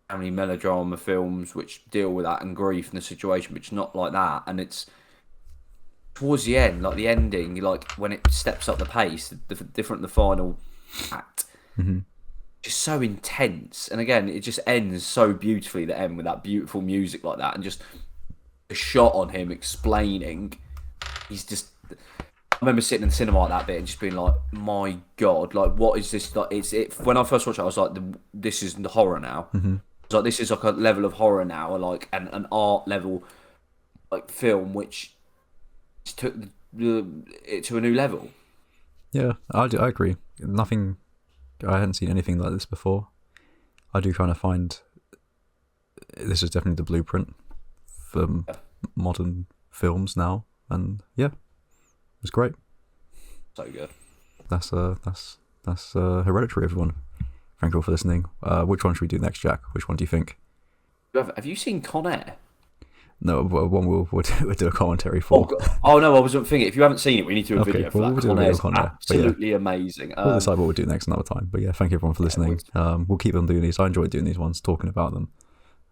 family melodrama films which deal with that and grief and the situation, but it's not like that. And it's towards the end, like the ending, like when it steps up the pace, the final act. Just so intense, and again, it just ends so beautifully. The end with that beautiful music like that, and just a shot on him explaining. He's just. I remember sitting in the cinema like that bit and just being like, "My God, like what is this?" Like it. When I first watched it, I was like, "This is the horror now." It's like this is like a level of horror now, or like an art level, like film which took it to a new level. Yeah, I agree. Nothing. I hadn't seen anything like this before. I do kind of find this is definitely the blueprint for modern films now, and yeah, it was great. So good. That's Hereditary, everyone. Thank you all for listening. Which one should we do next, Jack? Which one do you think? Have you seen Con Air? No, one we'll do a commentary for. Oh no, I wasn't thinking. If you haven't seen it, we need to do a video for that. Con Air is absolutely amazing. We'll decide what we'll do next another time. But yeah, thank you everyone for listening. We'll keep on doing these. I enjoyed doing these ones, talking about them.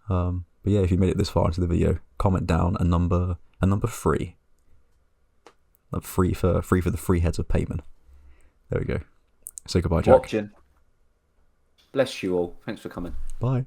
But yeah, if you made it this far into the video, comment down a number 3. Free for the 3 heads of payment. There we go. Say goodbye, Jack. Watching. Bless you all. Thanks for coming. Bye.